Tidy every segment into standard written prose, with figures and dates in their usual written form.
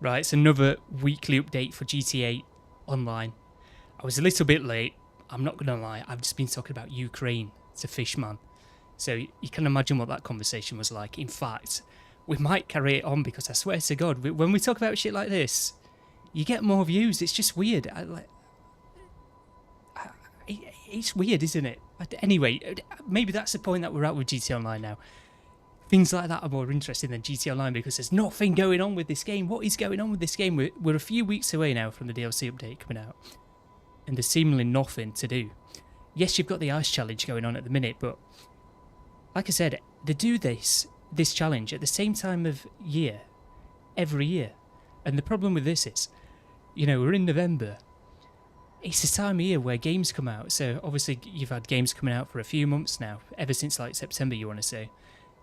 Right, it's another weekly update for GTA Online. I was a little bit late, I'm not gonna lie, I've just been talking about Ukraine to Fishman. So you can imagine what that conversation was like. In fact, we might carry it on because I swear to God, when we talk about shit like this, you get more views. It's just weird. It's weird, isn't it? Anyway, maybe that's the point that we're at with GTA Online now. Things like that are more interesting than GTA Online because there's nothing going on with this game. What is going on with this game? We're a few weeks away now from the DLC update coming out, and there's seemingly nothing to do. Yes, you've got the ice challenge going on at the minute, but like I said, they do this challenge at the same time of year, every year. And the problem with this is, we're in November. It's the time of year where games come out. So obviously you've had games coming out for a few months now, ever since like September, you want to say.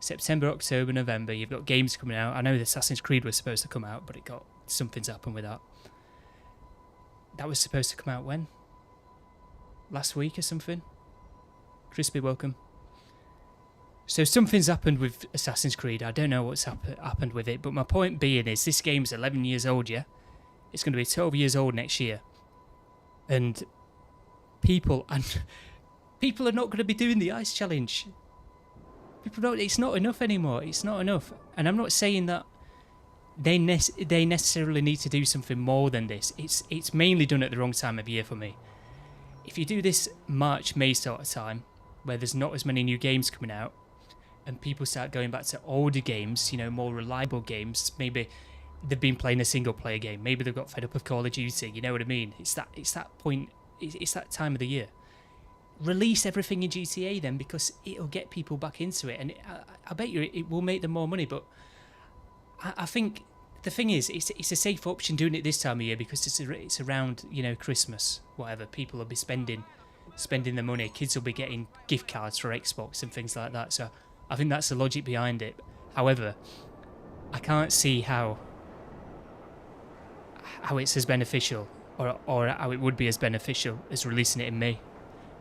September, October, November, you've got games coming out. I know the Assassin's Creed was supposed to come out, but something's happened with that. That was supposed to come out when? Last week or something? Crispy, welcome. So something's happened with Assassin's Creed. I don't know what's happened with it, but my point being is this game's 11 years old, yeah? It's going to be 12 years old next year. And people are not going to be doing the ice challenge. It's not enough anymore. It's not enough. And I'm not saying that they necessarily need to do something more than this. It's mainly done at the wrong time of year for me. If you do this March, May sort of time, where there's not as many new games coming out, and people start going back to older games, more reliable games, maybe they've been playing a single player game, maybe they've got fed up of Call of Duty, you know what I mean? It's that point, it's that time of the year. Release everything in GTA then, because it'll get people back into it, and I bet you it will make them more money. But I think the thing is, it's a safe option doing it this time of year because it's around Christmas, whatever. People will be spending the money. Kids will be getting gift cards for Xbox and things like that. So I think that's the logic behind it. However, I can't see how it's as beneficial or how it would be as beneficial as releasing it in May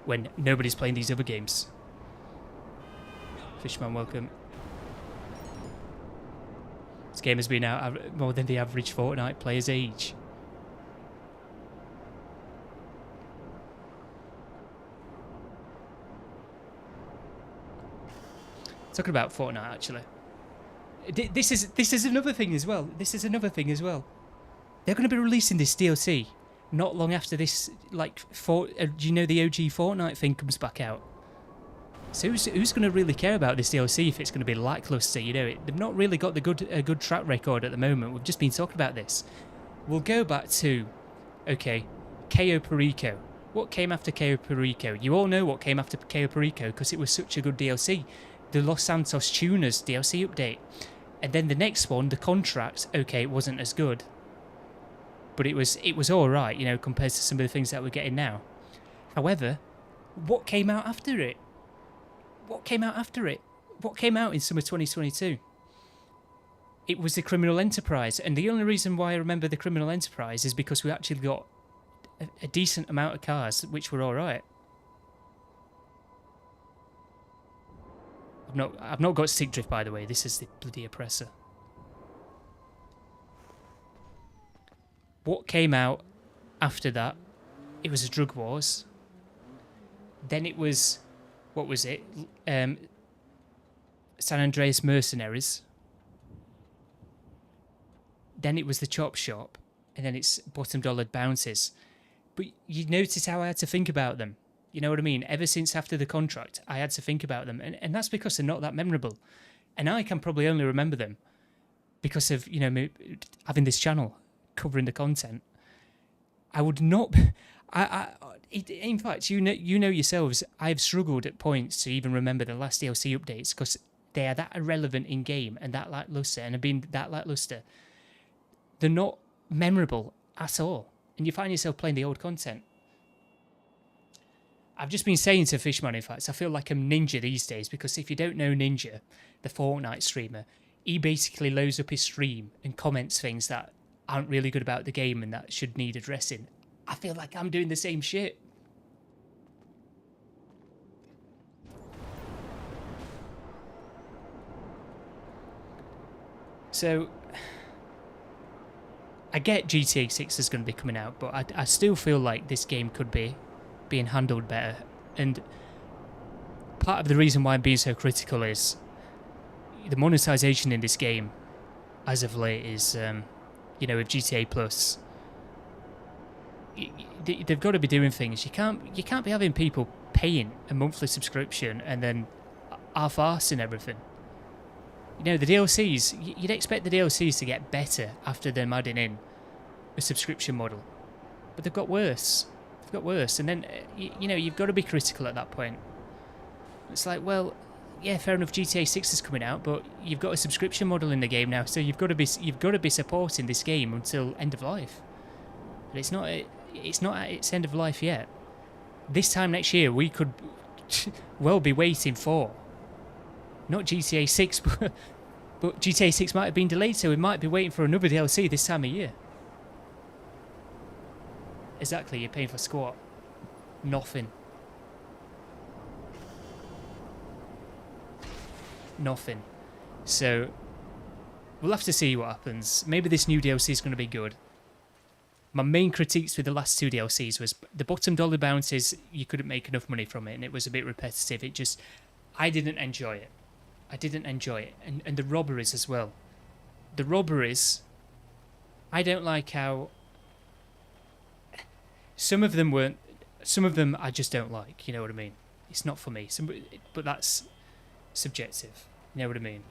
when nobody's playing these other games. Fishman, welcome. This game has been out more than the average Fortnite player's age. Talking about Fortnite, actually. This is another thing as well. They're going to be releasing this DLC not long after this, do you know the OG Fortnite thing comes back out? So who's going to really care about this DLC if it's going to be lackluster? They've not really got a good track record at the moment. We've just been talking about this. We'll go back to, Cayo Perico. What came after Cayo Perico? You all know what came after Cayo Perico because it was such a good DLC. The Los Santos Tuners DLC update. And then the next one, The Contract, it wasn't as good. But it was alright, compared to some of the things that we're getting now. However, what came out after it? What came out in summer 2022? It was the Criminal Enterprise. And the only reason why I remember the Criminal Enterprise is because we actually got a decent amount of cars, which were alright. I've not got stick drift, by the way. This is the bloody oppressor. What came out after that? It was a Drug Wars. Then it was, what was it? San Andreas Mercenaries. Then it was the Chop Shop. And then it's Bottom Dollar Bounties. But you notice how I had to think about them. You know what I mean? Ever since after The Contract, I had to think about them. And that's because they're not that memorable. And I can probably only remember them because of, me having this channel, covering the content. I would not... in fact, you know yourselves, I've struggled at points to even remember the last DLC updates because they are that irrelevant in-game and that lackluster and have been that lackluster. They're not memorable at all. And you find yourself playing the old content. I've just been saying to Fishman, in fact, I feel like I'm Ninja these days because if you don't know Ninja, the Fortnite streamer, he basically loads up his stream and comments things that aren't really good about the game and that should need addressing. I feel like I'm doing the same shit. So, I get GTA 6 is going to be coming out, but I still feel like this game could be being handled better. And part of the reason why I'm being so critical is the monetization in this game, as of late, is, with GTA Plus, they've got to be doing things. You can't be having people paying a monthly subscription and then half-arsing everything. The DLCs, you'd expect the DLCs to get better after them adding in a subscription model. But they've got worse. And then, you've got to be critical at that point. It's like, well, yeah, fair enough, GTA 6 is coming out, but you've got a subscription model in the game now, so you've got to be supporting this game until end of life. But it's not at its end of life yet. This time next year, we could well be waiting for not GTA 6, but GTA 6 might have been delayed, so we might be waiting for another DLC this time of year. Exactly, you're paying for squat. Nothing. So, we'll have to see what happens. Maybe this new DLC is going to be good. My main critiques with the last two DLCs was the bottom Dollar Bounties, you couldn't make enough money from it, and it was a bit repetitive. I didn't enjoy it. And the robberies as well. The robberies, I don't like how some of them I just don't like, you know what I mean? It's not for me. But that's subjective, you know what I mean?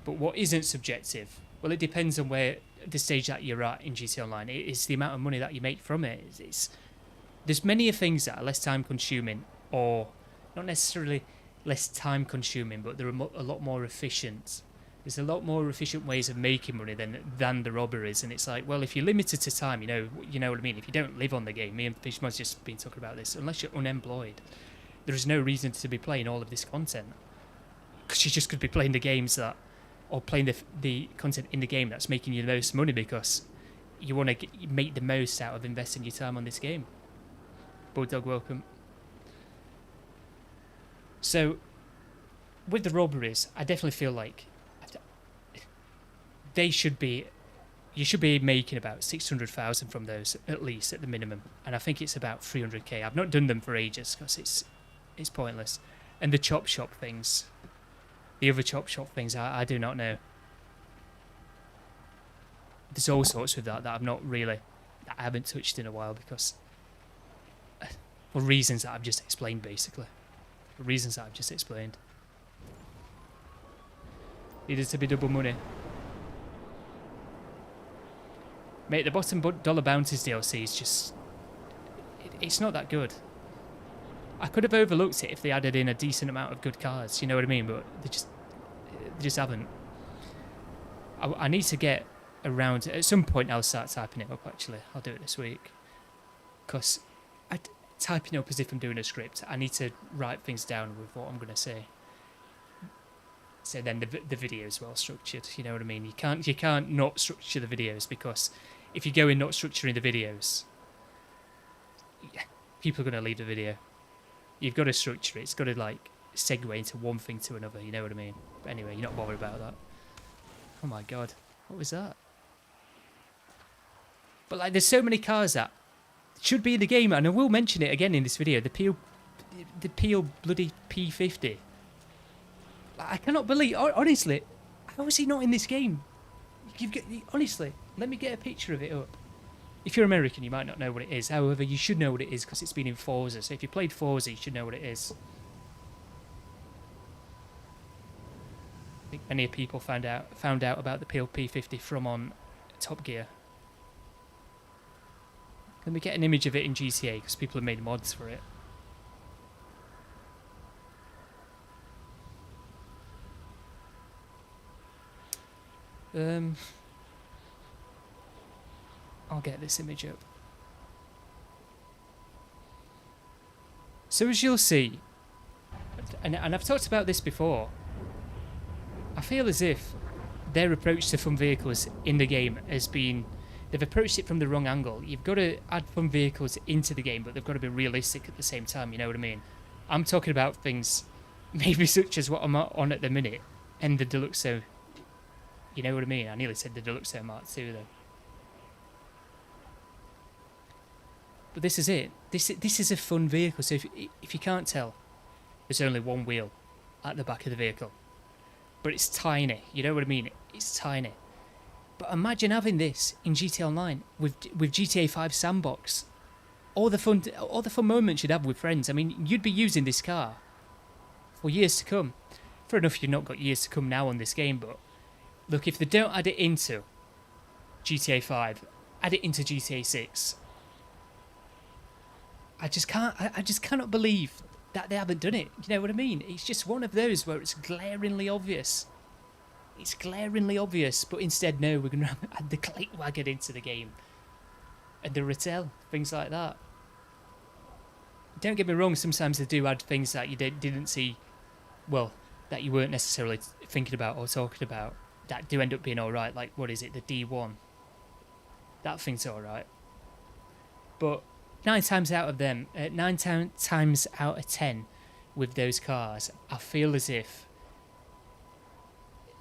But what isn't subjective, well, it depends on where the stage that you're at in GTA Online. It's the amount of money that you make from it. There's many things that are less time consuming, or not necessarily less time consuming, but they're a lot more efficient. There's a lot more efficient ways of making money than the robberies, and it's like, well, if you're limited to time, you know what I mean. If you don't live on the game, me and Fishman's just been talking about this. Unless you're unemployed, there is no reason to be playing all of this content, because you just could be playing the games that, or playing the content in the game that's making you the most money, because you want to make the most out of investing your time on this game. Bulldog, welcome. So, with the robberies, I definitely feel like you should be making about 600,000 from those, at least, at the minimum. And I think it's about 300k. I've not done them for ages, because it's pointless. And the chop shop things, the other chop shop things, I do not know. There's all sorts with that I haven't touched in a while, because for reasons that I've just explained, basically. Needed to be double money. Mate, the bottom Dollar Bounties DLC is just... It's not that good. I could have overlooked it if they added in a decent amount of good cars, you know what I mean? But they just haven't. I need to get around... At some point I'll start typing it up, actually. I'll do it this week. Because typing up as if I'm doing a script, I need to write things down with what I'm going to say. So then the video is well structured, you know what I mean? You can't not structure the videos, because if you go in not structuring the videos, people are going to leave the video. You've got to structure it. It's got to segue into one thing to another, you know what I mean? But anyway, you're not bothered about that. Oh my god, what was that? But there's so many cars that should be in the game, and I will mention it again in this video. The Peel bloody P50. I cannot believe, honestly, how is he not in this game? Honestly, let me get a picture of it up. If you're American, you might not know what it is. However, you should know what it is, because it's been in Forza. So if you played Forza, you should know what it is. I think many people found out about the Peel P50 from on Top Gear. Let me get an image of it in GTA, because people have made mods for it. I'll get this image up. So as you'll see, and I've talked about this before, I feel as if their approach to fun vehicles in the game has been... They've approached it from the wrong angle. You've got to add fun vehicles into the game, but they've got to be realistic at the same time, you know what I mean? I'm talking about things maybe such as what I'm on at the minute, and the Deluxo. You know what I mean? I nearly said the Deluxo Mark II, though. But this is it. This is a fun vehicle. So if you can't tell, there's only one wheel at the back of the vehicle, but it's tiny. You know what I mean? It's tiny. But imagine having this in GTA Online with GTA 5 Sandbox. All the fun moments you'd have with friends. I mean, you'd be using this car for years to come. Fair enough, you've not got years to come now on this game, but look, if they don't add it into GTA 5, add it into GTA 6. I just cannot believe that they haven't done it. You know what I mean? It's just one of those where it's glaringly obvious. It's glaringly obvious, but instead, no, we're going to add the click wagon into the game. And the Rattel, things like that. Don't get me wrong, sometimes they do add things that you didn't see, well, that you weren't necessarily thinking about or talking about, that do end up being alright, like, what is it, the D1. That thing's alright. But 9 times out of 10 with those cars, I feel as if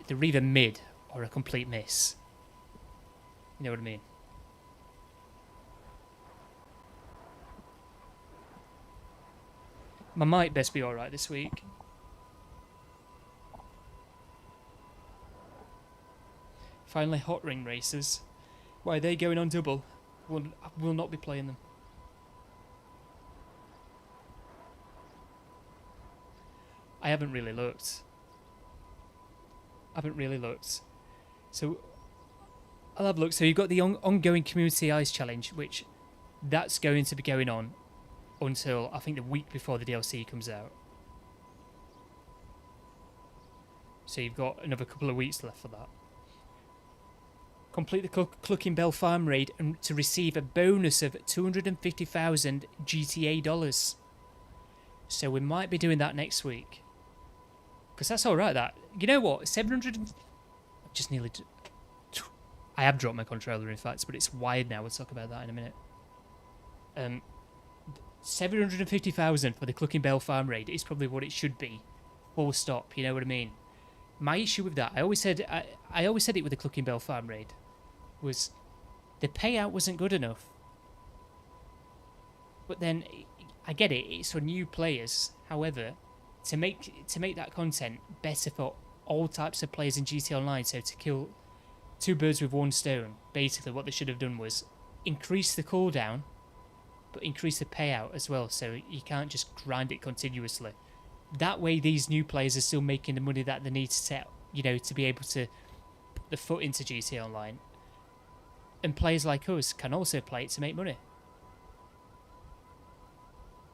they're either mid or a complete miss. You know what I mean? My might best be alright this week. Finally, Hot Ring Racers. Why are they going on double? I will not be playing them. I haven't really looked. So, I'll have a look. So you've got the ongoing Community Ice Challenge, which that's going to be going on until, I think, the week before the DLC comes out. So you've got another couple of weeks left for that. Complete the Clucking Bell Farm Raid and to receive a bonus of 250,000 GTA dollars. So we might be doing that next week. Because that's alright, that. You know what? 700... Just nearly... I have dropped my controller, in fact, but it's wired now. We'll talk about that in a minute. 750,000 for the Clucking Bell Farm Raid is probably what it should be. Full stop, you know what I mean? My issue with that, I always said it with the Clucking Bell Farm Raid, was the payout wasn't good enough. But then, I get it, it's for new players. However, to make that content better for all types of players in GTA Online, so to kill 2 birds with 1 stone, basically what they should have done was increase the cooldown, but increase the payout as well, so you can't just grind it continuously. That way these new players are still making the money that they need to set, you know, to be able to put the foot into GTA Online. And players like us can also play it to make money.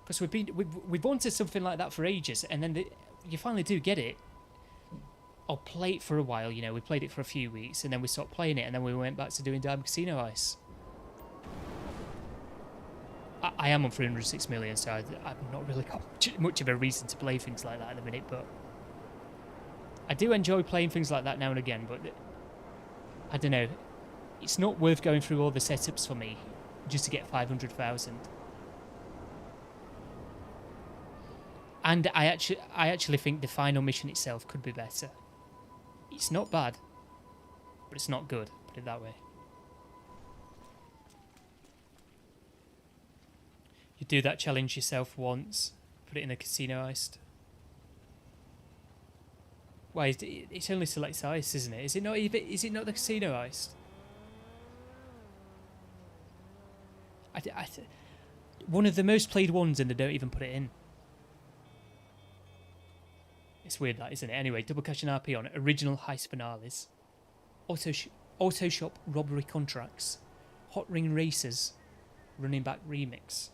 Because we've wanted something like that for ages, and then you finally do get it. I'll play it for a while, you know, we played it for a few weeks, and then we stopped playing it, and then we went back to doing Diamond Casino Ice. I am on 306 million, so I've not really got much of a reason to play things like that at the minute, but I do enjoy playing things like that now and again, but I don't know, it's not worth going through all the setups for me just to get 500,000. And I actually think the final mission itself could be better. It's not bad, but it's not good, put it that way. You do that challenge yourself once, put it in a casino heist. Why? It's only selects heist, isn't it? Is it not even? Is it not the casino heist? One of the most played ones, and they don't even put it in. It's weird, that, isn't it? Anyway, double cash and RP on original Heist Finales, auto shop robbery contracts, hot ring races, running back remix.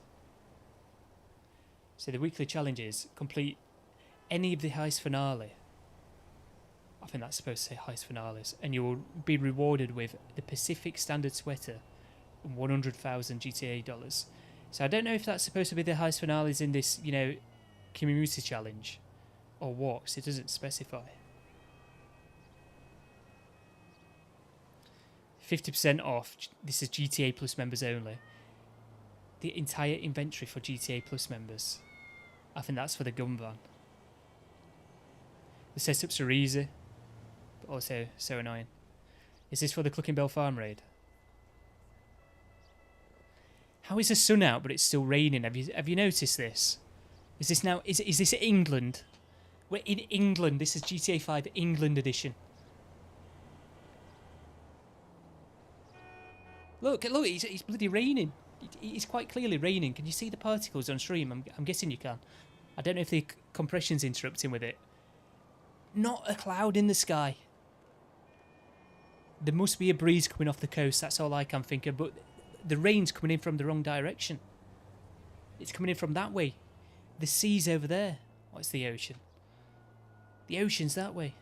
So the weekly challenge is complete any of the Heist Finale. I think that's supposed to say Heist Finales. And you will be rewarded with the Pacific Standard Sweater and 100,000 GTA dollars. So I don't know if that's supposed to be the Heist Finales in this, you know, community challenge or what, 'cause it doesn't specify. 50% off. This is GTA Plus members only. The entire inventory for GTA Plus members. I think that's for the gun van. The setups are easy, but also so annoying. Is this for the Clucking Bell Farm Raid? How is the sun out but it's still raining? Have you noticed this? Is this now? Is this England? We're in England. This is GTA 5 England edition. Look! It's bloody raining. It's quite clearly raining. Can you see the particles on stream? I'm guessing you can. I don't know if the compression's interrupting with it. Not a cloud in the sky. There must be a breeze coming off the coast. That's all I can think of. But the rain's coming in from the wrong direction. It's coming in from that way. The sea's over there. What's the ocean? The ocean's that way.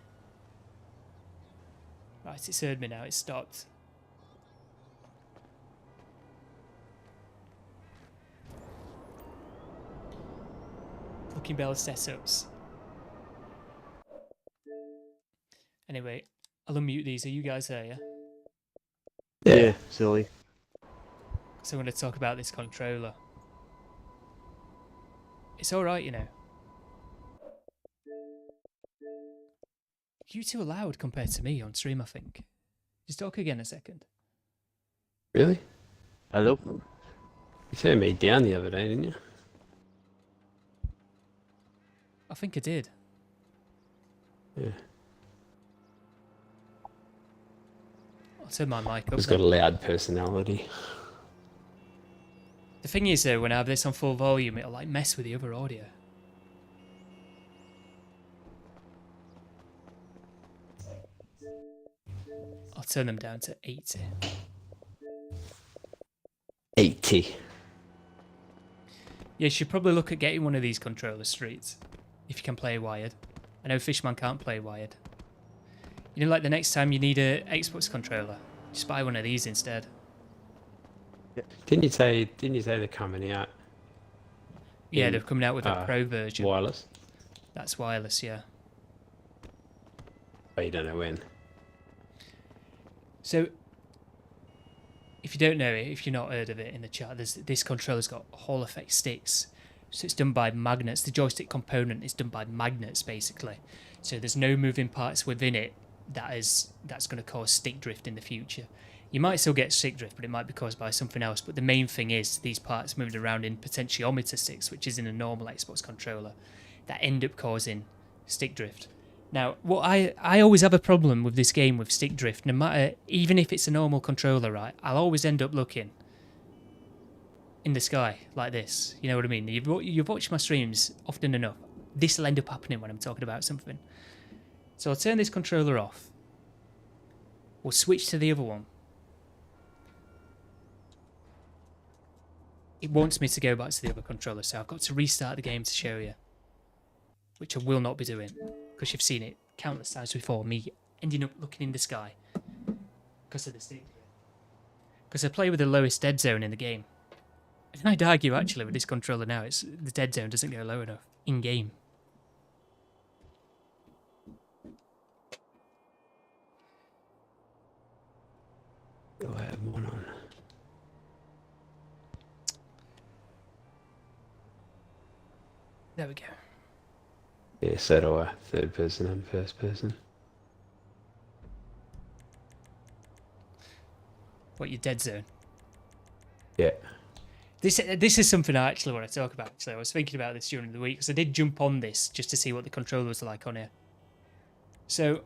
Right, it's heard me now. It's stopped. Fucking bell setups. Anyway, I'll unmute these. Are you guys there, yeah? Yeah, silly. So I'm going to talk about this controller. It's alright, you know. You two are loud compared to me on stream, I think. Just talk again a second. Really? Hello? You turned me down the other day, didn't you? I think I did. Yeah. I'll turn my mic up. It's got a loud personality. The thing is though, when I have this on full volume, it'll like mess with the other audio. I'll turn them down to 80. 80. Yeah, you should probably look at getting one of these controller streets. If you can play wired. I know Fishman can't play wired. You know, like the next time you need a Xbox controller, just buy one of these instead. Didn't you say they're coming out? Yeah, they're coming out with a pro version. Wireless? That's wireless, yeah. But you don't know when. So, if you don't know it, if you've not heard of it in the chat, this controller's got Hall effect sticks. So it's done by magnets. The joystick component is done by magnets, basically. So there's no moving parts within it that's going to cause stick drift in the future. You might still get stick drift, but it might be caused by something else. But the main thing is these parts moving around in potentiometer sticks, which is in a normal Xbox controller, that end up causing stick drift. Now, what I always have a problem with this game with stick drift, no matter, even if it's a normal controller, right? I'll always end up looking in the sky like this. You know what I mean? You've watched my streams often enough. This will end up happening when I'm talking about something. So I'll turn this controller off. We'll switch to the other one. It wants me to go back to the other controller, so I've got to restart the game to show you. Which I will not be doing, because you've seen it countless times before, me ending up looking in the sky. Because of the stick. Because I play with the lowest dead zone in the game. And I'd argue actually with this controller now, the dead zone doesn't go low enough in game. Do I have one on? There we go. Yeah, so do I. Third person and first person. What, your dead zone? Yeah. This is something I actually want to talk about. Actually, I was thinking about this during the week because I did jump on this just to see what the controller was like on here. So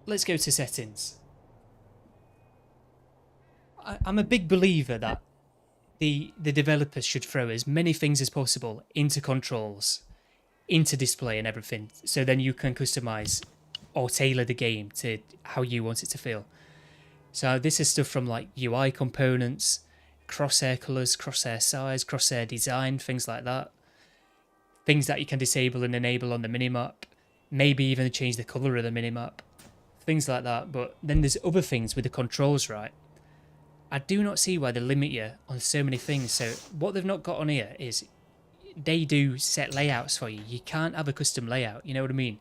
let's go to settings. I'm a big believer that the developers should throw as many things as possible into controls, into display and everything, so then you can customize or tailor the game to how you want it to feel. So this is stuff from like UI components, crosshair colors, crosshair size, crosshair design, things like that. Things that you can disable and enable on the minimap. Maybe even change the color of the minimap. Things like that. But then there's other things with the controls, right? I do not see why they limit you on so many things. So what they've not got on here is they do set layouts for you. You can't have a custom layout. You know what I mean?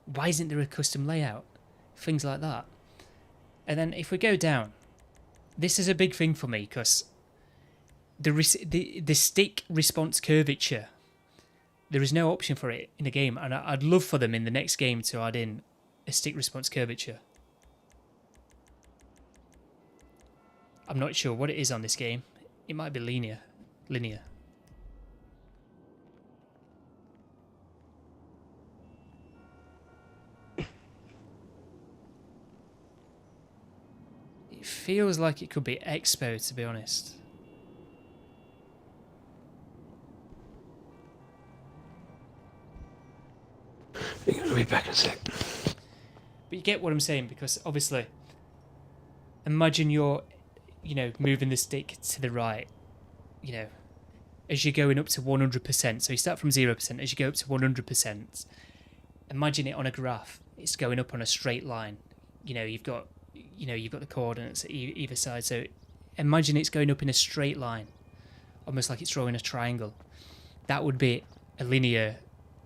Why isn't there a custom layout? Things like that. And then if we go down, this is a big thing for me because the stick response curvature, there is no option for it in the game, and I'd love for them in the next game to add in a stick response curvature. I'm not sure what it is on this game. It might be linear. It feels like it could be Expo, to be honest. You're gonna be back in a sec. But you get what I'm saying, because obviously, imagine you're, you know, moving the stick to the right, you know, as you're going up to 100%. So you start from 0%, as you go up to 100%. Imagine it on a graph. It's going up on a straight line. You know, you've got the coordinates at either side. So imagine it's going up in a straight line, almost like it's drawing a triangle. That would be a linear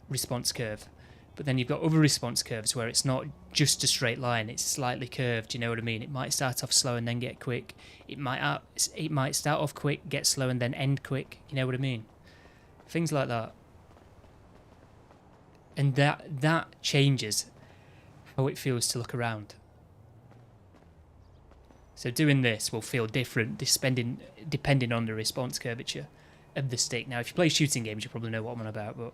response curve. But then you've got other response curves where it's not just a straight line, it's slightly curved, you know what I mean? It might start off slow and then get quick. It might start off quick, get slow and then end quick, you know what I mean? Things like that. And that changes how it feels to look around. So doing this will feel different depending on the response curvature of the stick. Now, if you play shooting games, you probably know what I'm on about, but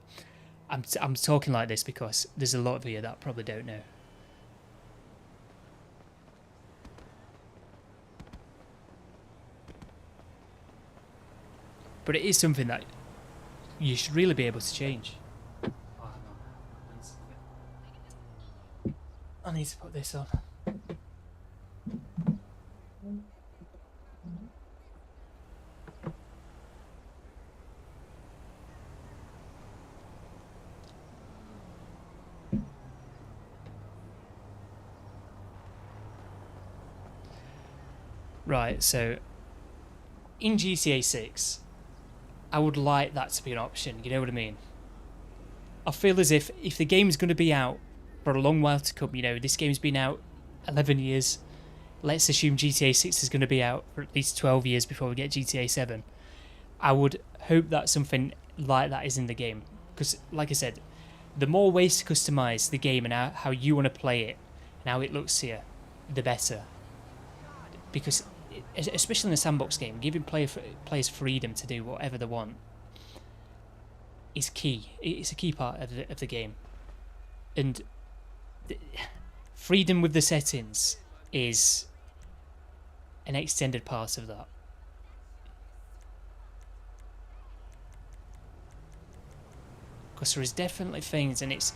I'm talking like this because there's a lot of you that probably don't know. But it is something that you should really be able to change. I need to put this on. Right, so in GTA 6, I would like that to be an option, you know what I mean? I feel as if the game's going to be out for a long while to come, you know, this game's been out 11 years. Let's assume GTA 6 is going to be out for at least 12 years before we get GTA 7. I would hope that something like that is in the game. Because, like I said, the more ways to customise the game and how you want to play it and how it looks here, the better. Because, especially in a sandbox game, giving players freedom to do whatever they want is key. It's a key part of the game. And freedom with the settings is an extended part of that. Because there is definitely things, and it's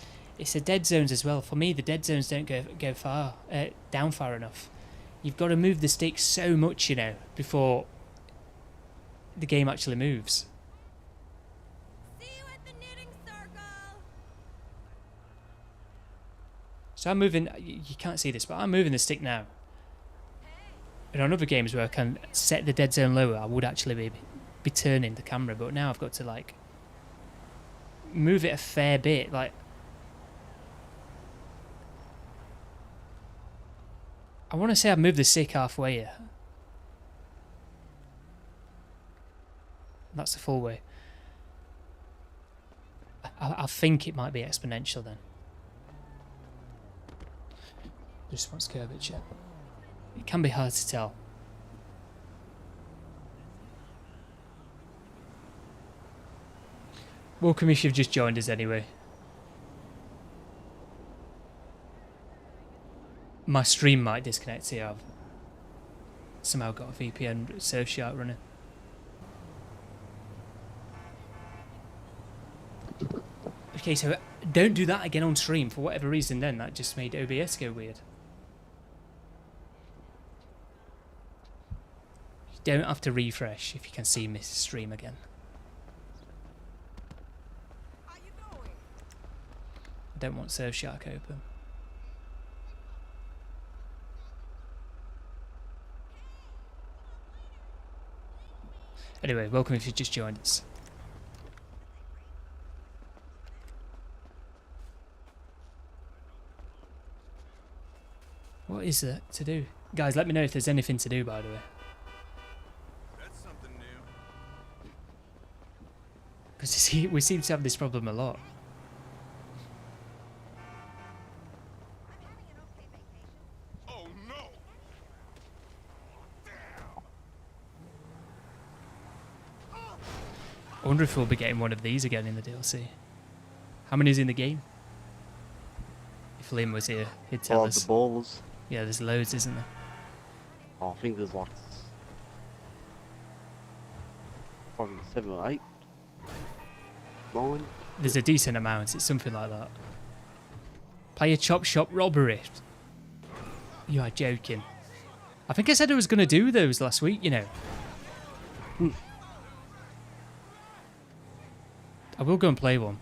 the dead zones as well. For me, the dead zones don't go down far enough. You've got to move the stick so much, you know, before the game actually moves. See you at the knitting circle. So I'm moving, you can't see this, but I'm moving the stick now. And on other games where I can set the dead zone lower, I would actually be turning the camera, but now I've got to, like, move it a fair bit, like... I want to say I've moved the stick halfway here. That's the full way. I think it might be exponential then. Response curvature. It can be hard to tell. Welcome if you've just joined us anyway. My stream might disconnect here. I've somehow got a VPN Surfshark running. Okay, so don't do that again on stream for whatever reason then. That just made OBS go weird. You don't have to refresh if you can see Mrs. Stream again. How you going? I don't want Surfshark open. Anyway, welcome if you just joined us. What is there to do? Guys, let me know if there's anything to do, by the way. That's something new. Because we seem to have this problem a lot. Oh no! Damn! I wonder if we'll be getting one of these again in the DLC. How many is in the game? If Liam was here, he'd tell Oh, us. the balls. Yeah, there's loads, isn't there? Oh, I think there's like probably 7 or 8. 9. There's a decent amount. It's something like that. Play a chop shop robbery. You are joking. I think I said I was going to do those last week, you know. I will go and play one.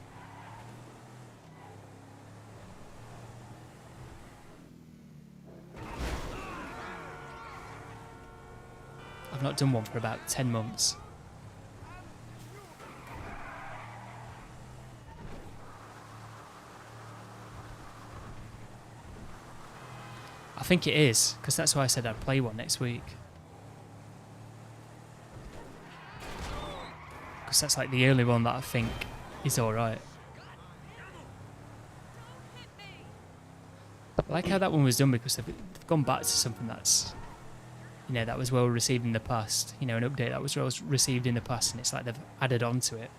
I've not done one for about 10 months. I think it is, because that's why I said I'd play one next week. Because that's like the only one that I think is alright. I like how that one was done because they've gone back to something that's, you know, that was well received in the past. You know, an update that was well received in the past, and it's like they've added on to it.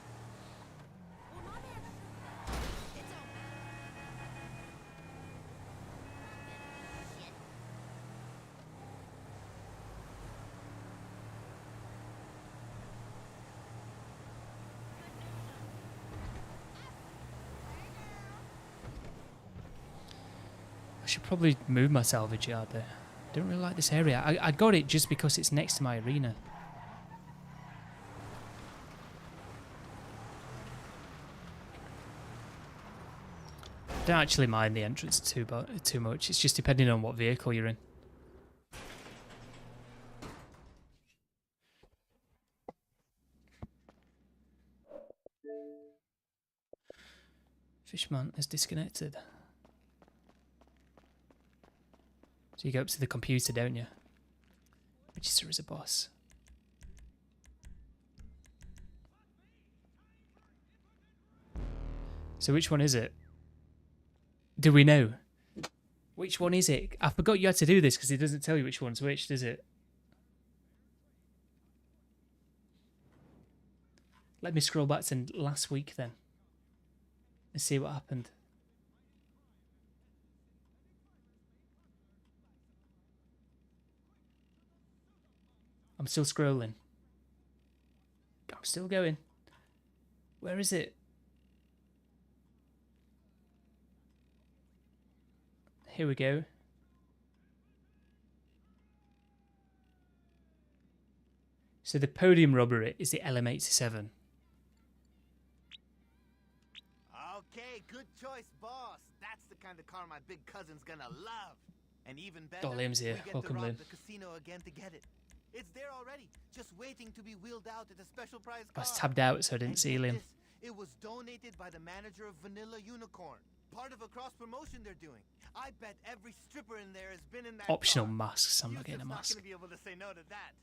I should probably move my salvage yard there. I don't really like this area. I got it just because it's next to my arena. I don't actually mind the entrance too much. It's just depending on what vehicle you're in. Fishman is disconnected. So you go up to the computer, don't you? Register as a boss. So which one is it? Do we know? Which one is it? I forgot you had to do this because it doesn't tell you which one's which, does it? Let me scroll back to last week then. And see what happened. I'm still scrolling. I'm still going. Where is it? Here we go. So the podium robbery is the LM87. Okay, good choice, boss. That's the kind of car my big cousin's gonna love. And even better, Oh, Liam's here. we get Welcome, to rob Liam. the casino again to get it. It's there already, just waiting to be wheeled out at a special prize I was car. tabbed out, so I didn't And see get Liam. this, it was donated by the manager of Vanilla Unicorn, part of a cross promotion they're doing. I bet every stripper in there has been in that Optional car. masks. I'm not getting a Yusuf's mask. not gonna be able to say no to that.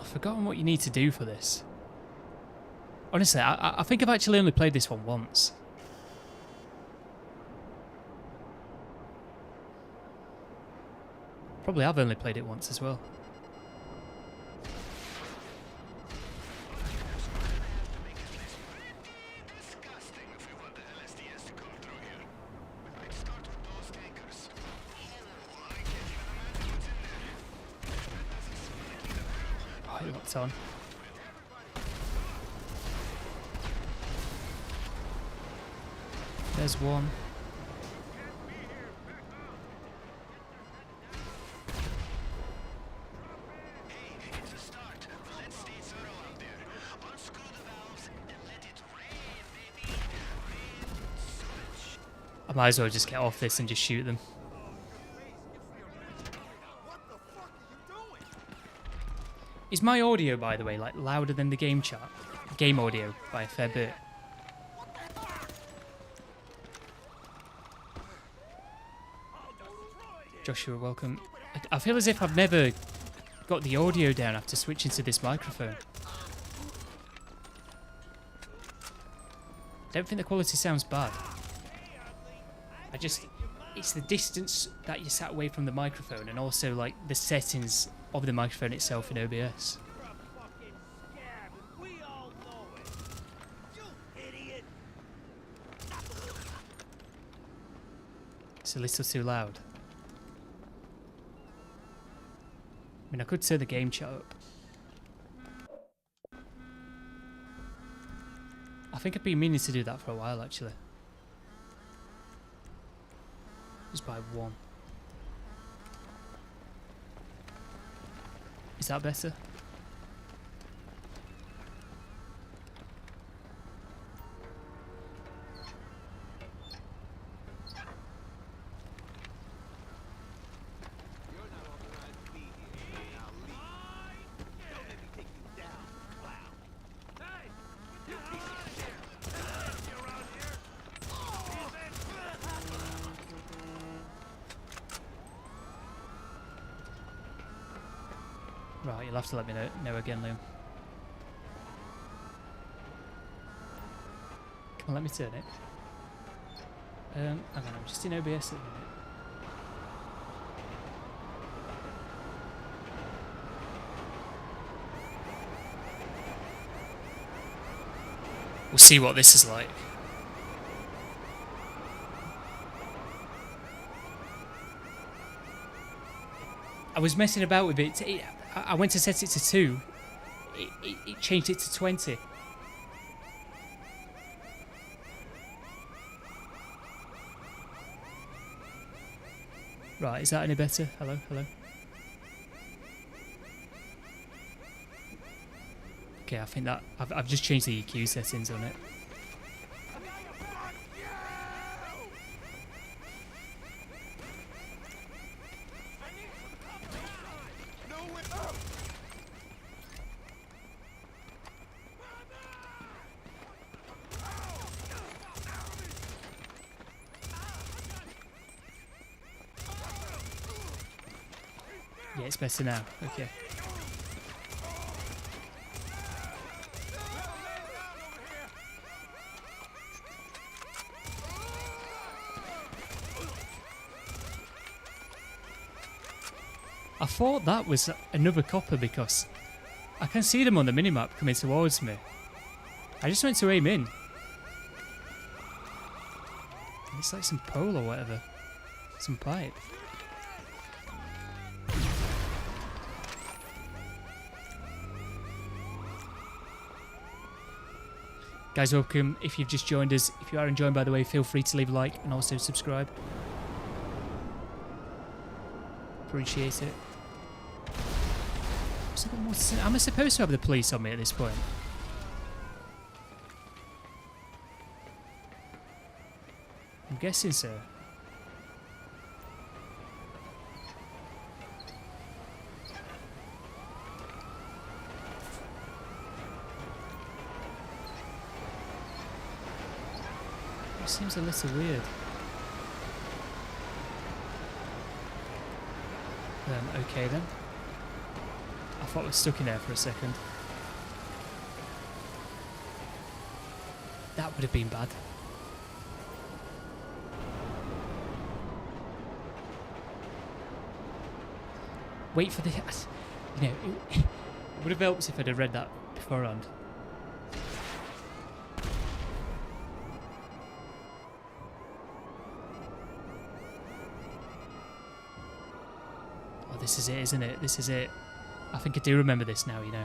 I've forgotten what you need to do for this. Honestly, I think I've actually only played this one once. Probably have only played it once as well. Oh, it locked on. There's one. I might as well just get off this and just shoot them. Is my audio, by the way, like louder than the game chat? Game audio by a fair bit. Joshua, welcome. I feel as if I've never got the audio down after switching to this microphone. I don't think the quality sounds bad. It's the distance that you sat away from the microphone and also like the settings of the microphone itself in OBS. It's a little too loud. I mean, I could turn the game chat up. I think I've been meaning to do that for a while, actually. Just by one. Is that better? Right, you'll have to let me know again, Liam. Come on, let me turn it. Hang on, I'm just in OBS at the minute. We'll see what this is like. I was messing about with it. I went to set it to 2. It changed it to 20. Right, is that any better? Hello, hello. Okay, I think that I've just changed the EQ settings on it. Yeah, it's better now. Okay. I thought that was another copper because I can see them on the minimap coming towards me. I just went to aim in. It's like some pole or whatever. Some pipe. Guys, welcome. If you've just joined us, if you are enjoying, by the way, feel free to leave a like and also subscribe. Appreciate it. Am I supposed to have the police on me at this point? I'm guessing so. It seems a little weird. Okay then. I thought we were stuck in there for a second. That would have been bad. Wait for the... You know, it would have helped if I'd have read that beforehand. Oh, this is it, isn't it? This is it. I think I do remember this now, you know.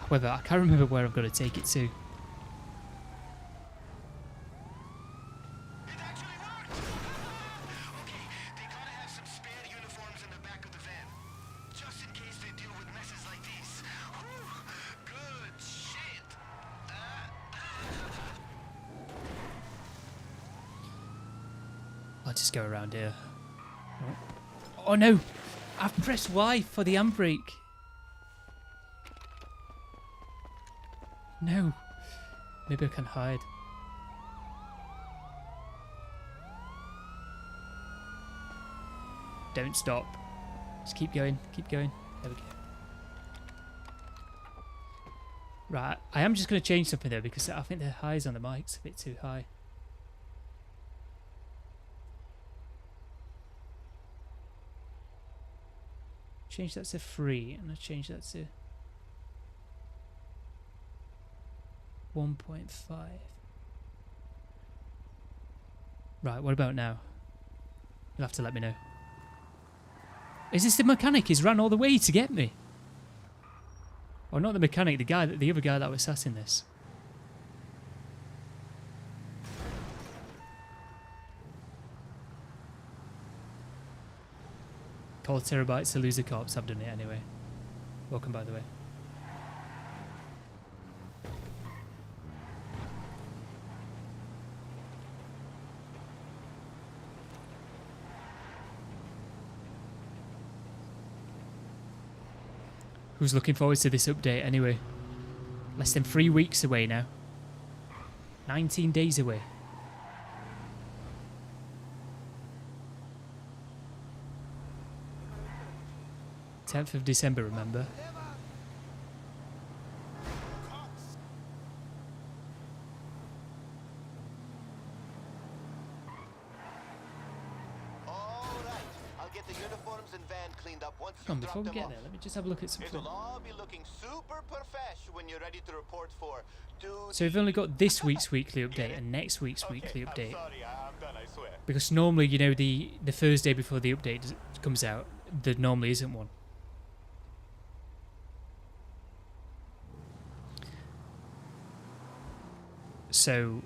However, I can't remember where I've got to take it to. I'll just go around here. Oh no! I've pressed Y for the handbrake. No. Maybe I can hide. Don't stop. Just keep going, keep going. There we go. Right, I am just going to change something though because I think the highs on the mic's a bit too high. Change that to 3 and I'll change that to 1.5. Right, what about now? You'll have to let me know. Is this the mechanic? He's ran all the way to get me. Oh, not the mechanic, the other guy that was sat in this. Call terabytes to lose the cops. I've done it anyway. Welcome, by the way. Who's looking forward to this update anyway? Less than 3 weeks away now. 19 days away. December 10th, remember? Get the uniforms and van cleaned up once Come on, you before we drop them get off. there, let me just have a look at something. It'll all be looking super profesh when you're ready to report for duty. So we've only got this week's weekly update and next week's weekly update. I'm sorry, I'm done, I swear. Because normally, you know, the Thursday before the update comes out, there normally isn't one. So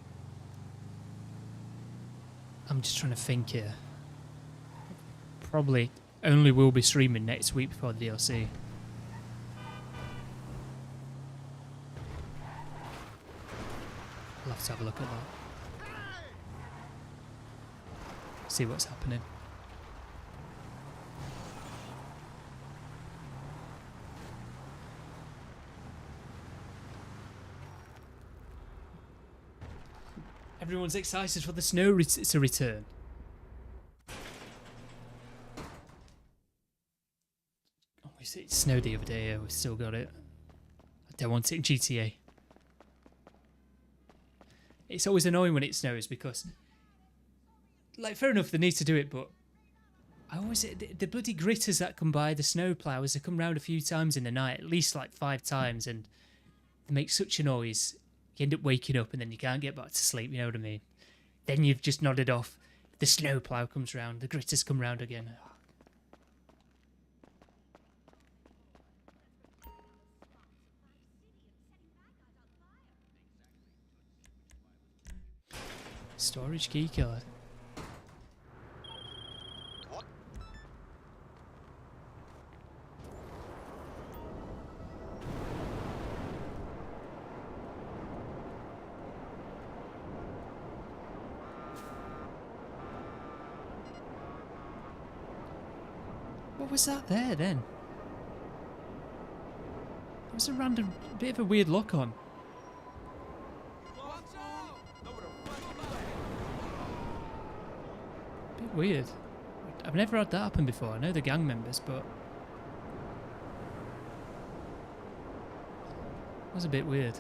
I'm just trying to think here. Probably only will be streaming next week before the DLC. I'll have to have a look at that. See what's happening. Everyone's excited for the snow to return. Oh, it snowed the other day, we still got it. I don't want it in GTA. It's always annoying when it snows because, like, fair enough, they need to do it, but I always, the bloody gritters that come by, the snow ploughs, they come round a few times in the night, at least like 5 times, and they make such a noise. You end up waking up and then you can't get back to sleep, you know what I mean? Then you've just nodded off, the snow plough comes round, the gritters come round again. Storage key card. What was that there then? That was a random bit of a weird lock on. Bit weird. I've never had that happen before. I know the gang members, but it was a bit weird.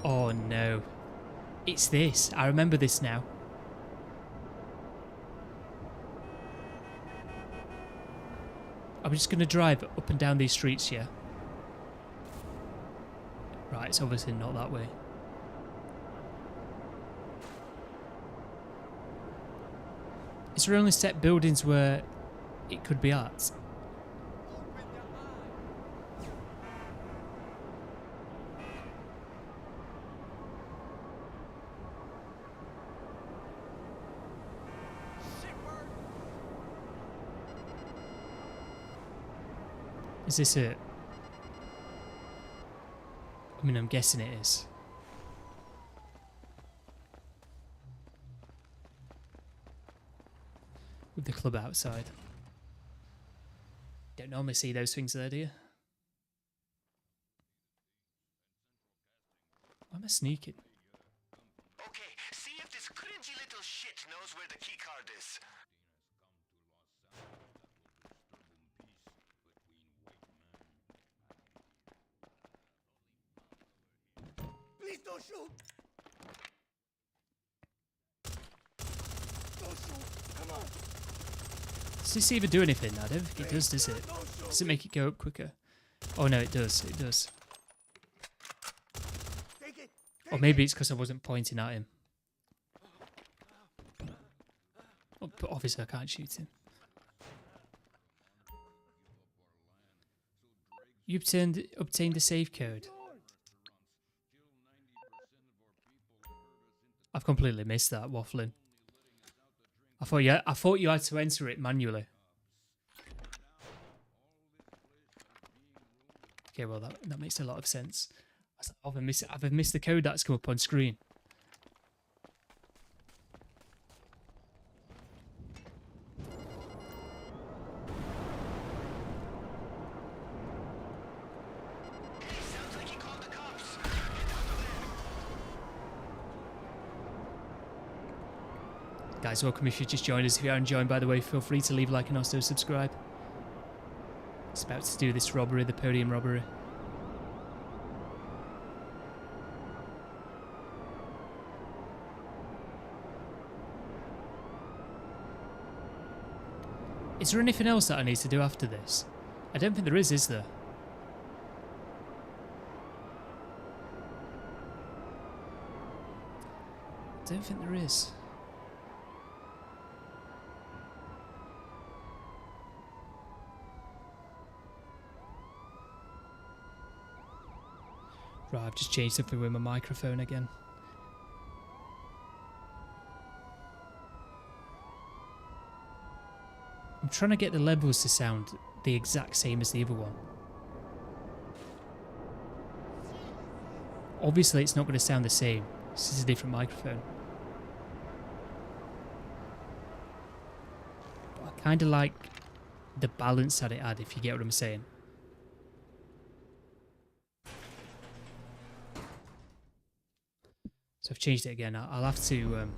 Oh no. It's this. I remember this now. I'm just going to drive up and down these streets here. Right, it's obviously not that way. Is there only set buildings where it could be at? Is this it? I mean, I'm guessing it is. With the club outside. Don't normally see those things there, do you? Why am I sneaking? Okay, see if this cringy little shit knows where the key card is. Please don't shoot! Don't shoot! Come on! Does this even do anything? I don't think it does it? Does it make it go up quicker? Oh no, it does. It does. Take it! Or maybe it's because I wasn't pointing at him. Oh, but obviously I can't shoot him. You obtained a save code. I've completely missed that waffling. I thought you had to enter it manually. Okay, well that makes a lot of sense. I was like, I've missed the code that's come up on screen. Sounds like he called the cops. Guys, welcome if you just joined us. If you are enjoying, by the way, feel free to leave a like and also subscribe. It's about to do this robbery, the podium robbery. Is there anything else that I need to do after this? I don't think there is there? I don't think there is. Right, I've just changed something with my microphone again. I'm trying to get the levels to sound the exact same as the other one. Obviously it's not going to sound the same. This is a different microphone. But I kind of like the balance that it had, if you get what I'm saying. So I've changed it again. I'll have to...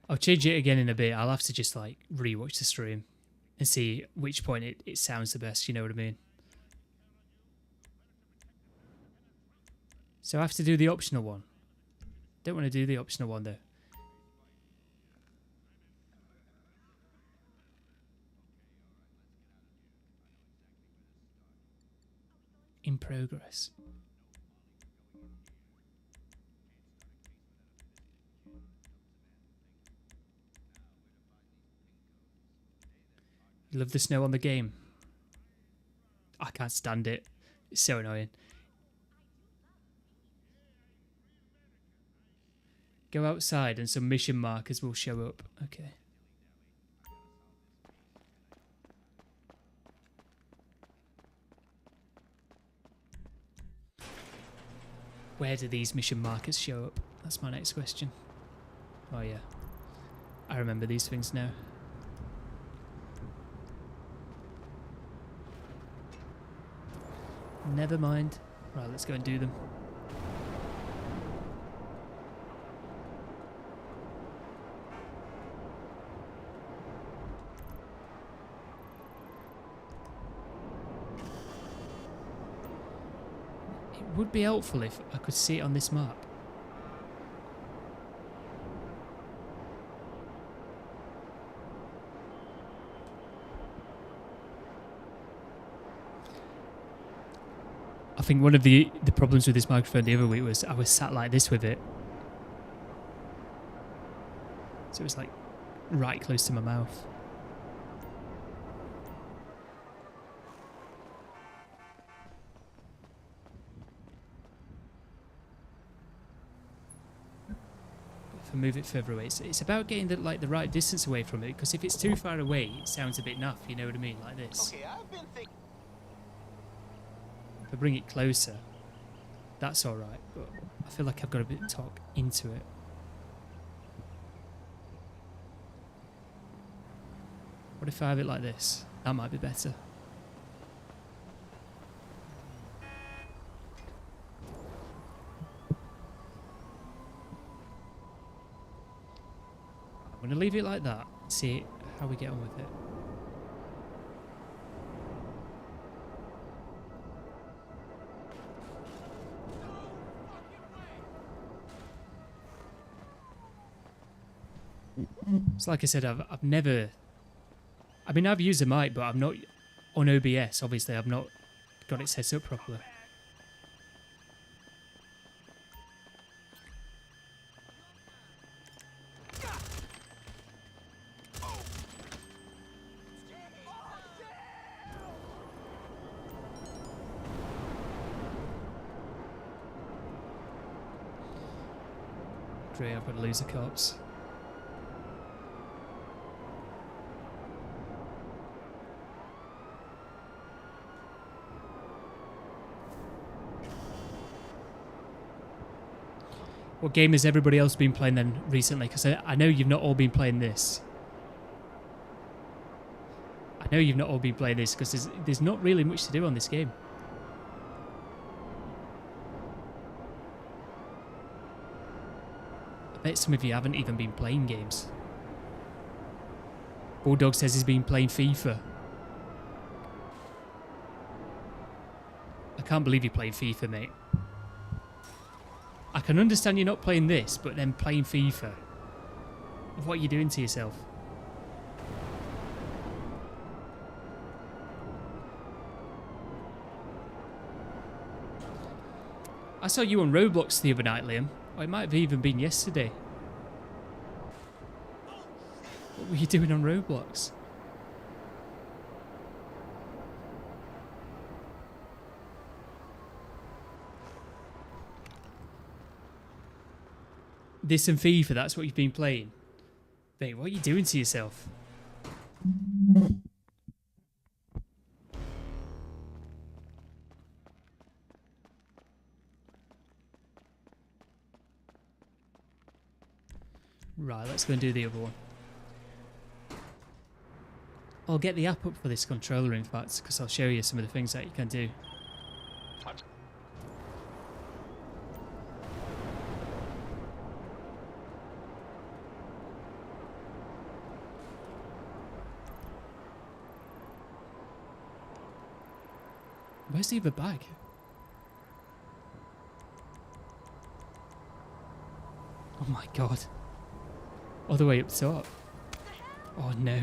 I'll change it again in a bit. I'll have to just like rewatch the stream and see which point it sounds the best, you know what I mean? So I have to do the optional one. Don't want to do the optional one though. In progress. You love the snow on the game. I can't stand it. It's so annoying. Go outside and some mission markers will show up. Okay. Where do these mission markers show up? That's my next question. Oh yeah. I remember these things now. Never mind. Right, let's go and do them. It would be helpful if I could see it on this map. I think one of the problems with this microphone the other week was I was sat like this with it. So it was like right close to my mouth. If I move it further away, it's about getting the right distance away from it, because if it's too far away, it sounds a bit naff, you know what I mean, like this. Okay, I've been thinking. I bring it closer, that's alright, but I feel like I've got a bit of talk into it. What if I have it like this? That might be better. I'm going to leave it like that, see how we get on with it. It's like I said, I've never... I mean, I've used a mic, but I'm not... On OBS, obviously, I've not got it set up properly. Great, I've got to lose the cops. What game has everybody else been playing then recently? Because I know you've not all been playing this. I know you've not all been playing this because there's not really much to do on this game. I bet some of you haven't even been playing games. Bulldog says he's been playing FIFA. I can't believe you're playing FIFA, mate. I can understand you're not playing this, but then playing FIFA. What are you doing to yourself? I saw you on Roblox the other night, Liam. Or it might have even been yesterday. What were you doing on Roblox? This and FIFA, that's what you've been playing. Mate, what are you doing to yourself? Right, let's go and do the other one. I'll get the app up for this controller, in fact, because I'll show you some of the things that you can do. Where's the other bag? Oh my god. All the way up top. Oh no.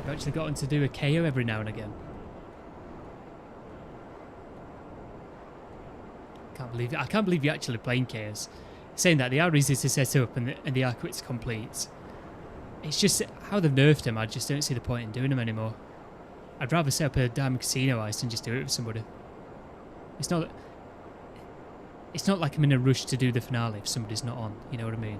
I've actually gotten to do a KO every now and again. I can't believe you're actually playing KOs. Saying that, they are easy to set up and they are quick to complete. It's just how they've nerfed them, I just don't see the point in doing them anymore. I'd rather set up a Diamond Casino heist and just do it with somebody. It's not like I'm in a rush to do the finale if somebody's not on, you know what I mean?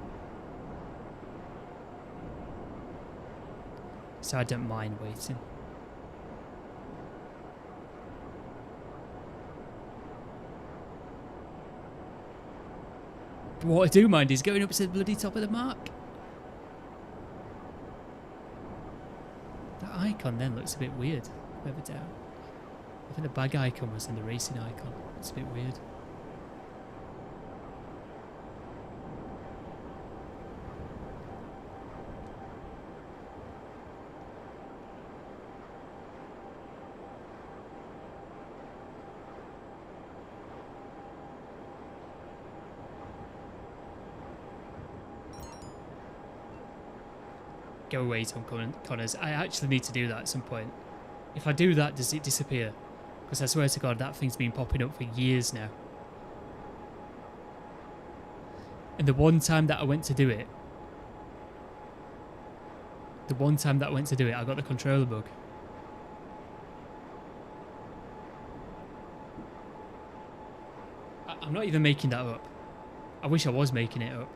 So I don't mind waiting. But what I do mind is going up to the bloody top of the mark. That icon then looks a bit weird, further down. I think the bag icon was in the racing icon. It's a bit weird. Go away, Tom Connors. I actually need to do that at some point. If I do that, does it disappear? Because I swear to God, that thing's been popping up for years now. And the one time that I went to do it, I got the controller bug. I'm not even making that up. I wish I was making it up.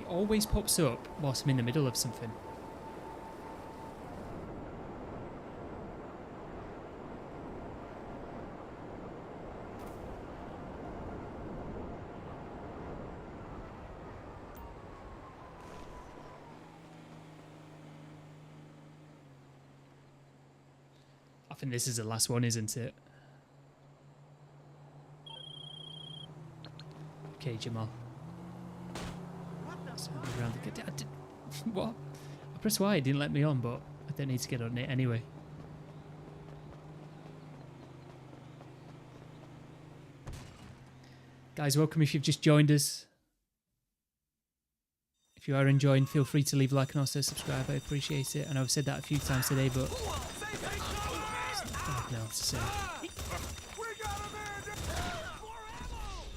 always pops up whilst I'm in the middle of something. I think this is the last one, isn't it? Okay, Jamal. So around the what? I pressed Y, it didn't let me on, but I don't need to get on it anyway. Guys, welcome if you've just joined us. If you are enjoying, feel free to leave a like and also subscribe. I appreciate it. I know I've said that a few times today, but I don't know what to say.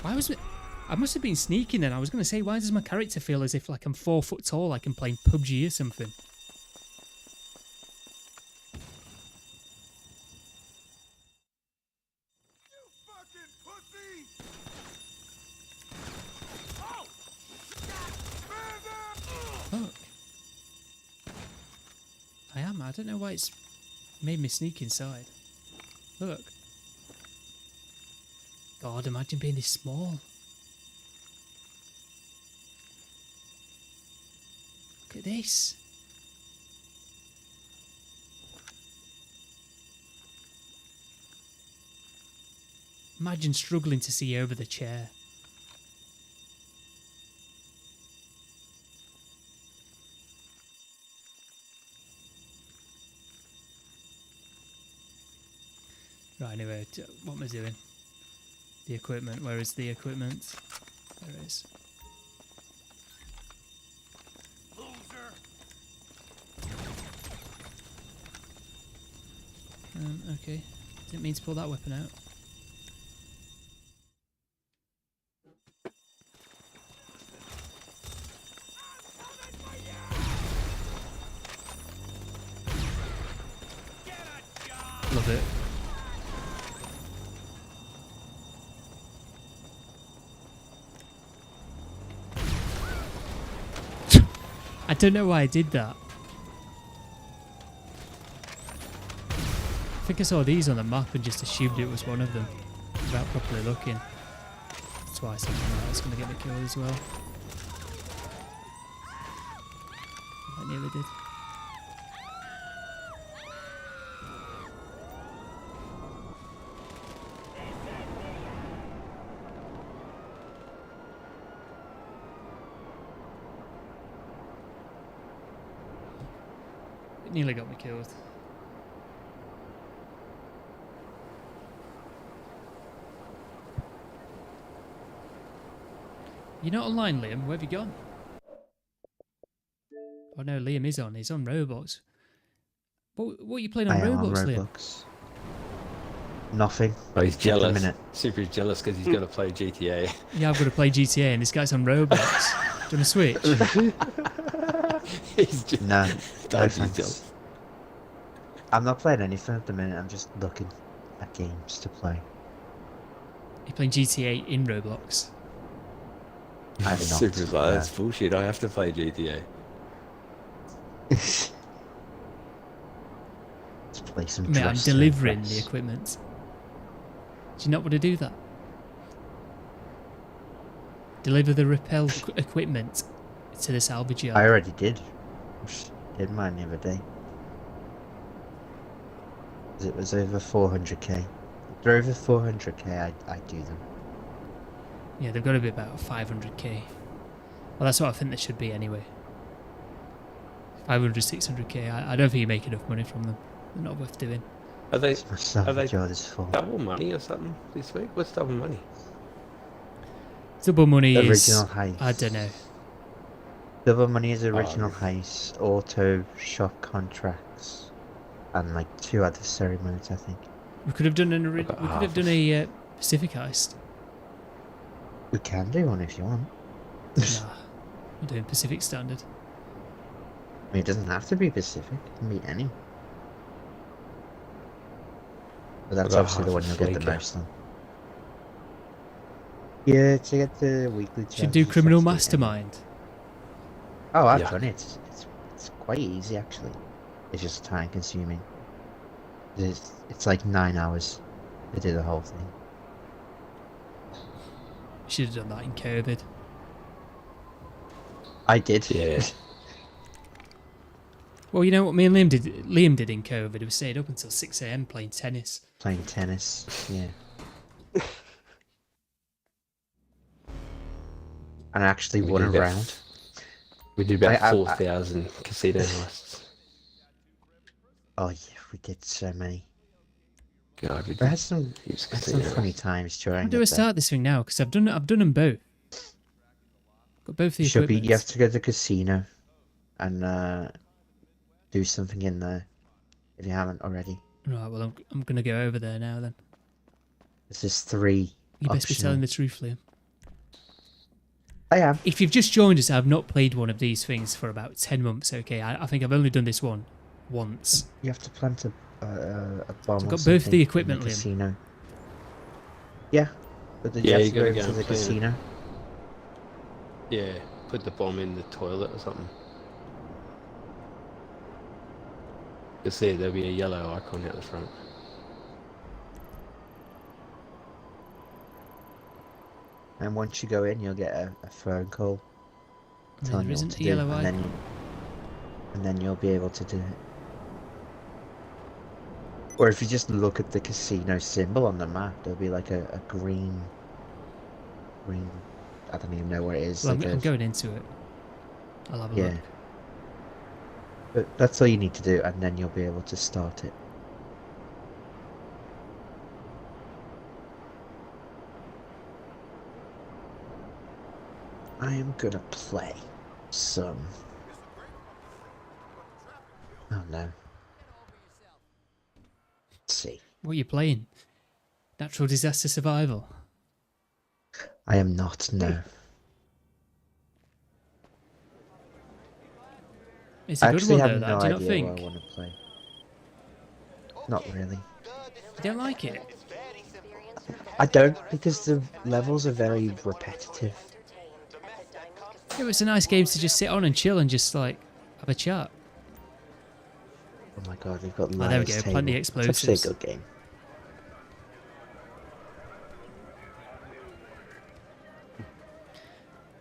Why was it? I must have been sneaking then. I was going to say, why does my character feel as if like I'm 4 foot tall, like I'm playing PUBG or something? Fuck. I am. I don't know why it's made me sneak inside. Look. God, imagine being this small. Look at this. Imagine struggling to see over the chair. Right, anyway, what am I doing? The equipment. Where is the equipment? There it is. Okay. Didn't mean to pull that weapon out. Love it. I don't know why I did that. I think I saw these on the map and just assumed it was one of them without properly looking. That's why something like that's going to get me killed as well. I nearly did. It nearly got me killed. You're not online, Liam. Where have you gone? Oh no, Liam is on. He's on Roblox. What are you playing on Roblox, Liam? Nothing. Oh, he's jealous. Minute. Super jealous because he's got to play GTA. Yeah, I've got to play GTA and this guy's on Roblox. Do you want to switch? He's just, No, no he's thanks. jealous. I'm not playing anything at the minute. I'm just looking at games to play. You're playing GTA in Roblox. I'm not. Super's like, that's bullshit. I have to play GTA. Let's play some Mate, I'm Dress to delivering Impress. the equipment. Do you not want to do that? Deliver the repel equipment to the salvage yard. I already did. Did mine the other day. It was over 400k. If they're over 400k, I do them. Yeah, they've got to be about 500k. Well, that's what I think they should be anyway. 500, 600k. I don't think you make enough money from them. They're not worth doing. Are they My salvage yard is full. double money or something this week? What's double money? Double money is... Original heist. I don't know. Double money is original heist, auto shop contracts, and like 2 other ceremonies, I think. We could have done a Pacific heist. We can do one if you want. Nah, we're doing Pacific Standard. I mean, it doesn't have to be Pacific. It can be any. But that's About obviously the one you'll get the Flaker. most on. Yeah, to get the weekly Should challenges, do Criminal that's the Mastermind. Oh, I've Yeah. done it. It's quite easy actually. It's just time consuming. It's like 9 hours to do the whole thing. Should have done that in COVID. I did. Yeah. Well, you know what me and Liam did in COVID? We stayed up until 6 a.m. playing tennis. Playing tennis. Yeah. And I actually We won a did, yeah. round. We did about I- 4,000 casino heists. Oh yeah, we did so many. God, we We did had some heaps of had some casino funny heists. times How during do I it. Though. start this thing now? Because I've done them both. Got both the equipment. You have to go to the casino and do something in there if you haven't already. Right. Well, I'm gonna go over there now then. There's 3 You best be optional. telling the truth, Liam. I am. If you've just joined us, I've not played one of these things for about 10 months. Okay, I think I've only done this one once. You have to plant a bomb. I've or got both something the in equipment, Liam. casino. Yeah, but then Yeah, you you have to go gotta go into and the clean it. casino. Yeah, put the bomb in the toilet or something. You'll see there'll be a yellow icon out the front. And once you go in, you'll get a phone call And telling there you what isn't to a do, yellow and icon. then you'll be able to do it. Or if you just look at the casino symbol on the map, there'll be like a green. I don't even know where it is. Well, like I'm going into it. I'll have a yeah. look. But that's all you need to do, and then you'll be able to start it. I am gonna play some. Oh no. Let's see. What are you playing? Natural disaster survival. I am not, no. It's I a good actually one have though. no That do you idea not think? what I want to play. Not really. You don't like it? I don't, because the levels are very repetitive. Yeah, but it's a nice game to just sit on and chill and just like have a chat. Oh my god, we've got Oh, there we Liar's go, plenty Table. of It's actually a explosives. good game.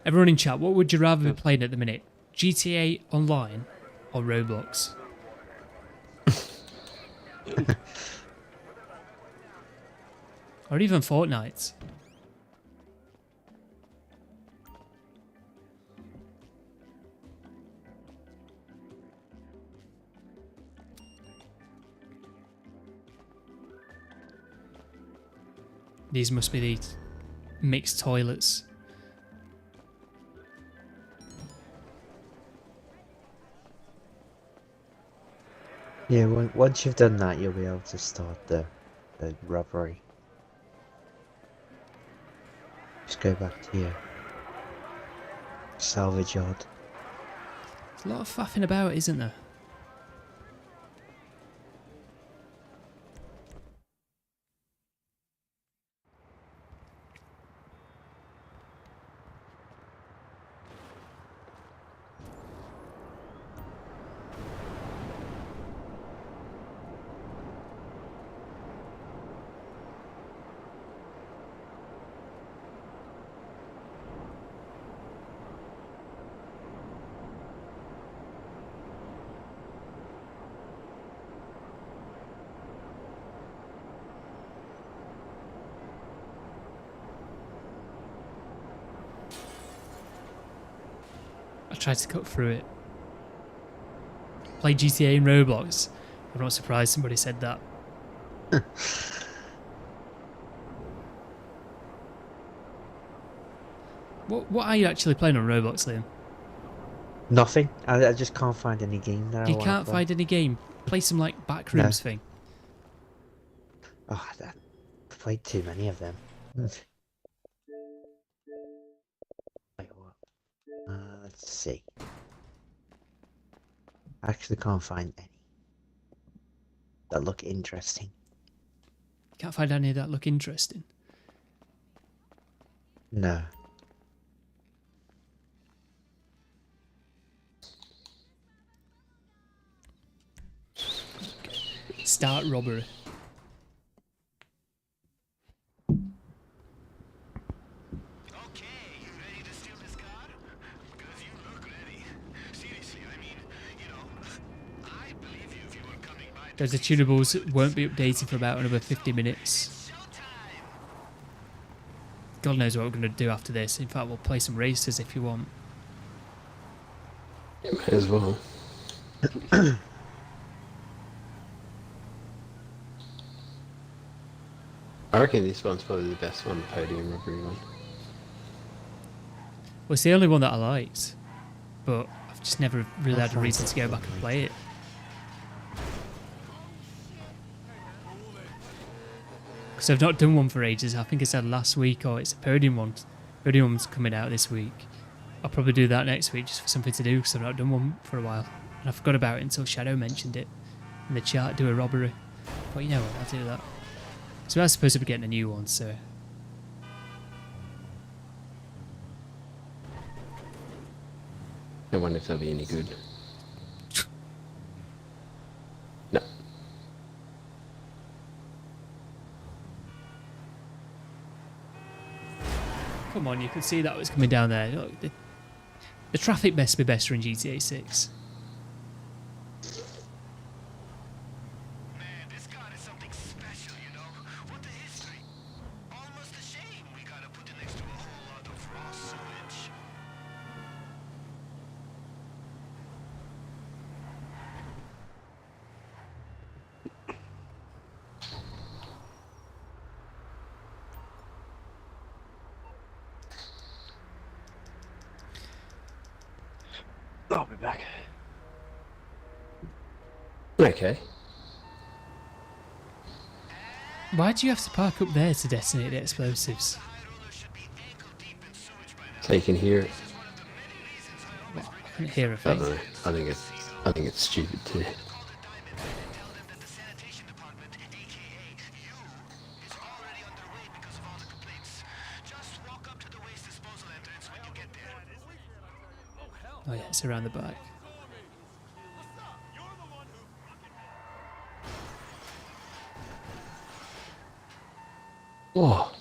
Everyone in chat, what would you rather be playing at the minute? GTA Online or Roblox? Or even Fortnite? These must be the mixed toilets. Yeah, once you've done that, you'll be able to start the robbery. Just go back to your salvage yard. There's a lot of faffing about, isn't there? I tried to cut through it. Play GTA and Roblox. I'm not surprised somebody said that. What are you actually playing on Roblox, Liam? Nothing. I just can't find any game that I You wanna can't play. find any game. Play some like backrooms thing. Oh, I've played too many of them. Wait, what? Let's see. I actually can't find any that look interesting. Can't find any that look interesting. No. Start robbery. Okay, you ready to steal this car? Because you look ready. Seriously, I mean, I believe you if you were coming by. Those tunables won't be updated for about another 50 minutes. Showtime! God knows what we're going to do after this. In fact, we'll play some races if you want. May as well. I reckon this one's probably the best one, the podium robbery one. Well, it's the only one that I liked, but I've just never really had a reason to go back and play it. Because I've not done one for ages. I think I said last week, or it's a podium one. Podium's coming out this week. I'll probably do that next week just for something to do because I've not done one for a while. And I forgot about it until Shadow mentioned it in the chat, do a robbery. But you know what, I'll do that. So I was supposed to be getting a new one, so... I wonder if they'll be any good. No. Come on, you can see that was coming down there. Look, the traffic must be better in GTA 6. Man, this car is something special, What the history? Almost a shame we gotta put it next to a whole lot of raw sewage. I'll be back. Okay. Why do you have to park up there to detonate the explosives? So you can hear it. What? I couldn't hear a I thing. don't know. I think it's stupid too. Oh yeah, it's around the back. Oh.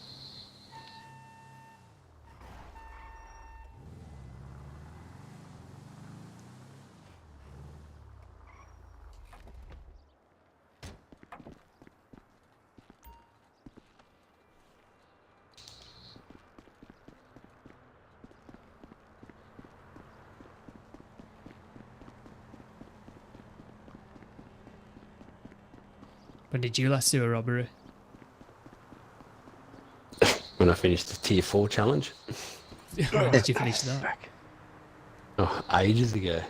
When did you last do a robbery? When I finished the tier 4 challenge. When did you finish that? Oh, ages ago.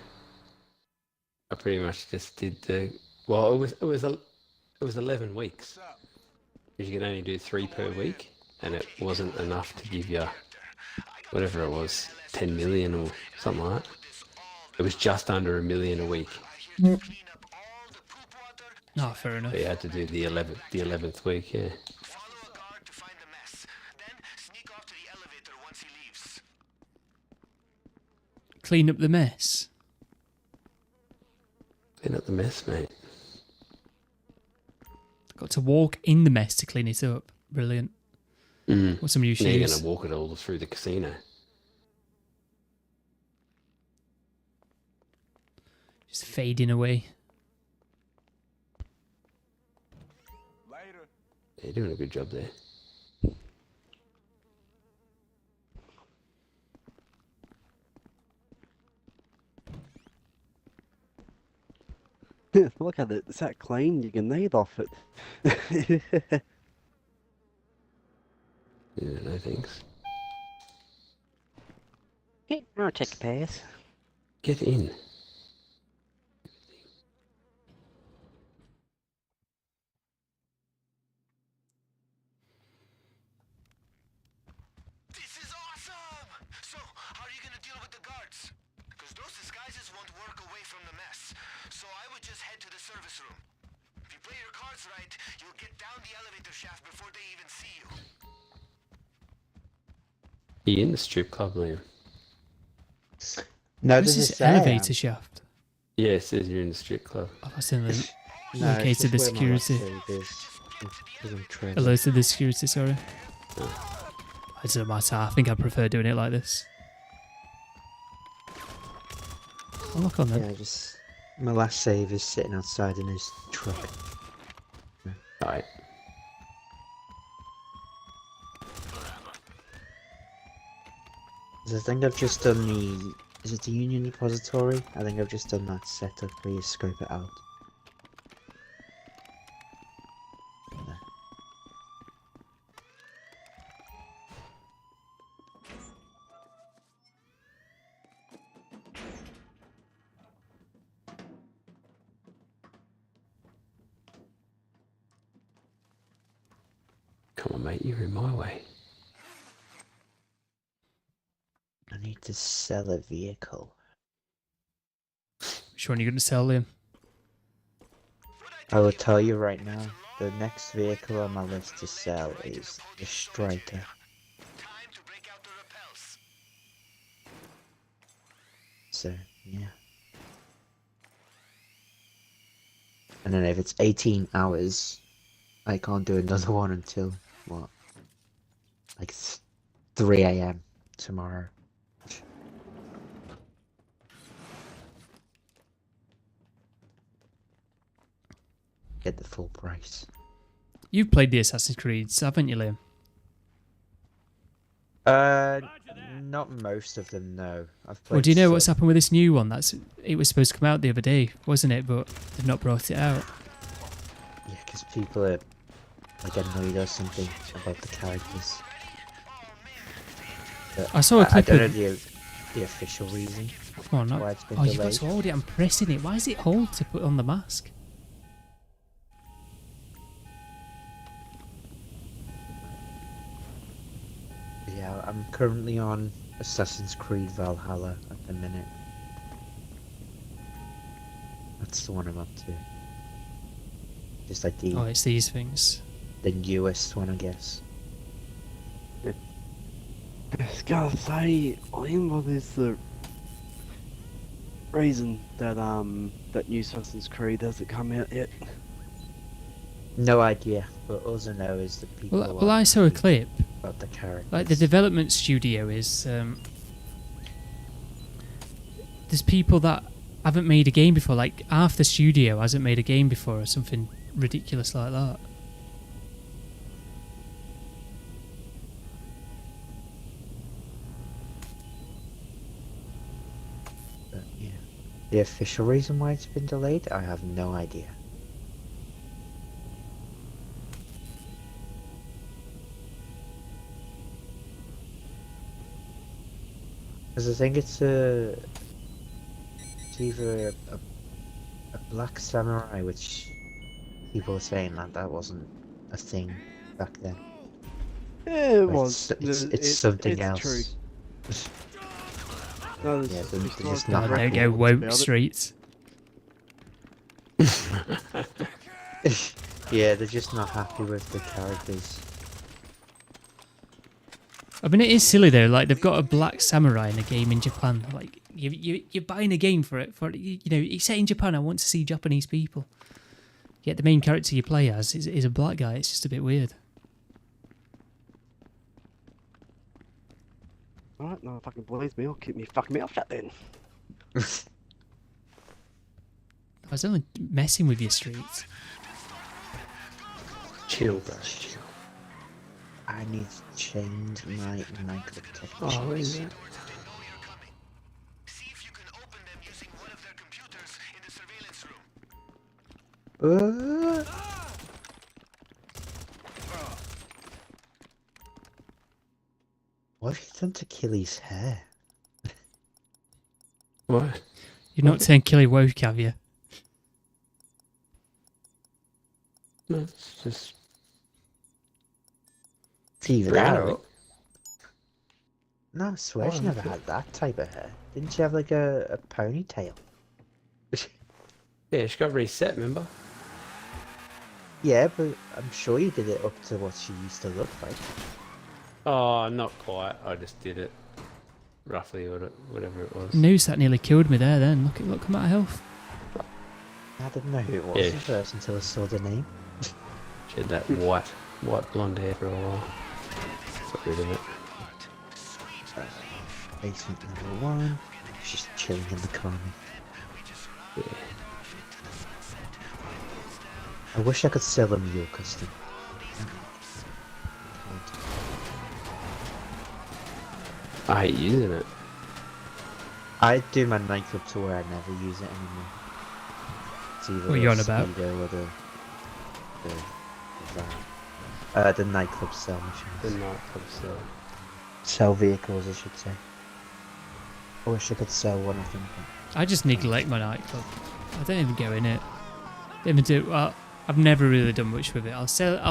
I pretty much just did the. Well, it was 11 weeks. Because you can only do 3 per week, and it wasn't enough to give you whatever it was, 10 million or something like that. It was just under $1 million a week. Oh, fair enough. But you had to do the 11th week, yeah. Follow a guard to find the mess. Then sneak off to the elevator once he leaves. Clean up the mess. Clean up the mess, mate. Got to walk in the mess to clean it up. Brilliant. What's some new Now you're shoes? going to walk it all through the casino. Just fading away. Later. You're doing a good job there. Look at it, it's that clean, you can knead off it. Yeah, no thanks. Okay, I'll take a pass. Get in. This is awesome! So, how are you gonna deal with the guards? Because those disguises won't work away from the mess. So I would just head to the service room. If you play your cards right, you'll get down the elevator shaft before they even see you. Are you in the strip club, Liam? No, This this is is elevator shaft. Yeah, it says you're in the strip club. Oh, that's in the... No, Located it's just the where my last security. save is. Because I'm training. Alerted the security, sorry. It doesn't matter, I think I prefer doing it like this. I'll look on them. Yeah, just my last save is sitting outside in his truck. Right. 'Cause I think I've just done the. Is it the Union Repository? I think I've just done that setup where you scope it out. There. Come on, mate, you're in my way. I need to sell a vehicle. Which one are you going to sell, Liam? I will tell you right now, the next vehicle on my list to sell is the Striker. Time to break out the rappels. So, yeah. And then if it's 18 hours, I can't do another one until, what? Like 3 AM tomorrow. Get the full price. You've played the Assassin's Creeds, haven't you, Liam? Not most of them, no. I've played Well, do you know some. what's happened with this new one? It was supposed to come out the other day, wasn't it? But they've not brought it out. Yeah, because people are like annoyed or something about the characters. But I saw a clip I don't of- know the official reason Oh, no. why it's been Oh, you've got delayed. to hold it. I'm pressing it. Why does it hold to put on the mask? Yeah, I'm currently on Assassin's Creed Valhalla at the minute. That's the one I'm up to. Just like Oh, it's these things. the newest one, I guess. I was gonna say, Liam, what is the reason that that new Assassin's Creed hasn't come out yet? No idea, but all I know is that people Well, I saw a are clip. about the characters. Like the development studio is there's people that haven't made a game before. Like half the studio hasn't made a game before, or something ridiculous like that. But, yeah. The official reason why it's been delayed, I have no idea. Because I think it's either a black samurai, which people are saying that wasn't a thing back then. Yeah, it But was. It's something it's else. True. No, Yeah, they're just historical not There happy you go, records woke about it. streets. Yeah, they're just not happy with the characters. I mean, it is silly though. Like they've got a black samurai in a game in Japan. Like you're buying a game for it. You know, it's set in Japan. I want to see Japanese people. Yet the main character you play as is a black guy. It's just a bit weird. Alright, no fucking believes me. I'll keep me fucking mouth shut then. I was only messing with your streets. Chill, bro. Chill. I need to change my microchip. Oh, is it? See if you can open them using one of their computers in the surveillance room. What have you done to Killy's hair? What? You're not saying Killy woke, have you? No, it's just It's either that brown. or... No, I swear she Oh, never okay. had that type of hair. Didn't she have like a ponytail? Yeah, she got reset, remember? Yeah, but I'm sure you did it up to what she used to look like. Oh, not quite. I just did it roughly, or whatever it was. News that nearly killed me there. Then look at my health. I didn't know who it was Yeah. at first until I saw the name. She had that white blonde hair for a while. Got rid of it. Basement number 1. She's just chilling in the corner. Yeah. I wish I could sell them your custom. I hate using it. I do my nightclub to where I never use it anymore. It's either What are you the on about? Speedo or the nightclub sell machines. The nightclub sell. Sell vehicles, I should say. I wish I could sell one of them. I just neglect my nightclub. I don't even go in it. Don't even do. Well, I've never really done much with it. I'll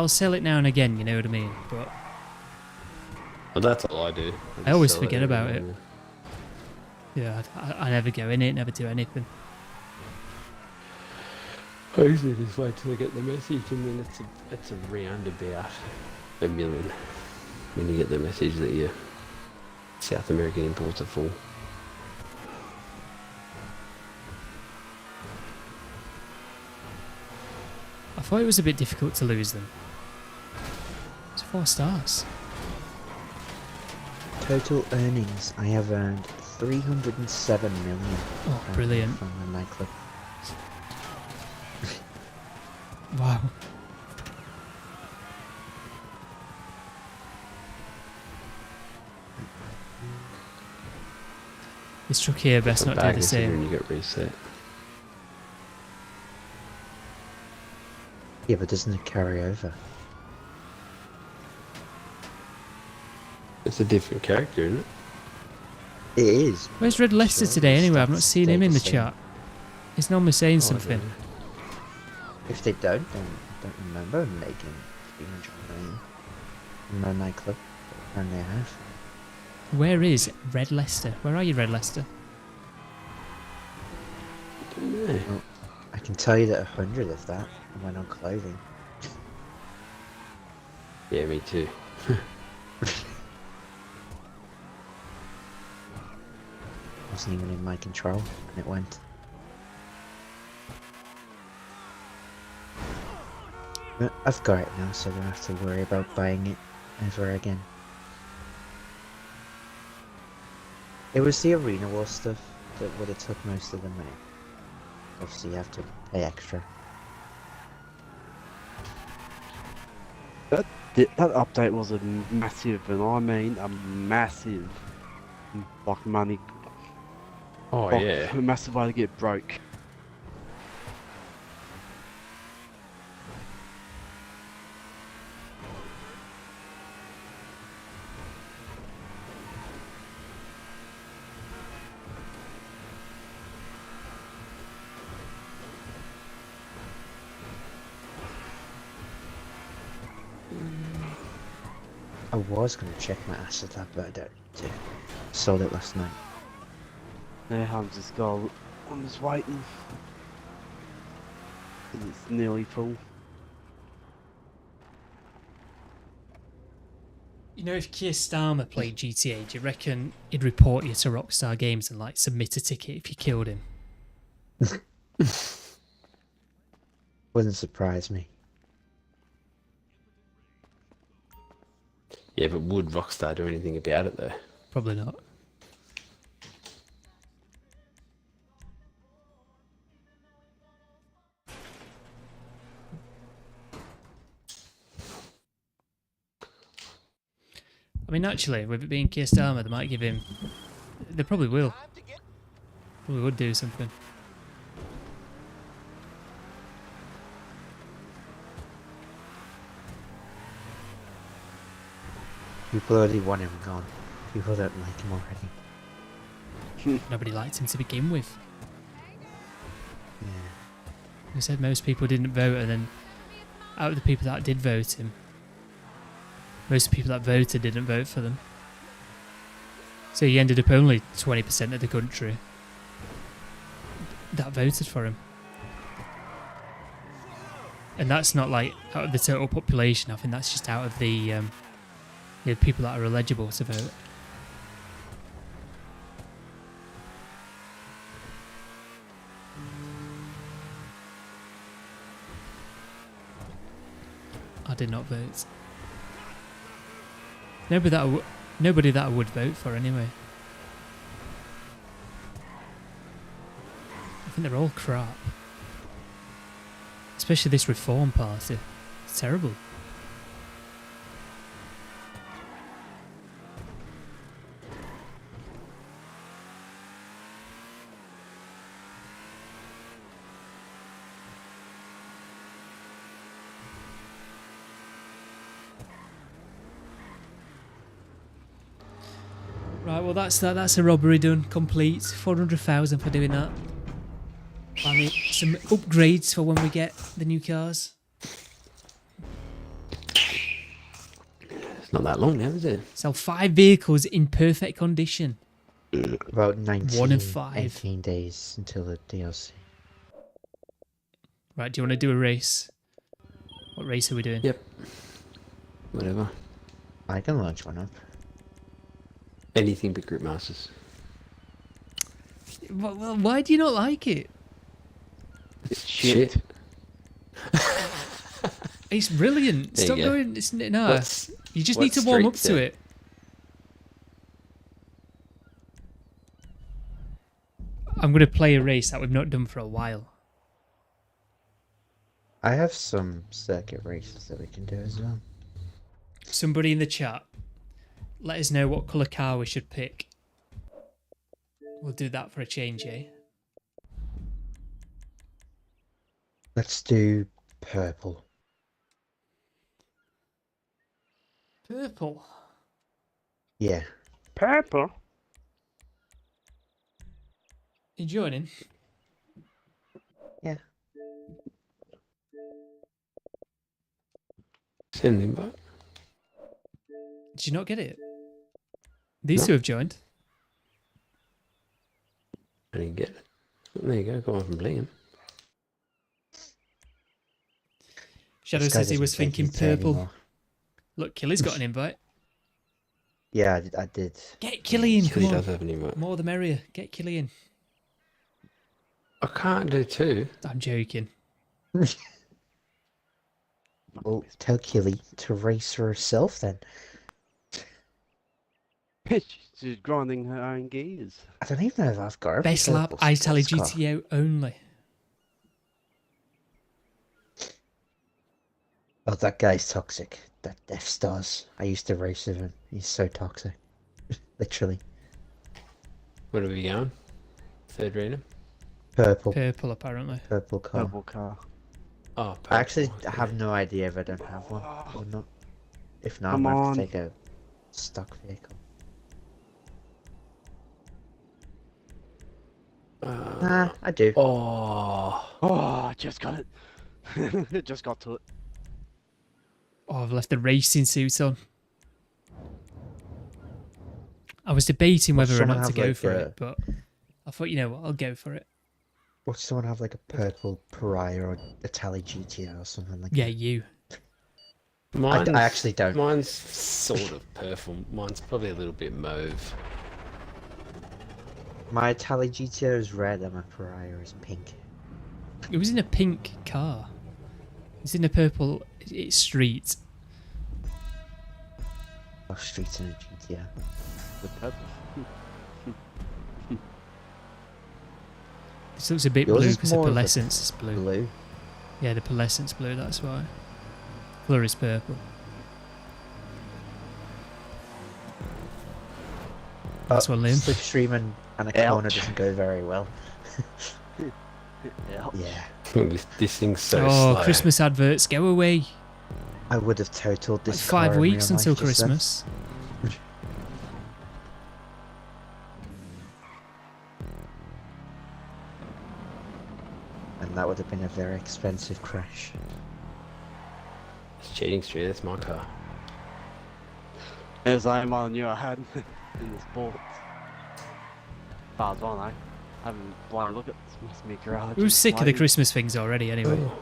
sell it now and again. You know what I mean? But Well, that's all I do. I always sell forget about it. and- yeah, I never go in it. Never do anything. I usually just wait till I get the message, and then it's around about $1 million when you get the message that your South American imports are full. I thought it was a bit difficult to lose them. It's 4 stars. Total earnings, I have earned 307 million. Oh, brilliant. From the nightclub. Wow. This truck here best not do Bad the considering same. you get reset. Yeah, but doesn't it carry over? It's a different character, isn't it? It is. Where's Red Lester Sure, today the anyway? I've not stats seen stay him in the same. chat. He's normally saying Oh, something. yeah. If they don't, then I don't remember making 300 million in my nightclub. And they have. Where is Red Lester? Where are you, Red Lester? Don't know. Well, I can tell you that 100 of that went on clothing. Yeah, me too. Wasn't even in my control, and it went. But I've got it now, so I don't have to worry about buying it ever again. It was the Arena War stuff that would have took most of the money. Obviously, you have to pay extra. That update was a massive, and I mean a massive, like money. Oh, like, yeah. a massive way to get broke. I was going to check my asset tab, but I don't need to. Sold it last night. Yeah, I'm just waiting. And it's nearly full. You know, if Keir Starmer played GTA, do you reckon he'd report you to Rockstar Games and like submit a ticket if you killed him? Wouldn't surprise me. Yeah, but would Rockstar do anything about it though? Probably not. I mean, actually, with it being Keir Starmer, they might give him... They probably will. Probably would do something. People already want him gone. People don't like him already. Nobody liked him to begin with. Yeah. Who said most people didn't vote, and then out of the people that did vote him, most of the people that voted didn't vote for them. So he ended up only 20% of the country that voted for him. And that's not like out of the total population. I think that's just out of the people that are eligible to vote. I did not vote. Nobody that I would vote for anyway. I think they're all crap. Especially this Reform Party. It's terrible. Right, well that's that. That's a robbery done, complete. 400,000 for doing that. I mean, some upgrades for when we get the new cars. It's not that long now, is it? Sell 5 vehicles in perfect condition. About 19, 1 in 5. 18 days until the DLC. Right, do you want to do a race? What race are we doing? Yep. Whatever. I can launch one up. Anything but Group Masters. Well, why do you not like it? It's shit. It's brilliant. There Stop you go. going. It's no. You just need to warm up to it. I'm going to play a race that we've not done for a while. I have some circuit races that we can do as well. Somebody in the chat, let us know what colour car we should pick. We'll do that for a change, eh? Let's do purple. Purple. Yeah. Purple. You joining? Yeah. Send him back. Did you not get it? These two have joined. I didn't get it. There you go. Go on from Liam. Shadow This guy says he doesn't was take thinking his turn purple. anymore. Look, Killy's got an invite. Yeah, I did. Get Killy in, come He does on. have an invite. More the merrier. Get Killy in. I can't do 2. I'm joking. Well, tell Killy to race for herself then. She's grinding her own gears. I don't even know if I've got a Best lap, purple Itali sports car. GTO only. Oh, that guy's toxic. That Death Stars. I used to race with him. He's so toxic. Literally. Where are we going? Third random? Purple. Purple, apparently. Purple car. Purple car. Oh, I actually purple, have okay. no idea if I don't have one or not. If not, Come I'm going to on. take a stock vehicle. Nah, I do. Oh. Oh, I just got it. Just got to it. Oh, I've left the racing suit on. I was debating Well, whether or someone not to have, go like, for a- it, but I thought, you know what, I'll go for it. Would someone have like a purple Pariah or Itali GTO or something like Yeah, that? you. I actually don't. Mine's sort of purple. Mine's probably a little bit mauve. My Itali GTO is red and my Pariah is pink. It was in a pink car. It's in a purple. It's street. Oh, streets in a GTO. The purple. This looks a bit Yours blue is because the more of a pearlescence is blue. Blue. Yeah, the pearlescence blue. That's why. Colour is purple. That's one, Liam. Slipstream and a corner doesn't go very well. Yeah. Yeah. This thing's so Oh, slow. Christmas adverts, go away. I would have totaled Like this 5 car in weeks real until life just then. Christmas. And that would have been a very expensive crash. It's cheating street. That's my car. As I knew I had in the sports. Far as I know. I haven't blind look at this my garage. Who's sick of the Christmas things already anyway? Oh.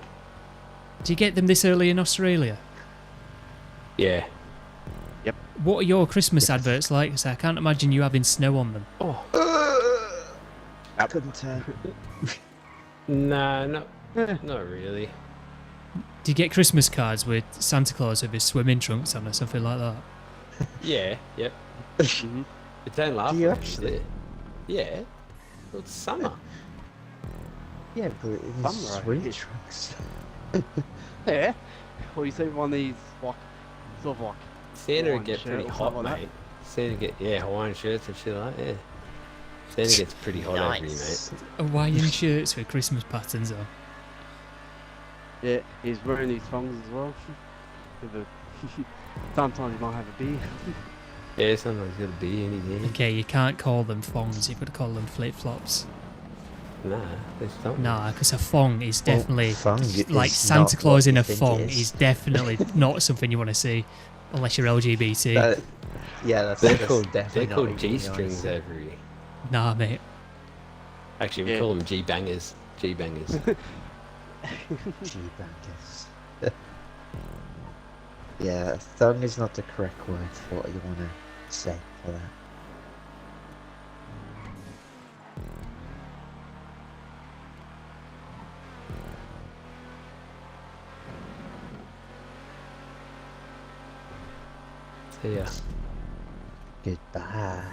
Do you get them this early in Australia? Yeah. What are your Christmas adverts like? 'Cause I can't imagine you having snow on them. Oh. I couldn't turn. Nah, not really. Do you get Christmas cards with Santa Claus with his swimming trunks on or something like that? Yeah, yep. Mhm. But don't laugh Do you at me, actually? is it? Yeah. Well, it's summer. Yeah, but it's Samurai. swimming trunks. Yeah. Well, you see one of these, like, sort of like, Santa Hawaiian would get shirt pretty or hot, something like mate. Santa get, yeah, Hawaiian shirts and shit like that, yeah. Santa gets pretty hot over you, mate. Hawaiian shirts with Christmas patterns on. yeah, he's wearing these thongs as well. With a, sometimes he might have a beer. Yeah, sometimes he's got a beer in his hand. Okay, you can't call them thongs, you've got to call them flip-flops. Nah, there's something. Nah, because a thong is definitely... thong like is Santa not Claus what in you a think thong it is. is definitely not something you want to see. Unless you're LGBT. Yeah, that's They're that's called, definitely they're not called what you G-strings wanna over here. Nah, mate. Actually, we Yeah. call them G-bangers. G-bangers. see. G-bangers. Yeah, thong is not the correct word for what you want to say for that. So yeah. Goodbye.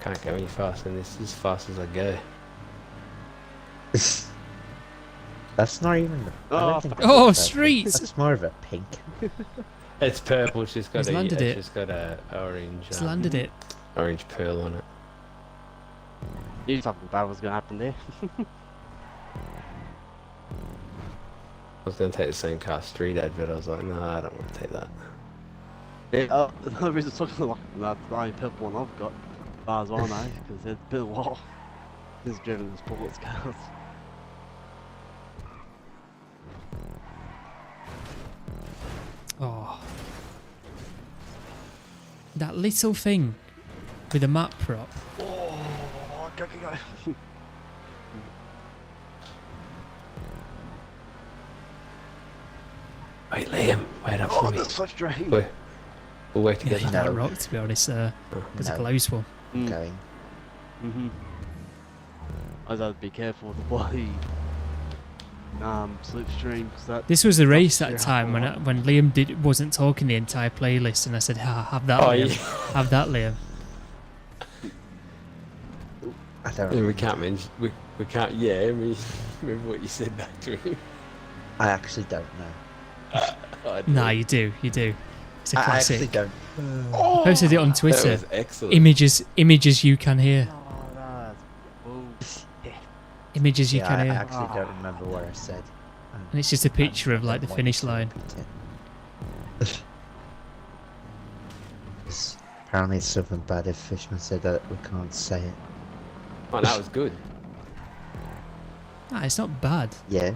Can't go any faster than this. As fast as I go. That's not even. I don't think that's Oh, purple. streets! That's more of a pink. It's purple. It's just got He's landed it. It's just got a orange. Just landed it. Orange pearl on it. You knew something bad was going to happen there. I was going to take the same car street ad, but I was like, no, I don't want to take that. Yeah, the reason it's talking like that's the only purple one I've got, as far as I know, because it's been a while since driven the sports cars. Oh. That little thing with a map prop. Oh, go. Wait, Liam, wait up for Oh, me. that's so strange. We'll work Yeah, together. that No. rock, to be honest. It's a No. close one. Going. I gotta be careful with the bloody slipstream, because that. This was a race Yeah, that time when Liam wasn't talking the entire playlist, and I said, have that, Oh, Liam. yeah. Have that, Liam. I don't. Yeah, we remember. can't mention. We can't. Yeah, we remember what you said back to him. I actually don't know. I do. Nah, you do. It's a I actually classic. don't. I posted it on That Twitter. was excellent. Images you can hear. Oh, that's bullshit. Images you Yeah, can I hear. actually don't remember what I said. And it's just a picture of like the finish line. Apparently it's something bad if Fishman said that we can't say it. Oh, that was good. Nah, it's not bad. Yeah.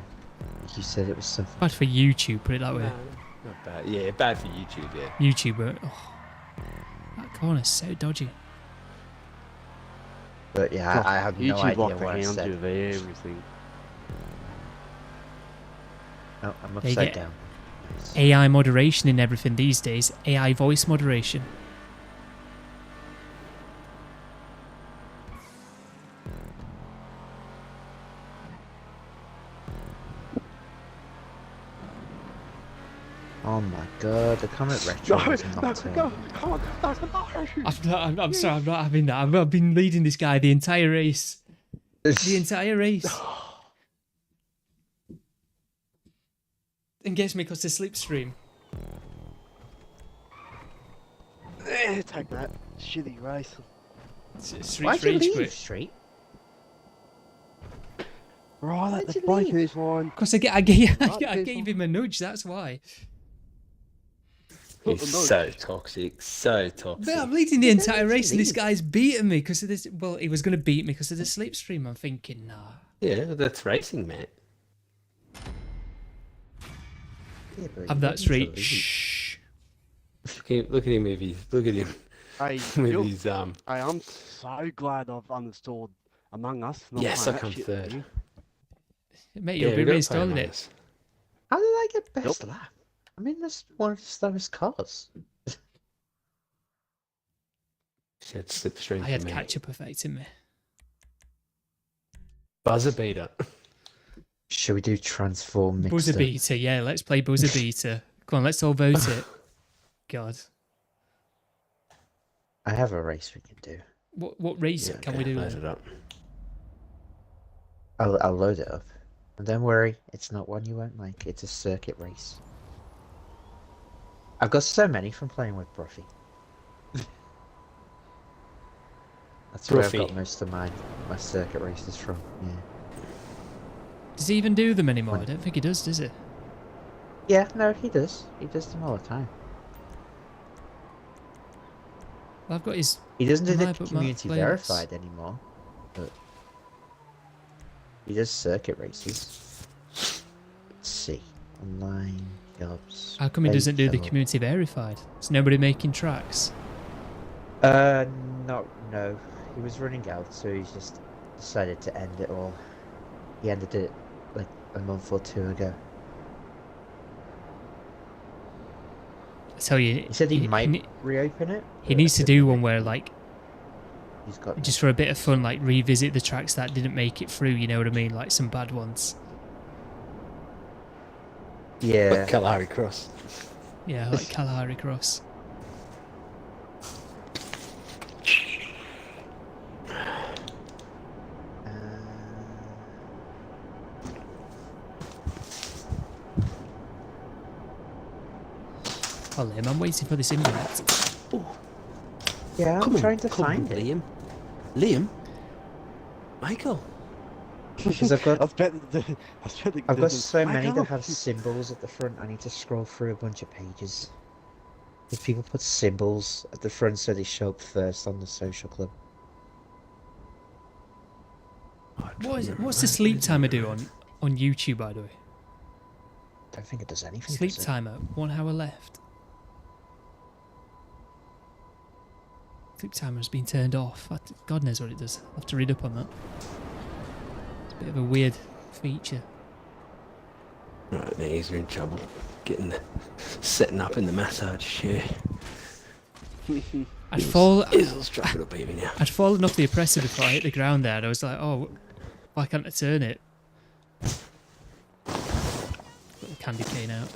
You said it was something. Bad for YouTube, put it that way. No, not bad. Yeah, bad for YouTube. Yeah. YouTuber. Oh, that corner's so dodgy. But yeah, I have no YouTube idea like the what I hound said. of everything. Oh, I'm They upside get- down. Nice. AI moderation in everything these days. AI voice moderation. Oh my god, the Comet Retro is not I'm sorry, I'm not having that. I've been leading this guy the entire race. The entire race. And gets me because the slipstream. Take that shitty race. Street Why'd you rage leave, quit. Street? Right, Why'd the you break leave? this one. Because I gave people. him a nudge, that's why. He's so toxic. So toxic. But I'm leading the Then entire why'd you race and this leave? guy's beating me because of this. Well, he was going to beat me because of the slipstream. I'm thinking, nah. Yeah, that's racing, mate. Yeah, but Have you that didn't straight. leave. Shh. Look at him with his. Look at him Hey, with Bill, his. hey, I'm so glad I've uninstalled Among Us. Not Yes, playing I that come shit third. with you. Mate, Yeah, you'll be we gotta play reinstalling Among it. Us. How did I get best lap? I mean, that's one of the slowest cars. She had slipstream I had for me. catch-up effect in me. Buzzer beater. Should we do transform Buzzer mixer? beater, yeah, let's play buzzer beater. Come on, let's all vote it. God. I have a race we can do. What race can we do? Load then? it up. I'll load it up. And don't worry, it's not one you won't like. It's a circuit race. I've got so many from playing with Bruffy. That's where I've got Bruffy. most of my circuit races from. Yeah. Does he even do them anymore? I don't think he does he? Yeah, no, he does. He does them all the time. Well, I've got his. He doesn't do the My bookmark community playlists. verified anymore, but he does circuit races. Let's see. Online jobs. How come he doesn't do the Fatal. community verified? Is nobody making tracks? No. He was running out, so he just decided to end it all. He ended it like a month or two ago. I tell you, He said he might reopen it. he but needs I to don't do think one where, like, he's got just for a bit of fun, like revisit the tracks that didn't make it through. You know what I mean? Like some bad ones. yeah. Like Kalahari Cross. Yeah, like Kalahari Cross. Oh, Liam, I'm waiting for this invite. Yeah, I'm Come on, trying to come find on, it. Liam. Liam? Michael? Because I've got I've got so many that have symbols at the front. I need to scroll through a bunch of pages. If people put symbols at the front so they show up first on the social club. What's the sleep timer do on YouTube, by the way? Don't think it does anything. Sleep does it? timer, 1 hour left. Sleep timer has been turned off. God knows what it does. I'll have to read up on that. It's a bit of a weird feature. Right, knees are in trouble. Setting up in the massage chair. I'd Strap it up even now. I'd fallen off the oppressor before I hit the ground there, and I was like, oh, why can't I turn it? Got the candy cane out.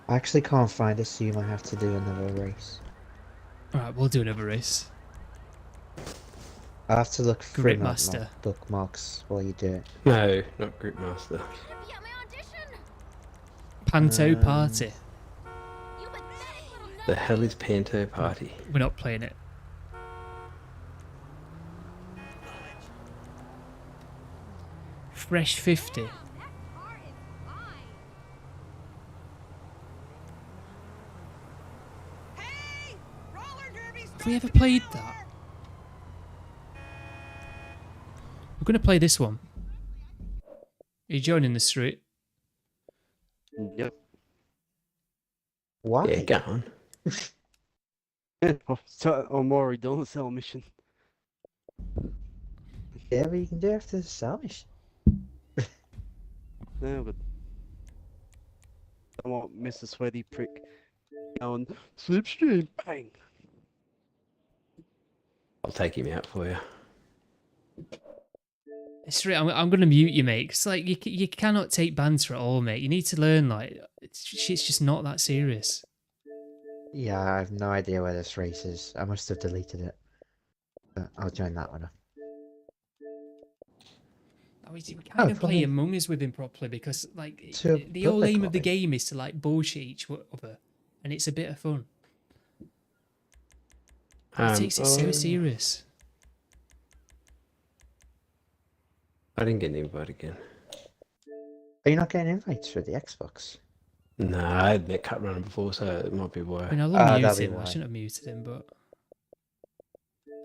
I actually can't find it, so you might have to do another race. Alright, we'll do another race. I have to look through my Gridmaster. bookmarks while you do it. No, not Group Master. Gonna be at my audition. Panto Party. You pathetic little nut. The hell is Panto Party? We're not playing it. Fresh 50. That car is fine. Hey, roller derby. Have we ever played that? We're going to play this one. Are you joining the street? Yep. Why? Yeah, go on. Or Maury, don't sell mission. Yeah, but you can do it after the salvage. No, but I want Mr. Sweaty Prick going slipstream, bang. I'll take him out for you. Straight, I'm going to mute you, mate. It's like you cannot take banter at all, mate. You need to learn, like, it's just not that serious. Yeah, I have no idea where this race is. I must have deleted it. But I'll join that one. We can't even play probably. Among Us with him properly because, like, To the whole aim of the public game is to, like, bullshit each other, and it's a bit of fun. It takes it so serious. I didn't get an invite again. Are you not getting invites for the Xbox? No, I had met Cut Runner before, so it might be why. I mean, I'll that'd unmute be him. I why. shouldn't have muted him, but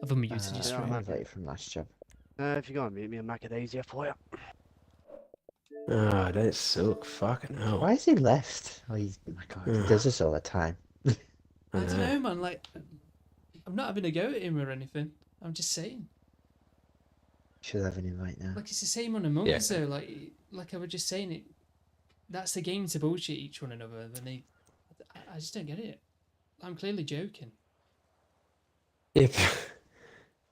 I've unmuted you yeah, straight. I'm invited from last job. If you're gonna mute me, I'll make it easier for you. Oh, don't suck. Fucking hell. Why has he left? Oh, he does this all the time. I don't know, man. Like, I'm not having a go at him or anything. I'm just saying. Should have an invite now. Like, it's the same on Among Us, though. Like I was just saying, it. That's the game to bullshit each one another. Then I just don't get it. I'm clearly joking. Yeah,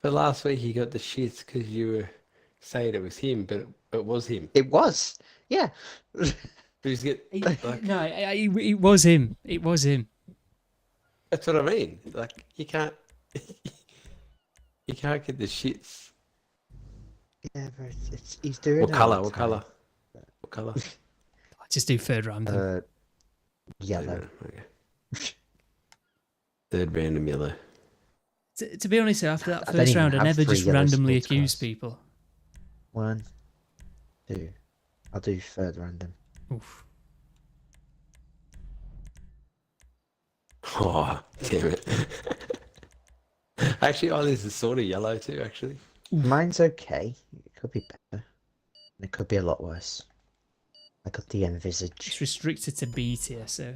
But last week he got the shits because you were saying it was him, but it was him. It was. Yeah. Just get like, No, it was him. It was him. that's what I mean. Like you can't you can't get the shits. Yeah, but he's doing What it colour? all the What time. colour? What colour? I'll just do third random. Yellow. Okay. Third random yellow. To be honest, after that I don't first even round, I have never 3 just yellow randomly sports accuse cars. people. 1, 2. I'll do third random. Oof. Oh, damn it. Actually, oh, this is sort of yellow too, actually. Mine's okay. It could be better. And it could be a lot worse. I got the envisage. It's restricted to B tier, so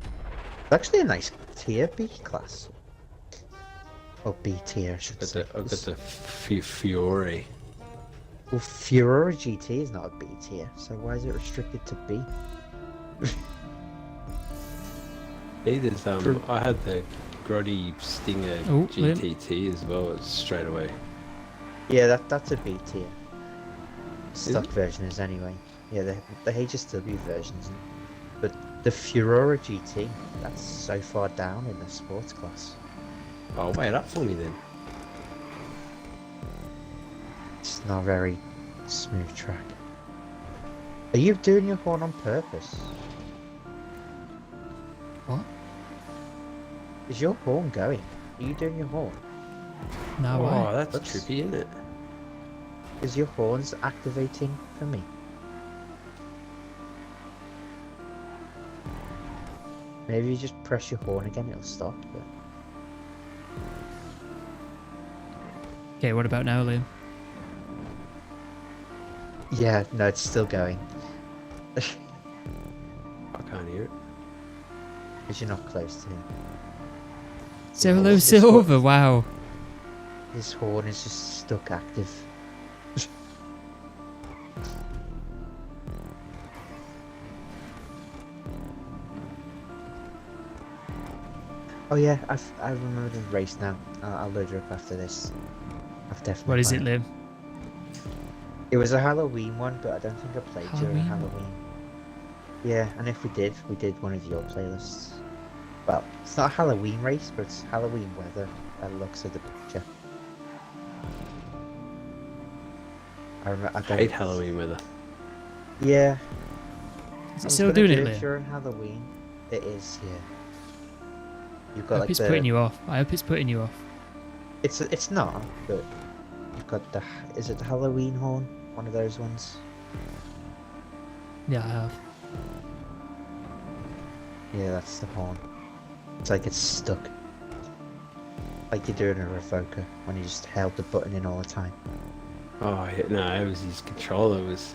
It's actually a nice tier B class. Or B tier, I should I've say. got the Fiore. Well, Furora GT is not a B tier, so why is it restricted to B? There's I had the Grotty Stinger Oh, GTT as well. It's straight away. Yeah, that's a B tier. it? Stock version is anyway. Yeah, the HSW versions. But the Furora GT, that's so far down in the sports class. Oh, wait up for me then. It's not a very smooth track. Are you doing your horn on purpose? what? Is your horn going? Are you doing your horn? No, Oh, why? that's That's- trippy, isn't it? Is your horns activating for me? Maybe you just press your horn again, it'll stop. But... Okay, what about now, Liam? Yeah, no, it's still going. I can't hear it. Because you're not close to him. Solo it's Silver, wow. His horn is just stuck active. Oh yeah, I remember the race now. I'll load her up after this. I've definitely. What is it, played. Liam? It was a Halloween one, but I don't think I played during Halloween? Halloween. Yeah, and if we did one of your playlists. Well, it's not a Halloween race, but it's Halloween weather by the looks of the picture. I I don't hate Halloween weather. Yeah. Is I it was still gonna doing do it, Liam? during Halloween. It is, yeah. You've I got hope like it's the. putting you off. I hope it's putting you off. It's not, but you've got the. Is it the Halloween horn? One of those ones. Yeah, I have. Yeah, that's the horn. It's like it's stuck. Like you're doing a revoker when you just held the button in all the time. Oh, yeah, no, it was his controller was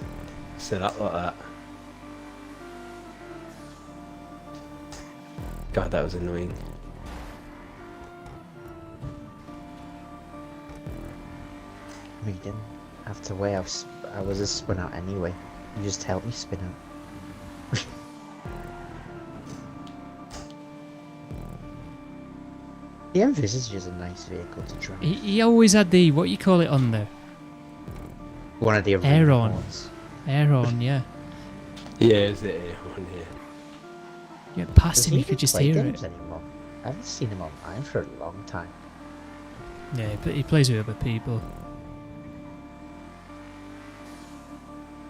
set up like that. God, that was annoying. You didn't have to wait. I was a spin out anyway. You just helped me spin out. The Envisage is a nice vehicle to drive. He always had the, what you call it on there? One of the Air arena on. horns. Air on, yeah. Yeah, it's the air one, yeah. You went past Does him, he you even could just play hear games it. anymore? I haven't seen him online for a long time. Yeah, but he plays with other people.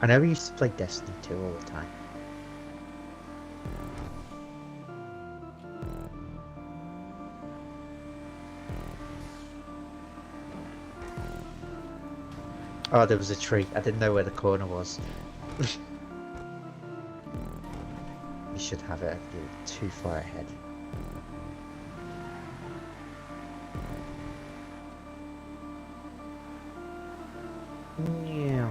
I know he used to play Destiny 2 all the time. Oh, there was a tree. I didn't know where the corner was. You should have it. You're too far ahead. Yeah.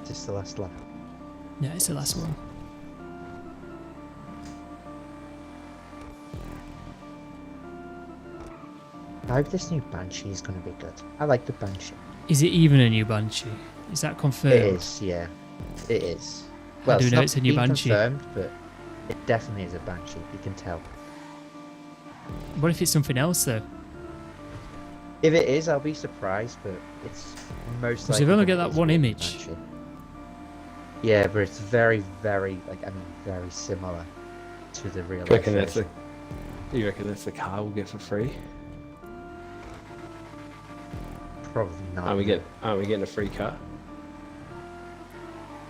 Just the last lap. Yeah, it's the last one. I hope this new Banshee is going to be good. I like the Banshee. Is it even a new Banshee? Is that confirmed? It is, yeah. It is. How do we know not it's a new been Banshee? confirmed, but It definitely is a banshee. You can tell. What if it's something else though? If it is, I'll be surprised, but it's most Because likely. you've only that got it that is one a image. banshee. Yeah, but it's very, very, very similar to the real. You reckon life that's version. the car we'll get for free? Probably not. Aren't we getting a free car?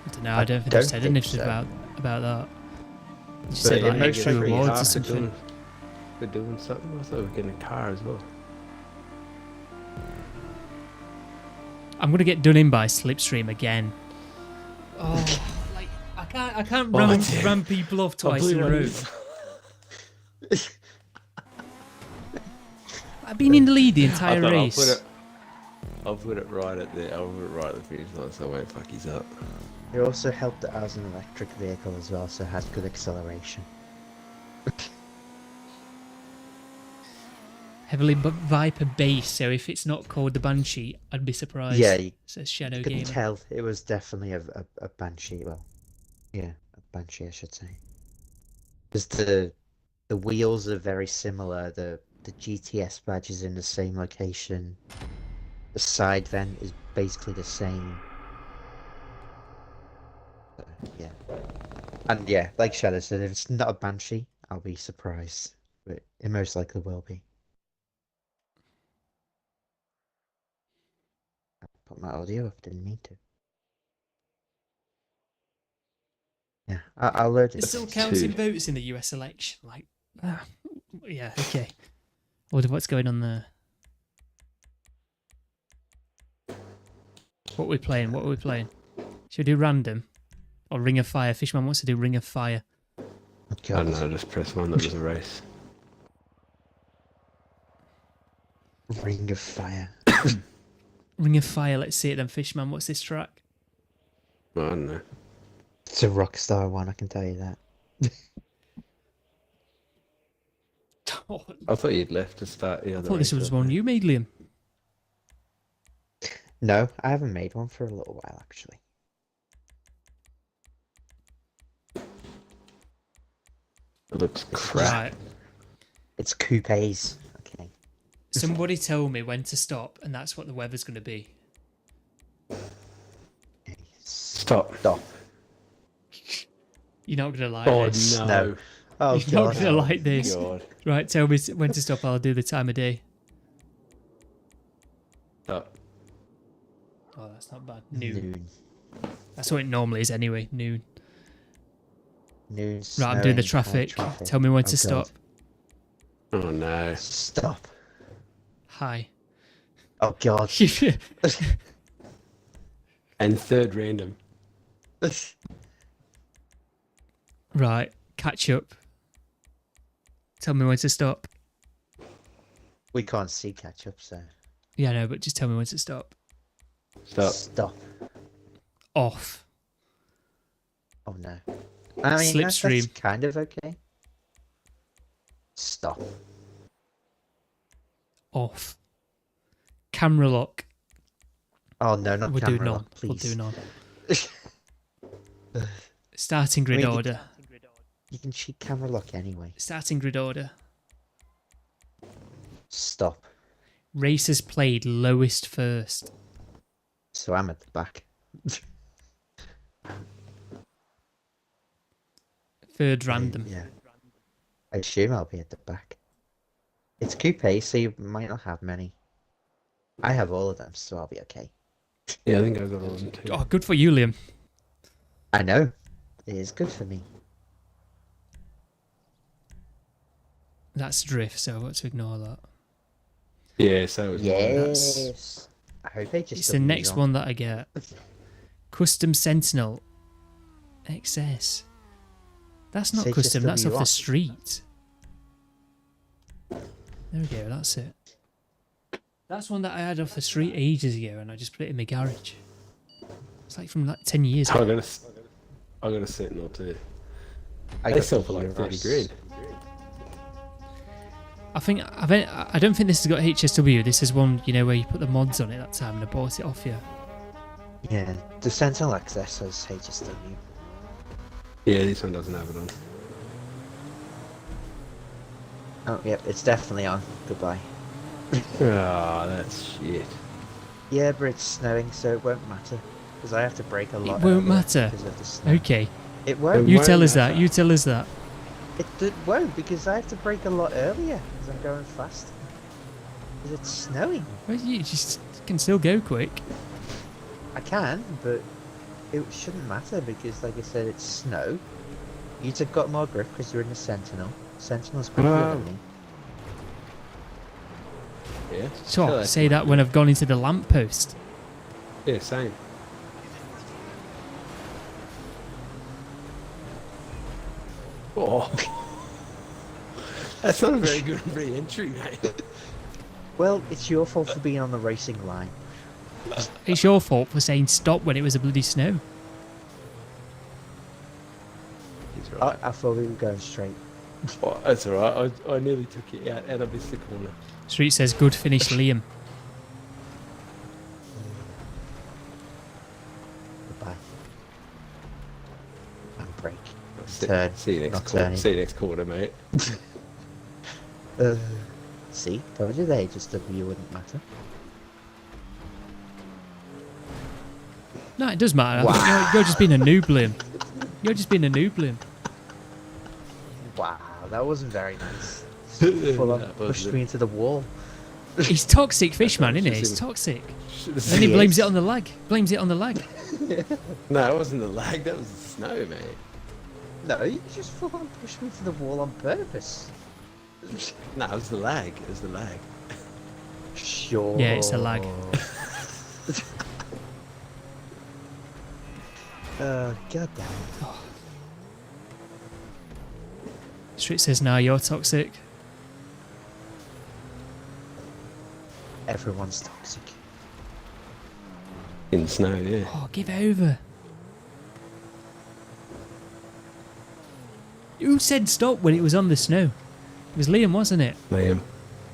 I don't know. I don't think don't they've said think anything so. about that. You But said it like most extra likely rewards or has. something. We're doing something. I thought we were getting a car as well. I'm gonna get done in by Slipstream again. Oh, like I can't ram people off twice in a row. I've been in the lead the entire race. I'll put it right at the finish line so I won't fuck his up. It also helped that I was an electric vehicle as well, so it had good acceleration. Heavily Viper base, so if it's not called the Banshee, I'd be surprised. Yeah, you Says Shadow couldn't Gamer. tell. It was definitely a banshee. Well, yeah, a banshee, I should say. Because the wheels are very similar. The GTS badge is in the same location. The side vent is basically the same. So, yeah. And yeah, like Shadow said, if it's not a banshee, I'll be surprised. But it most likely will be. I put my audio up, didn't mean to. Yeah, I'll load it. It still counts in votes in the US election. Like, yeah, okay. I wonder what's going on there. What are we playing? What are we playing? Should we do random? Or Ring of Fire? Fishman wants to do Ring of Fire. I don't know, just press one that was a race. Ring of Fire. Ring of Fire, let's see it then. Fishman, what's this track? Well, I don't know. It's a Rockstar one, I can tell you that. I thought you'd left to start the I other thought this race was up. one you made, Liam. No, I haven't made one for a little while, actually. It looks crap. Right. It's coupes. Okay. Somebody tell me when to stop, and that's what the weather's going to be. Stop. Stop. You're not going to like Oh this. no. No. Oh, You're not God. going to like this. God. Right, tell me when to stop. I'll do the time of day. Stop. Oh, that's not bad. Noon. Noon. That's what it normally is anyway. Noon. Noon. Right, I'm doing the snowing, high traffic. Tell me when to God. stop. Oh no. Stop. Hi. Oh, God. And third random. Right, catch up. Tell me when to stop. We can't see catch up, so. Yeah, no, but just tell me when to stop. Stop. Stop. Off. Oh, no. I mean, that's Slipstream. kind of okay. Stop. Off. Camera lock. Oh, no, not We're camera doing on. lock, We'll please. do on. Starting grid Really? order. You can cheat camera lock anyway. Starting grid order. Stop. Racers played lowest first. So I'm at the back. Third random. Yeah. I assume I'll be at the back. It's coupe, so you might not have many. I have all of them, so I'll be okay. Yeah, I think I got all of them too. Oh, good for you, Liam. I know. It is good for me. That's drift, so I've got to ignore that. Yeah, so was mine. Yes. I hope they just. It's the don't next use one that I get. Custom Sentinel XS. That's not Say custom, just that's off W the on. street. There we go, that's it. That's one that I had off the street ages ago and I just put it in my garage. It's like from like 10 years I ago. got a Sentinel too. I They got sell the for like 30 Euros. grand. I don't think this has got HSW. This is one, you know, where you put the mods on it that time and I bought it off you. Yeah, the Sentinel XS has HSW. Yeah, this one doesn't have it on. Oh, yep, it's definitely on. Goodbye. Ah, that's shit. Yeah, but it's snowing, so it won't matter. Because I have to brake a lot. It won't earlier matter. because of the snow. Okay. It won't. You won't tell us that. matter. You tell us that. It won't because I have to brake a lot earlier because I'm going fast. Because it's snowing. Well, you just can still go quick. I can, but it shouldn't matter because, like I said, it's snow. You'd have got more grip because you're in the Sentinel. Sentinel's quicker than me. Yeah. So Sure, I say that when I've gone into the lamppost. Yeah, same. Oh. That's not a very good re-entry, mate. Well, it's your fault for being on the racing line. It's your fault for saying stop when it was a bloody snow. He's right. I thought we were going straight. Oh, that's alright. I nearly took it out of the corner. Street says good finish, Liam. Goodbye. And brake. See, Turn, see you next not quarter. turning. See you next quarter, mate. See, told you the HSW wouldn't matter. No, it does matter. I think you're just being a noob, Liam. You're just being a noob, Liam. Wow, that wasn't very nice. Full on That pushed wasn't. me into the wall. He's toxic fish, man, That isn't he? was He's just toxic. Should've And seen he He blames is. it on the lag. Blames it on the lag. No, it wasn't the lag. That was the snow, mate. No, you just full on pushed me to the wall on purpose. No, it was the lag. It was the lag. Sure. Yeah, it's a lag. God damn it. Street says, nah, you're toxic. Everyone's toxic. In snow, yeah. Oh, give it over. Who said stop when it was on the snow? It was Liam, wasn't it? Liam.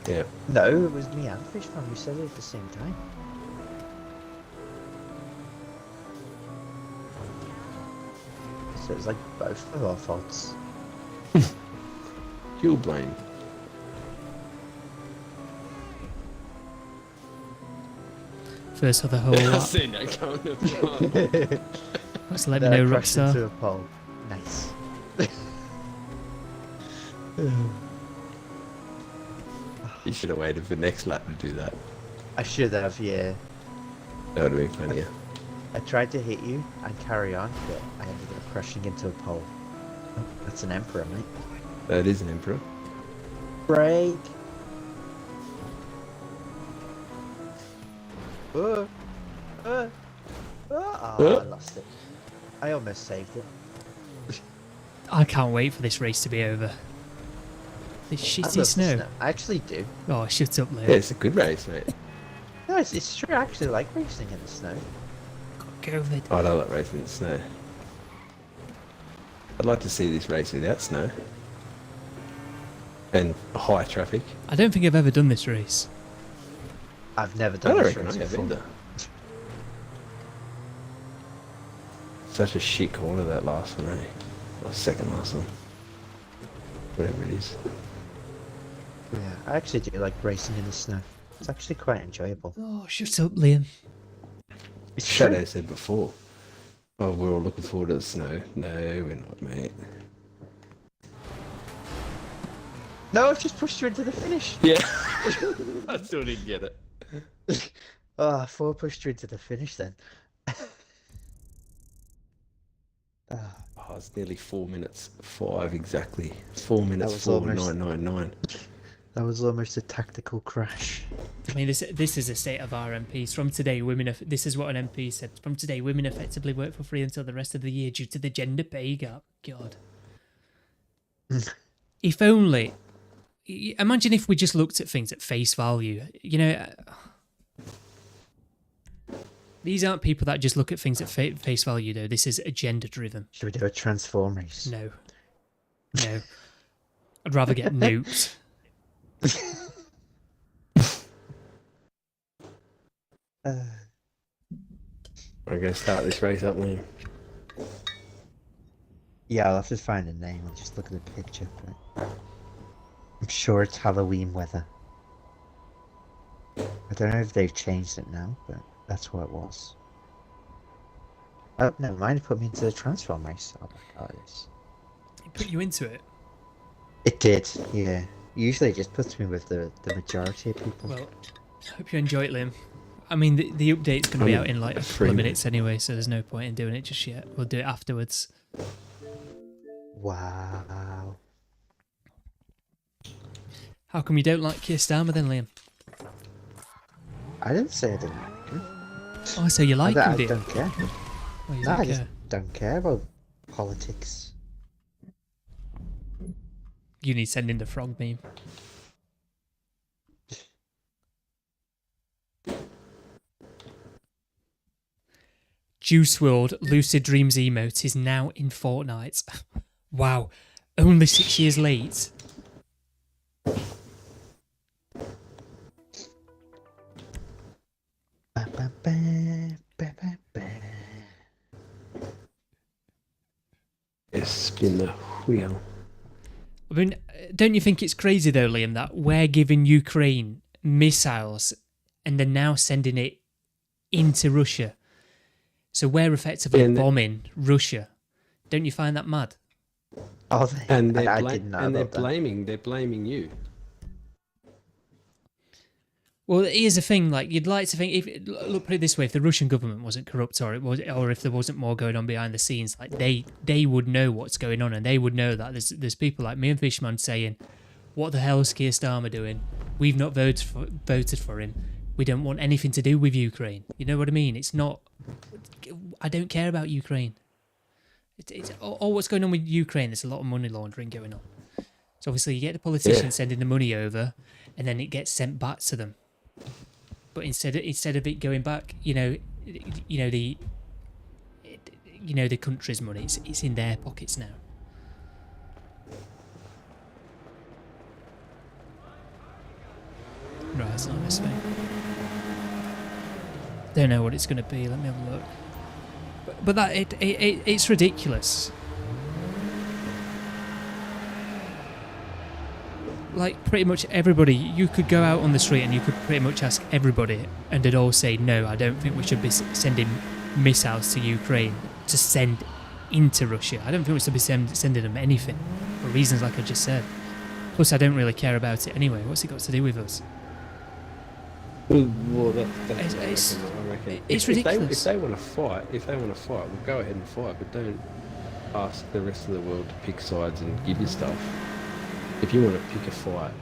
Yeah. No, it was me and Fishman who said it at the same time. So it was like both of our faults. You'll blame. First of the whole I've lap. seen that coming. Let's let me Then I know, crashed Rockstar. into a pole. Nice. You should have waited for next lap to do that. I should have, yeah. That would have been funnier. I tried to hit you and carry on, but I ended up crashing into a pole. That's an emperor, mate. That is an emperor. Break. Oh, I lost it. I almost saved it. I can't wait for this race to be over. This I shitty love the snow. I actually do. Oh, shut up, Yeah, Liam. it's a good race, mate. No, it's true. I actually like racing in the snow. Go over I don't like racing in snow. I'd like to see this race without snow. And high traffic. I don't think I've ever done this race. I've never I done don't this reckon I race have before. either. Such a shit corner that last one, eh? Or second last one. Whatever it is. Yeah, I actually do like racing in the snow. It's actually quite enjoyable. Oh, shut up, Liam. It's true. Shadow said before. Oh, we're all looking forward to the snow. No, we're not, mate. No, I've just pushed you into the finish. Yeah. I still didn't get it. Oh, I thought I pushed you into the finish then. Oh, it's nearly 4 minutes 5 exactly. 4 minutes was 4 almost- 999. That was almost a tactical crash. I mean, this is a state of our MPs. From today, this is what an MP said. From today, women effectively work for free until the rest of the year due to the gender pay gap. God. If only. Imagine if we just looked at things at face value. You know, these aren't people that just look at things at face value, though. This is agenda driven. Should we do a transform race? No. No. I'd rather get nuked. We're going to start this race up, Liam. Yeah, I'll have to find a name. I'll just look at the picture. But... I'm sure it's Halloween weather. I don't know if they've changed it now, but that's what it was. Oh, never mind, it put me into the transform race. Oh my god, It put you into it. it did, yeah. Usually it just puts me with the majority of people. Well, hope you enjoy it, Liam. I mean, the update's going to be out in like a couple of minutes anyway, so there's no point in doing it just yet. We'll do it afterwards. Wow. How come you don't like Keir Starmer then, Liam? I didn't say I didn't like him. Oh, so you like him, I do you? don't care. Oh, you No, don't I just care. don't care about politics. You need to send in the frog meme. Juice WRLD Lucid Dreams emote is now in Fortnite. Wow, only 6 years late. Ba, ba, ba, ba, ba, ba. Yes, spin the wheel. I mean, don't you think it's crazy though, Liam, that we're giving Ukraine missiles and they're now sending it into Russia? So we're effectively bombing Russia. Don't you find that mad? Oh, And I didn't know about that. they're blaming you. Well, here's the thing. Like, you'd like to think, if look, put it this way: if the Russian government wasn't corrupt, or if there wasn't more going on behind the scenes, like they would know what's going on, and they would know that there's people like me and Fishman saying, "What the hell is Keir Starmer doing? We've not voted for him. We don't want anything to do with Ukraine." You know what I mean? It's not. I don't care about Ukraine. It's all what's going on with Ukraine. There's a lot of money laundering going on. So obviously, you get the politicians sending the money over, and then it gets sent back to them. But instead of it going back, the country's money, it's in their pockets now. Right, it's not this way. Don't know what it's going to be. Let me have a look. But that it's ridiculous. Like, pretty much everybody, you could go out on the street and you could pretty much ask everybody, and they'd all say, no, I don't think we should be sending missiles to Ukraine to send into Russia. I don't think we should be sending them anything, for reasons like I just said. Plus, I don't really care about it anyway. What's it got to do with us? Well, that's It's I reckon. it's If ridiculous. they want to fight, we'll go ahead and fight. But don't ask the rest of the world to pick sides and give you stuff. If you want to pick a fight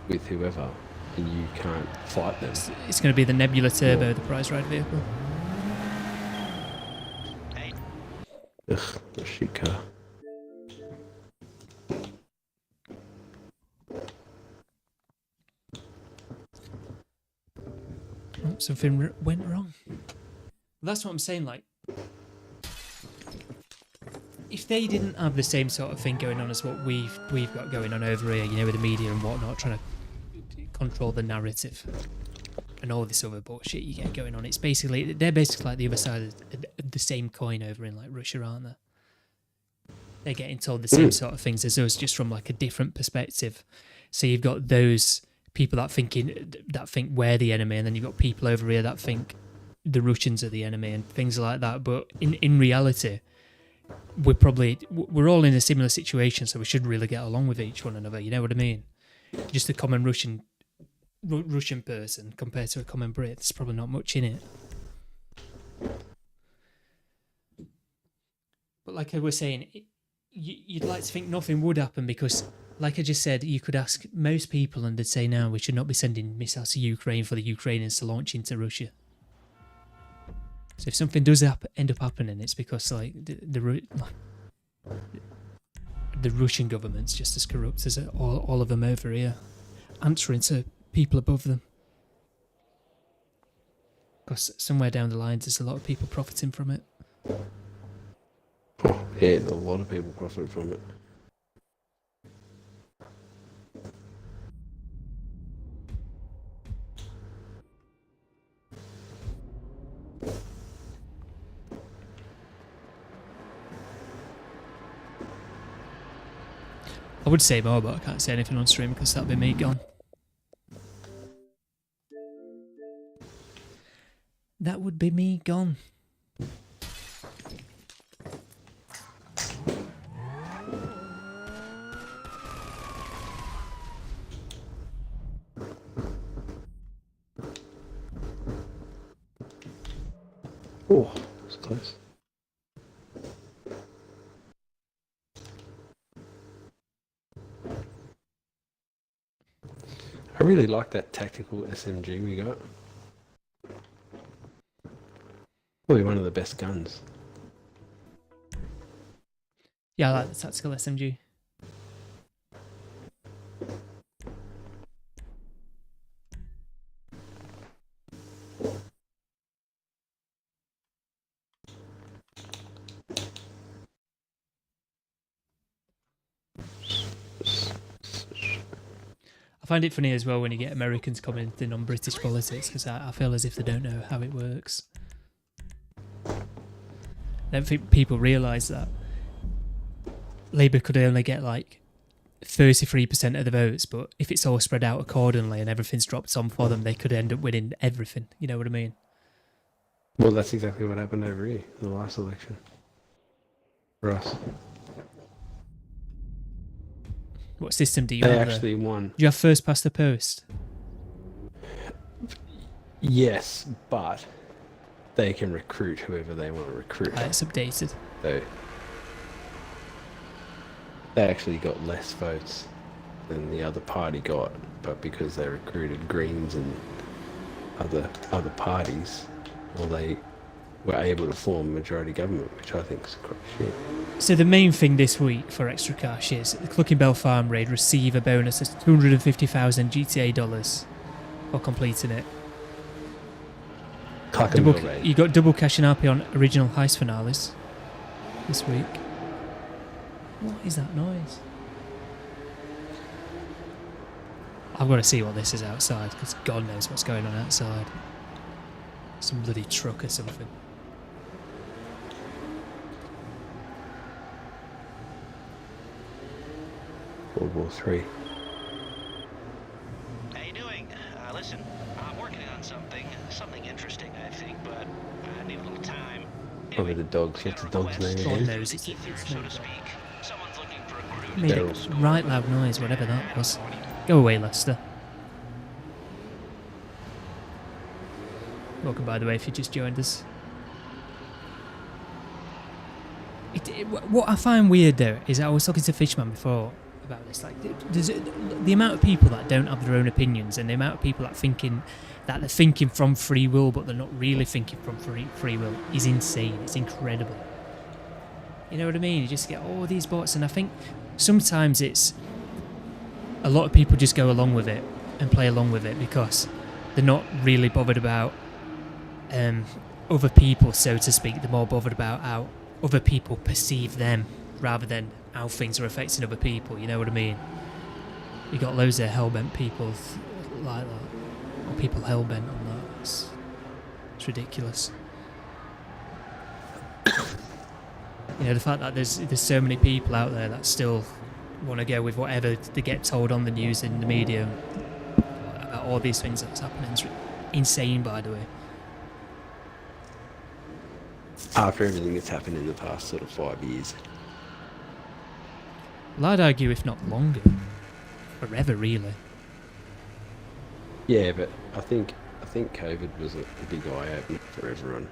with whoever and you can't fight them, It's going to be the Nebula Turbo, the prize ride vehicle. ugh, a shit car. Oh, something went wrong. That's what I'm saying, like, if they didn't have the same sort of thing going on as what we've got going on over here, with the media and whatnot, trying to control the narrative and all this other bullshit you get going on, they're basically like the other side of the same coin over in like Russia, aren't they? They're getting told the same sort of things as us, just from like a different perspective. So you've got those people that think we're the enemy, and then you've got people over here that think the Russians are the enemy and things like that. But in reality, we're all in a similar situation, so we should really get along with each one another. You know what I mean? Just a common Russian person compared to a common Brit, there's probably not much in it. But like I was saying, you'd like to think nothing would happen because, like I just said, you could ask most people and they'd say, no, we should not be sending missiles to Ukraine for the Ukrainians to launch into Russia. So if something does end up happening, it's because like the Russian government's just as corrupt as all of them over here, answering to people above them. Because somewhere down the line, there's a lot of people profiting from it. Oh, yeah, a lot of people profit from it. I would say more, but I can't say anything on stream because that'd be me gone. That would be me gone. Oh, it's close. I really like that tactical SMG we got. Probably one of the best guns. Yeah, I like the tactical SMG. I find it funny as well when you get Americans commenting on British politics because I feel as if they don't know how it works. I don't think people realise that Labour could only get like 33% of the votes, but if it's all spread out accordingly and everything's dropped on for them, they could end up winning everything. You know what I mean? Well, that's exactly what happened over here in the last election. For us. What system do you They have? actually won. Do you have first past the post? Yes, but they can recruit whoever they want to recruit. It's updated. So they actually got less votes than the other party got, but because they recruited Greens and other parties, well, they were able to form majority government, which I think is crap shit. So the main thing this week for extra cash is the Clucking Farm raid receive a bonus of 250,000 GTA dollars for completing it. Raid. You got double cash and RP on original Heist Finales this week. What is that noise? I've got to see what this is outside because God knows what's going on outside. Some bloody truck or something. World War III. How you doing? Listen, I'm working on something interesting, I think, but I need a little time. Probably the dogs. What's the dog's name God again? knows it's So to speak. Someone's looking for a crew. made a right loud noise, whatever that was. Go away, Lester. Welcome, by the way, if you just joined us. What I find weird though is I was talking to Fishman before about this. Like, there's the amount of people that don't have their own opinions, and the amount of people that they're thinking from free will, but they're not really thinking from free will, is insane. It's incredible. You know what I mean? You just get all these bots, and I think sometimes it's a lot of people just go along with it and play along with it because they're not really bothered about other people, so to speak. They're more bothered about how other people perceive them rather than how things are affecting other people. You know what I mean? You got loads of hellbent people like that, or people hellbent on that. It's ridiculous. You know, the fact that there's so many people out there that still want to go with whatever they get told on the news and the media about all these things that's happening is insane, by the way. After everything that's happened in the past sort of 5 years. Well, I'd argue if not longer. Forever, really. Yeah, but I think COVID was a big eye-opener for everyone.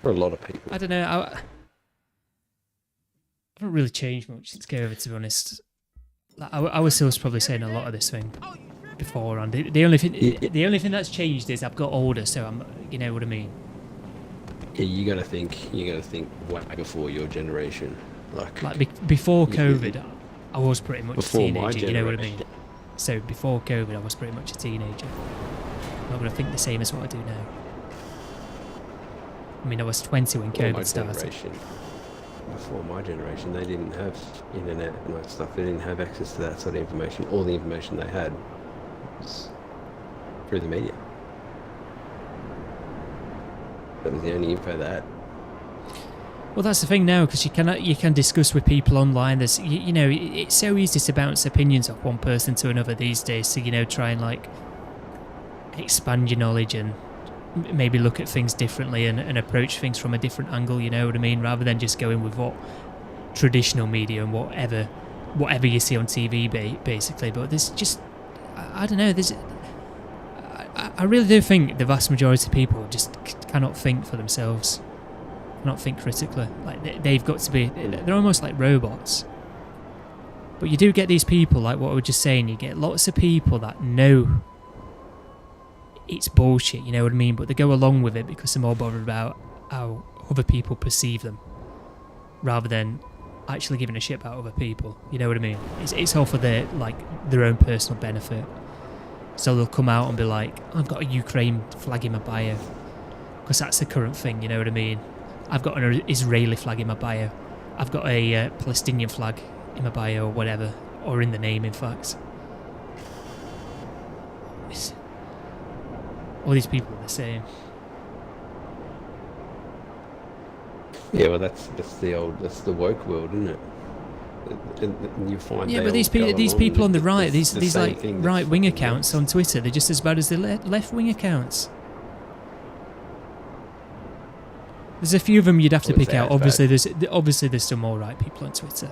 For a lot of people. I don't know, I haven't really changed much since COVID, to be honest. Like, I was still probably saying a lot of this thing beforehand. The only thing that's changed is I've got older, so I'm, you know what I mean. Yeah, you gotta think way before your generation. Like before COVID, I was pretty much a before my teenager, you know what I mean? generation. So before COVID, I was pretty much a teenager. I'm not going to think the same as what I do now. I mean, I was 20 when COVID started. Before my generation, they didn't have internet and that stuff. They didn't have access to that sort of information. All the information they had was through the media. That was the only info they had. Well, that's the thing now, because you can discuss with people online. There's you know, it's so easy to bounce opinions off one person to another these days. So, you know, try and like expand your knowledge and maybe look at things differently and approach things from a different angle. You know what I mean? Rather than just going with what traditional media and whatever you see on TV, basically. But there's just, I don't know. I really do think the vast majority of people just cannot think for themselves. Not think critically. Like they've got to be. They're almost like robots. But you do get these people, like what I was just saying. You get lots of people that know it's bullshit. You know what I mean? But they go along with it because they're more bothered about how other people perceive them, rather than actually giving a shit about other people. You know what I mean? It's all for their own personal benefit. So they'll come out and be like, "I've got a Ukraine flag in my bio," because that's the current thing. You know what I mean? I've got an Israeli flag in my bio. I've got a Palestinian flag in my bio, or whatever, or in the name, in fact. All these people are the same. Yeah, well, that's the woke world, isn't it? And you find yeah, but these people on the right, these like right wing accounts on Twitter, they're just as bad as the left wing accounts. There's a few of them you'd have to pick out. Obviously, there's some all right people on Twitter,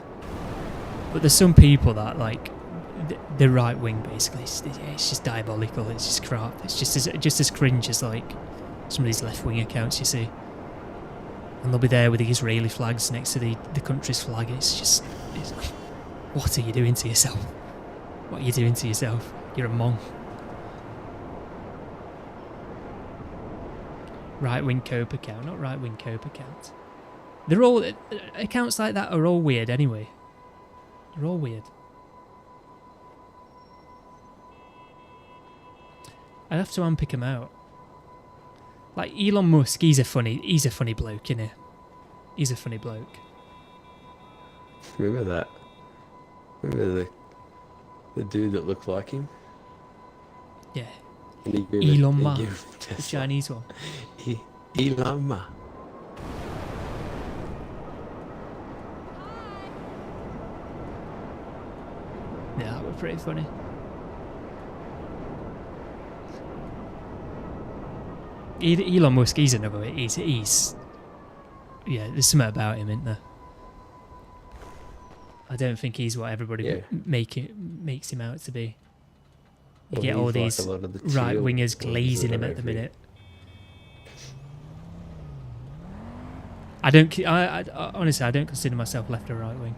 but there's some people that like the right wing. Basically, it's just diabolical. It's just crap. It's just as cringe as like some of these left wing accounts you see, and they'll be there with the Israeli flags next to the country's flag. It's what are you doing to yourself? What are you doing to yourself? You're a monk. Right-wing Cope account, not right-wing Cope account. They're all... accounts like that are all weird anyway. They're all weird. I'd have to unpick them out. Like Elon Musk, he's a funny bloke, innit? He's a funny bloke. Remember that? Remember the dude that looked like him? Yeah. And Elon Musk, the Chinese one. Elon Musk. Yeah, that was pretty funny. Elon Musk, he's another. He's yeah. There's something about him, isn't there? I don't think he's what everybody makes him out to be. You get all these right wingers glazing him at the minute. I honestly, I don't consider myself left or right wing,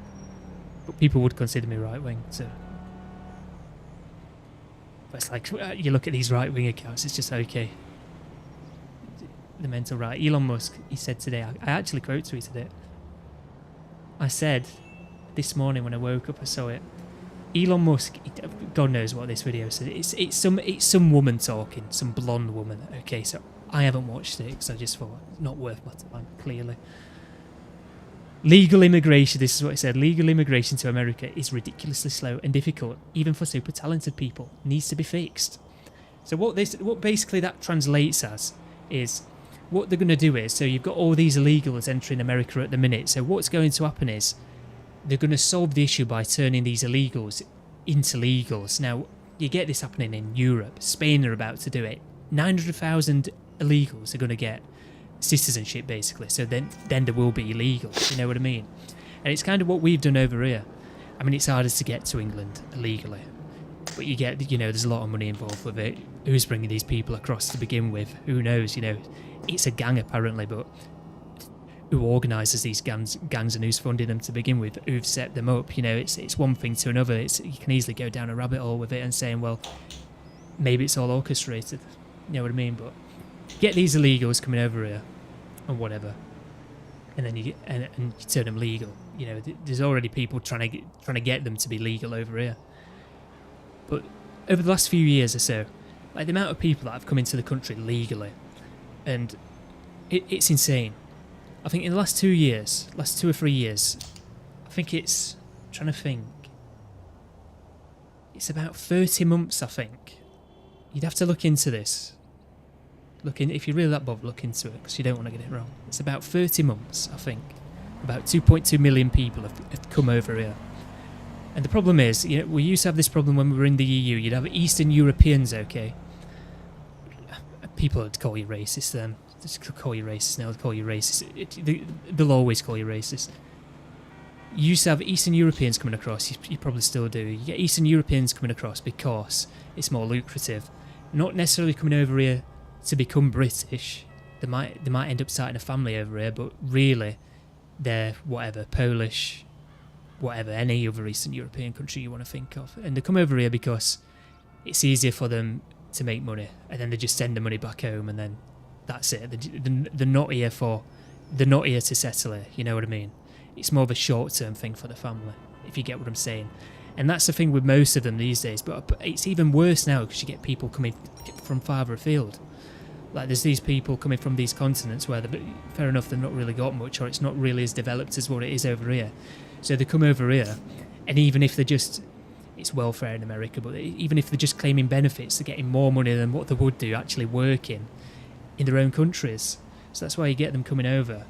but people would consider me right wing. So, but it's like you look at these right wing accounts, it's just okay. The mental right. Elon Musk, he said today. I actually quote tweeted it. I said this morning when I woke up, I saw it. Elon Musk, God knows what this video said. It's some woman talking, some blonde woman. Okay, so I haven't watched it because I just thought not worth my time. Clearly, legal immigration. This is what it said. Legal immigration to America is ridiculously slow and difficult, even for super talented people. Needs to be fixed. So what basically that translates as is what they're going to do is, so you've got all these illegals entering America at the minute. So what's going to happen is, they're going to solve the issue by turning these illegals into legals. Now, you get this happening in Europe. Spain are about to do it. 900,000 illegals are going to get citizenship, basically. So then there will be illegals, you know what I mean? And it's kind of what we've done over here. I mean, it's harder to get to England illegally. But you get, there's a lot of money involved with it. Who's bringing these people across to begin with? Who knows, It's a gang, apparently, but who organises these gangs and who's funding them to begin with, who've set them up. It's one thing to another. You can easily go down a rabbit hole with it and saying, well, maybe it's all orchestrated. You know what I mean? But get these illegals coming over here and whatever, and then you turn them legal. There's already people trying to get them to be legal over here. But over the last few years or so, like the amount of people that have come into the country legally, and it's insane. I think in the last 2 or 3 years, I think it's about 30 months, I think. You'd have to look into this. If you're really that bothered, look into it, because you don't want to get it wrong. It's about 30 months, I think. About 2.2 million people have come over here. And the problem is, you know, we used to have this problem when we were in the EU. You'd have Eastern Europeans, okay? People would call you racist then. Just call you racist now, they'll call you racist. They'll always call you racist. You used to have Eastern Europeans coming across, you probably still do. You get Eastern Europeans coming across because it's more lucrative. Not necessarily coming over here to become British. They might end up starting a family over here, but really, they're whatever, Polish, whatever, any other Eastern European country you want to think of. And they come over here because it's easier for them to make money, and then they just send the money back home, and then that's it. They're not here to settle here, you know what I mean? It's more of a short-term thing for the family, if you get what I'm saying. And that's the thing with most of them these days, but it's even worse now because you get people coming from farther afield. Like, there's these people coming from these continents where, fair enough, they've not really got much, or it's not really as developed as what it is over here. So they come over here, and even if they're just, it's welfare in America, but even if they're just claiming benefits, they're getting more money than what they would do actually working in their own countries. So that's why you get them coming over.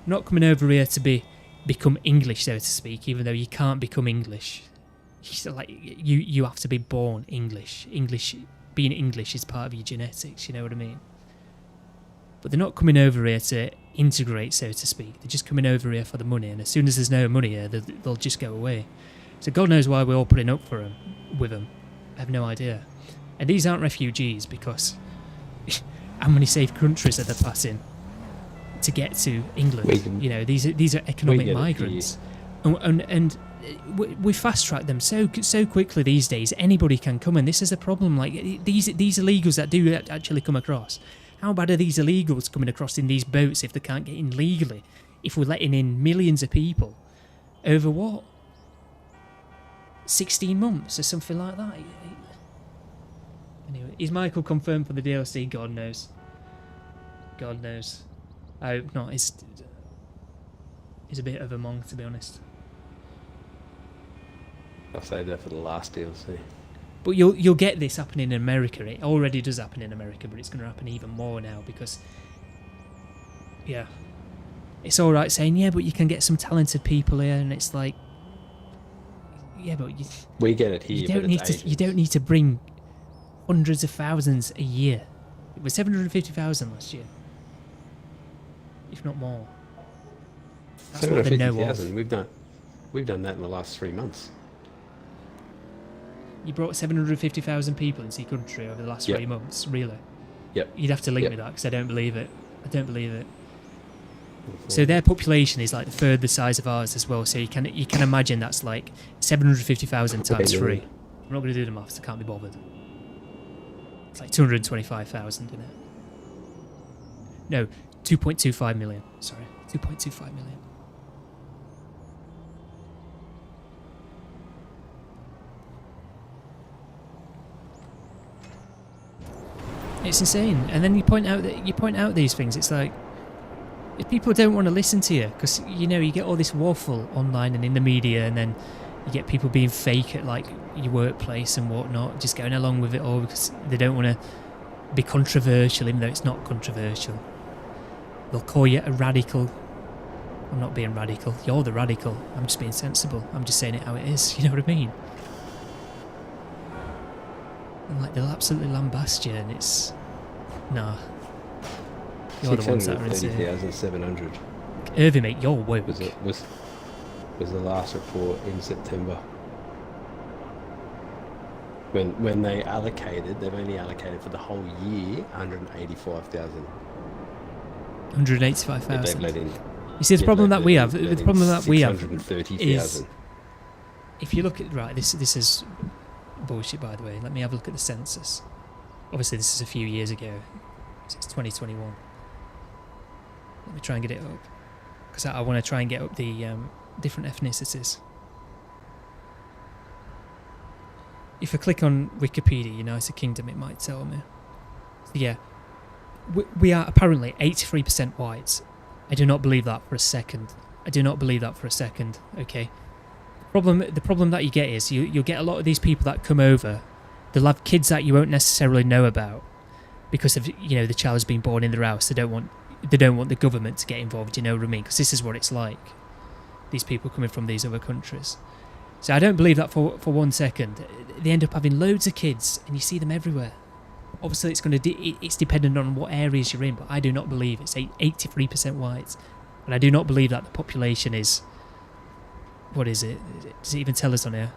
Not coming over here to become English, so to speak, even though you can't become English. Like, you have to be born English. Being English is part of your genetics, you know what I mean? But they're not coming over here to integrate, so to speak. They're just coming over here for the money, and as soon as there's no money here, they'll just go away. So God knows why we're all putting up with them. I have no idea. And these aren't refugees, because how many safe countries are they passing to get to England? You know, these are economic migrants, and we fast track them so quickly these days. Anybody can come, and this is a problem. Like, these illegals that do actually come across. How bad are these illegals coming across in these boats if they can't get in legally? If we're letting in millions of people over what? 16 months or something like that. Anyway, is Michael confirmed for the DLC? God knows. God knows. I hope not. He's a bit of a monk, to be honest. I'll say that for the last DLC. But you'll get this happening in America. It already does happen in America, but it's going to happen even more now because, yeah, it's all right saying, yeah, but you can get some talented people here, and it's like, yeah, but we get it here. You don't need to bring hundreds of thousands a year. It was 750,000 last year, if not more. That's what they know of. We've done that in the last 3 months. You brought 750,000 people into your country over the last 3 months, really? Yep. You'd have to link me that, because I don't believe it. I don't believe it. So their population is like the third the size of ours as well. So you can imagine that's like 750,000 times 3. I'm not going to do the maths. I can't be bothered. It's like 225,000, isn't it? No, 2.25 million. Sorry, 2.25 million. It's insane. And then you point out these things. It's like, if people don't want to listen to you, because you know you get all this waffle online and in the media, and then you get people being fake at like your workplace and whatnot, just going along with it all because they don't want to be controversial, even though it's not controversial. They'll call you a radical. I'm not being radical. You're the radical. I'm just being sensible. I'm just saying it how it is. You know what I mean? And like, they'll absolutely lambast you, and it's nah. You're the ones that are insane. 630,700. Irving, mate, you're woke. Was the last report in September. When they allocated, they've only allocated for the whole year 185,000. 185,000. They've let in. You see, the problem that we have. The problem that we have is, if you look at this is bullshit, by the way. Let me have a look at the census. Obviously, this is a few years ago. It's 2021. Let me try and get it up, because I want to try and get up the different ethnicities. If I click on Wikipedia, United Kingdom, it might tell me. So yeah, we are apparently 83% whites. I do not believe that for a second. Okay. The problem that you get is you'll get a lot of these people that come over. They'll have kids that you won't necessarily know about because of the child's been born in their house. They don't want the government to get involved. You know what I mean? Because this is what it's like. these people coming from these other countries. So I don't believe that for 1 second. They end up having loads of kids, and you see them everywhere. Obviously, it's dependent on what areas you're in, but I do not believe it's 83% white, and I do not believe that the population is. What is it? Does it even tell us on here?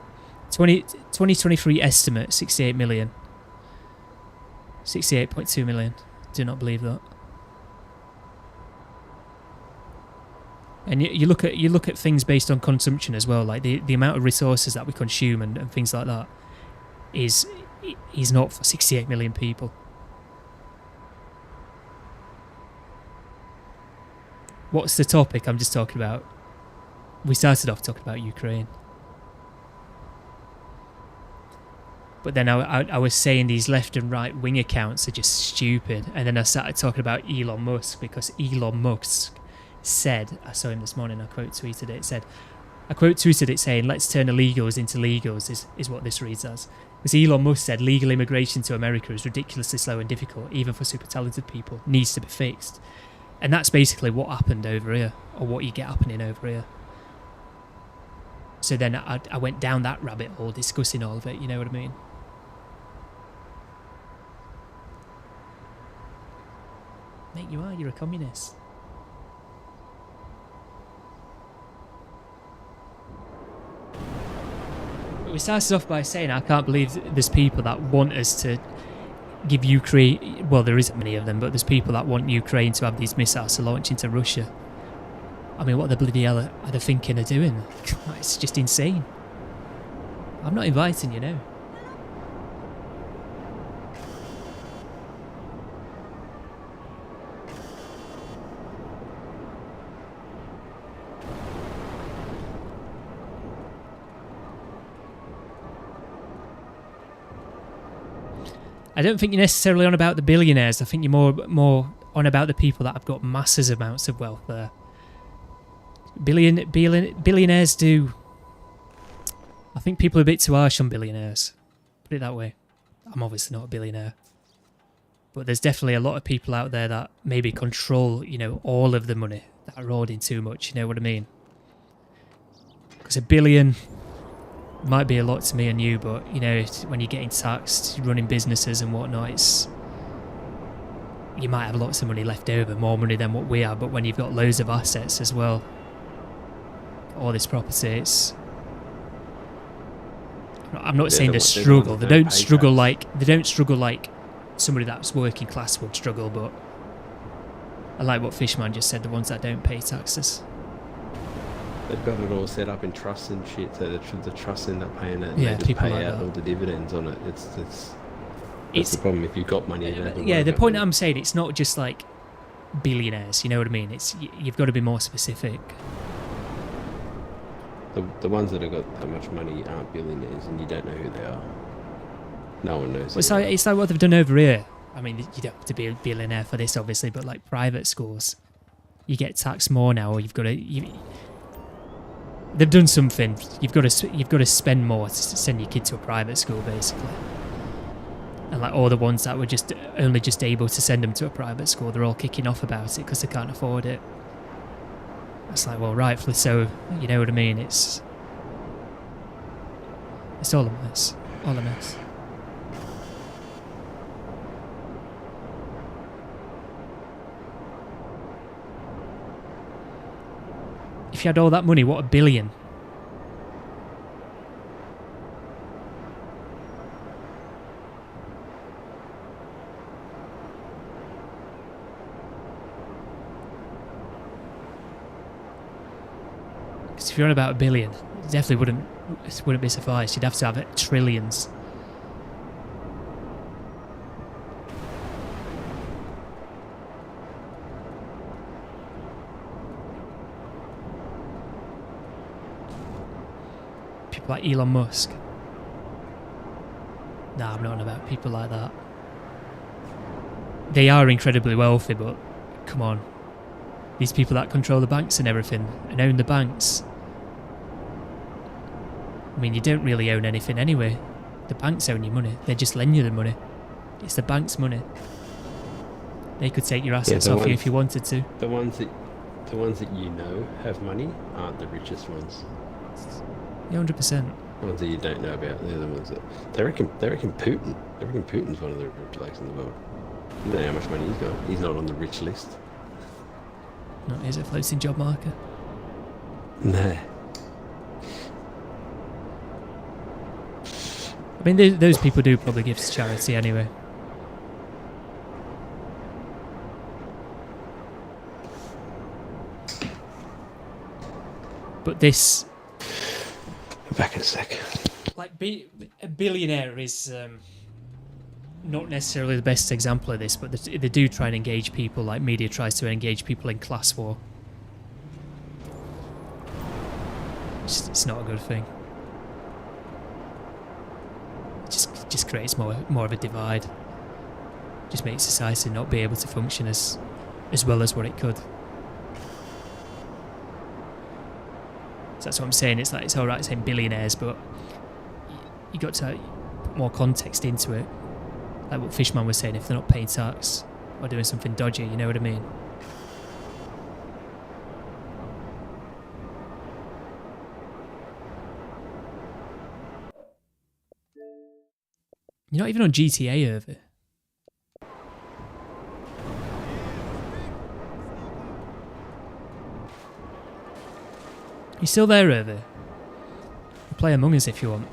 2023 estimate 68 million. 68.2 million. Do not believe that. And you look at things based on consumption as well, like the amount of resources that we consume and things like that is not for 68 million people. What's the topic I'm just talking about? We started off talking about Ukraine. But then I was saying these left and right wing accounts are just stupid. And then I started talking about Elon Musk, because Elon Musk said, I saw him this morning, I quote tweeted it saying, let's turn illegals into legals is what this reads as. Because Elon Musk said legal immigration to America is ridiculously slow and difficult, even for super talented people, needs to be fixed. And that's basically what happened over here, or what you get happening over here. So then I went down that rabbit hole discussing all of it, you know what I mean? Mate, you're a communist. But we started off by saying I can't believe there's people that want us to give Ukraine, well, there isn't many of them, but there's people that want Ukraine to have these missiles to launch into Russia. I mean, what the bloody hell are they thinking of doing? It's just insane. I'm not inviting you now. I don't think you're necessarily on about the billionaires. I think you're more on about the people that have got massive amounts of wealth there. Billionaires do. I think people are a bit too harsh on billionaires. Put it that way. I'm obviously not a billionaire. But there's definitely a lot of people out there that maybe control, all of the money, that are hoarding too much, you know what I mean? Because $1 billion might be a lot to me and you, but, when you're getting taxed, running businesses and whatnot, you might have lots of money left over, more money than what we have, but when you've got loads of assets as well, all this property, I'm not saying they struggle. They don't struggle like somebody that's working class would struggle, but I like what Fishman just said, the ones that don't pay taxes. They've got it all set up in trusts and shit, so the trusts end up paying it, and yeah, they just people pay like out that. all the dividends on it. It's the problem if you've got money. You don't have to Yeah, worry the about point it. I'm saying, it's not just like billionaires, you know what I mean? You've got to be more specific. The ones that have got that much money aren't billionaires, and you don't know who they are. No one knows. Well, it's like what they've done over here. I mean, you don't have to be a billionaire for this, obviously, but like private schools, you get taxed more now, or you've got to. They've done something. You've got to spend more to send your kid to a private school, basically. And like all the ones that were only just able to send them to a private school, they're all kicking off about it because they can't afford it. It's like, well, rightfully so, you know what I mean? It's all a mess. All a mess. If you had all that money, what, $1 billion? Because if you're on about $1 billion, it definitely wouldn't be suffice. You'd have to have it trillions. People like Elon Musk. Nah, I'm not on about people like that. They are incredibly wealthy, but come on. These people that control the banks and everything, and own the banks. I mean, you don't really own anything anyway. The banks own your money. They just lend you the money. It's the bank's money. They could take your assets off you if you wanted to. The ones the ones that you know have money aren't the richest ones. Yeah, 100%. The ones that you don't know about, they're the ones that they reckon Putin. They reckon Putin's one of the richest blokes in the world. You don't know how much money he's got. He's not on the rich list. Not is it floating job marker? Nah. I mean, those people do probably give to charity anyway. But this... Back in a sec. Like, a billionaire is not necessarily the best example of this, but they do try and engage people, like media tries to engage people in class war. It's not a good thing. It just creates more of a divide. Just makes society not be able to function as well as what it could. So that's what I'm saying. It's like it's all right saying billionaires, but you got to put more context into it. Like what Fishman was saying, if they're not paying tax or doing something dodgy, you know what I mean? You're not even on GTA, Irvy. You still there, Irvy? We'll play Among Us if you want.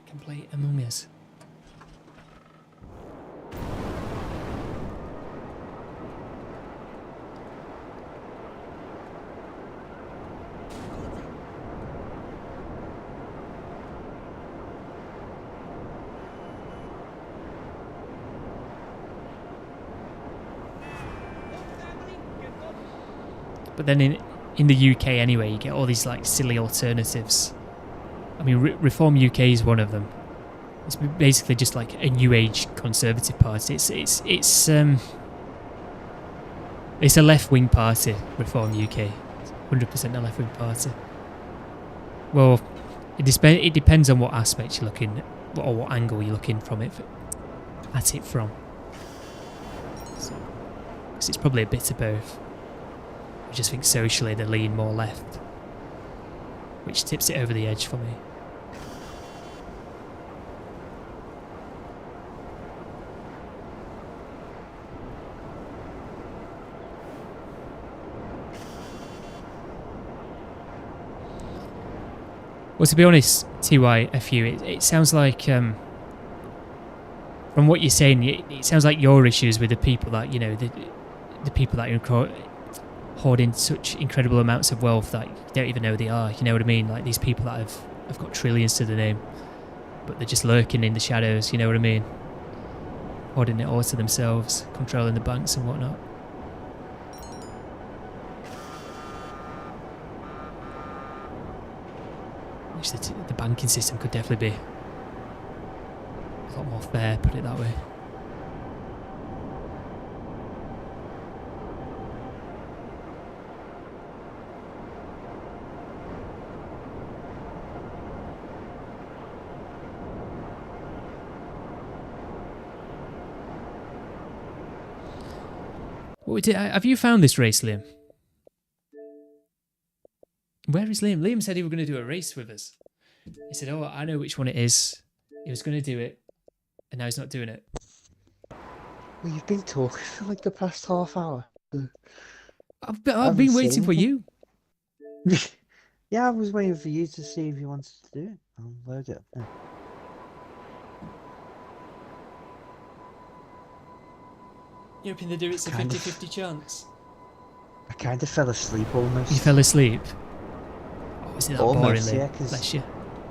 I can play Among Us. But then in the UK anyway, you get all these like silly alternatives. I mean, Reform UK is one of them. It's basically just like a new age conservative party. It's a left wing party. Reform UK, 100% a left wing party. Well, it depends on what aspect you're looking or what angle you're looking at it from. So, 'cause it's probably a bit of both. I just think socially they lean more left, which tips it over the edge for me. Well, to be honest, TYFU, it sounds like, from what you're saying, it sounds like your issues with the people that, you know, the people that are hoarding such incredible amounts of wealth that you don't even know they are, you know what I mean? Like these people that have got trillions to their name, but they're just lurking in the shadows, you know what I mean? Hoarding it all to themselves, controlling the banks and whatnot. Which the banking system could definitely be a lot more fair, put it that way. Have you found this race, Liam? Where is Liam? Liam said he was going to do a race with us. He said, oh, I know which one it is. He was going to do it, and now he's not doing it. Well, you've been talking for like the past half hour. I've been waiting for you. Yeah, I was waiting for you to see if you wanted to do it. I'll load it up now. You hoping to do it's a 50-50 chance? I kind of fell asleep almost. You fell asleep? Oh, was it that Almost, boring, Liam? yeah, 'cause- Bless you.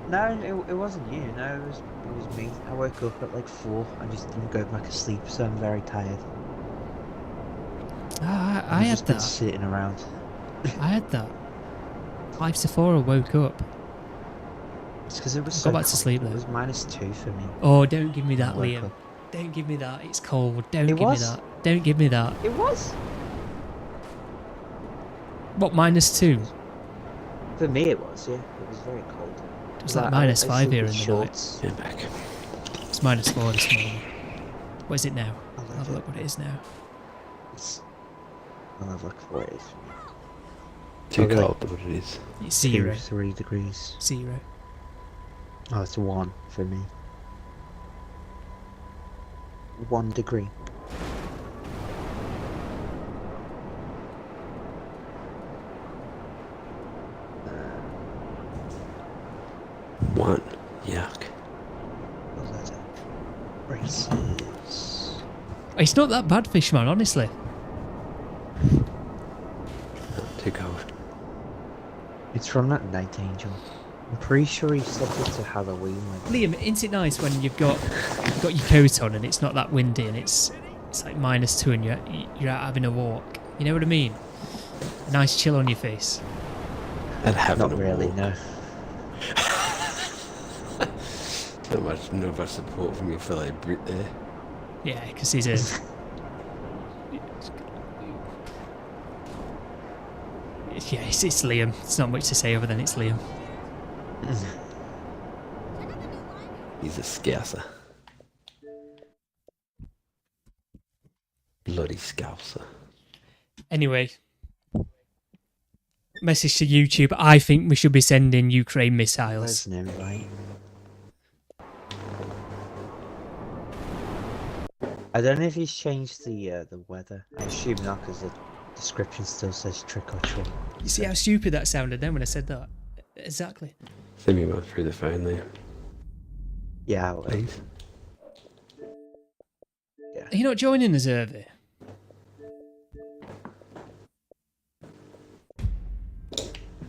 No, it wasn't you. No, it was me. I woke up at like 4. I just didn't go back to sleep, so I'm very tired. I I've had just been that. sitting around. I had that. 5 to 4, I woke up. It's because it was Go so back to cold. sleep It then. was -2 for me. Oh, don't give me that, I woke Liam. up. Don't give me that. It's cold. Don't It give was? me that. Don't give me that. It was. What, -2? For me, it was. Yeah, it was very cold. It was like -5 here in the night. Yeah, back. It's -4 this morning. What is it now? I'll have a look what it is now. I'll have a look for it. Too Probably cold, what it is. It's 0. 3 degrees. 0. Oh, it's 1 for me. 1 degree. One. Yuck. Races. It's not that bad, Fishman, honestly. Too cold. It's from that Night Angel. I'm pretty sure he set it to Halloween. Liam, isn't it nice when you've got your coat on and it's not that windy and it's like -2 and you're out having a walk? You know what I mean? A nice chill on your face. And having Not a really, walk. no. Not much support from your fellow Brit there. Yeah, because he's a... Yeah, it's Liam. It's not much to say other than it's Liam. He's a scouser. Bloody scouser. Anyway, message to YouTube. I think we should be sending Ukraine missiles. There's an invite. I don't know if he's changed the weather. I assume not, because the description still says trick or treat. You see how stupid that sounded then when I said that? Exactly. Send me one through the phone there. Yeah, well, Please. Are you not joining the server?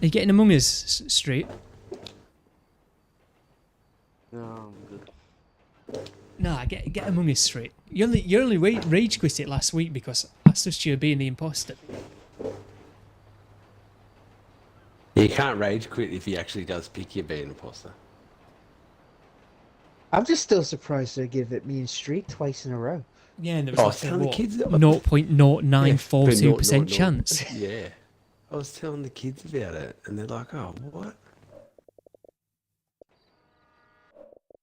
Are you getting Among Us, Street? No, I'm good. Nah, get Among Us, Street. You only rage quit it last week because I sussed you being the imposter. You can't rage quit if he actually does pick you being an imposter. I'm just still surprised they give it me and Street twice in a row. Yeah, and there was Oh, I like was a telling the what, kids that- 0.0942% Yeah, chance. Yeah. I was telling the kids about it, and they're like, oh, what?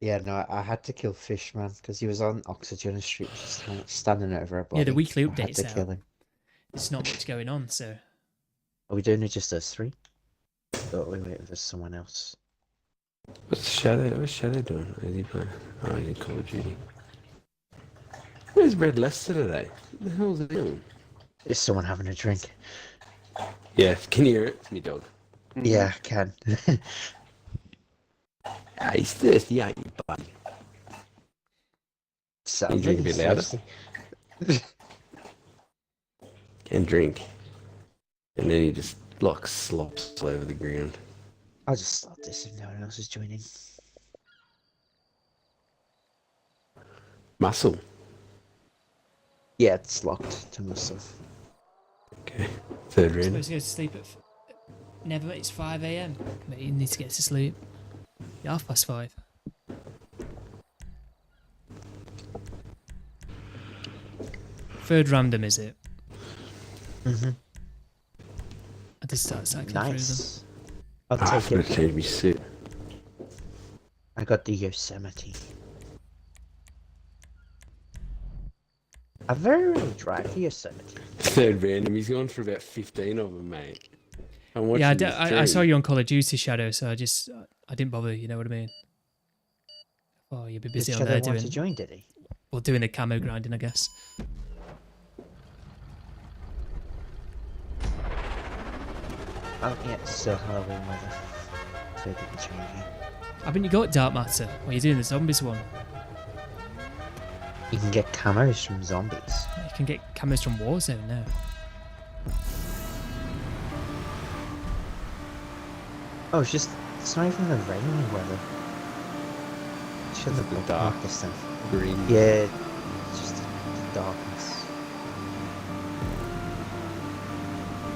Yeah, no, I had to kill Fishman because he was on Oxygen and Street, just standing over a body. Yeah, the weekly I had update's to kill out. him. There's not much going on, so... Are we doing it just us 3? Oh, wait, there's someone else. What's Shadow doing? Is he playing? Oh, he's in Call of Duty. Where's Red Lester today? What the hell's he doing? Is someone having a drink? Yeah, can you hear it? It's me dog. Yeah, I can. Ah, he's thirsty, ain't you, buddy? Sounds You drink a like bit louder? thirsty. Can drink. And then he just, like, slops all over the ground. I'll just start this if no one else is joining. Muscle. Yeah, it's locked to myself. Okay. Third I'm round. supposed to go to sleep at... Never, it's 5 AM. Mate, you need to get to sleep. Yeah, 5:30. Third random, is it? Mm-hmm. I did start cycling through them. Nice. I'll Ah, I'm take gonna it. change my suit. I got the Yosemite. I very rarely drive the Yosemite. Third random. He's gone for about 15 of them, mate. I'm watching Yeah, this I saw stream. you on Call of Duty, Shadow, so I didn't bother, you know what I mean? Oh, you'd be Did busy on Shadow there want doing... to join, did he? Well, doing the camo grinding, I guess. Oh, yeah, it's still Halloween weather. So it didn't change it. Haven't you got Dark Matter? Or are you doing the zombies one? You can get camos from zombies. You can get camos from Warzone now. Oh, it's not even the rainy weather. It should look like dark. this time. Green. Yeah, it's just the darkness.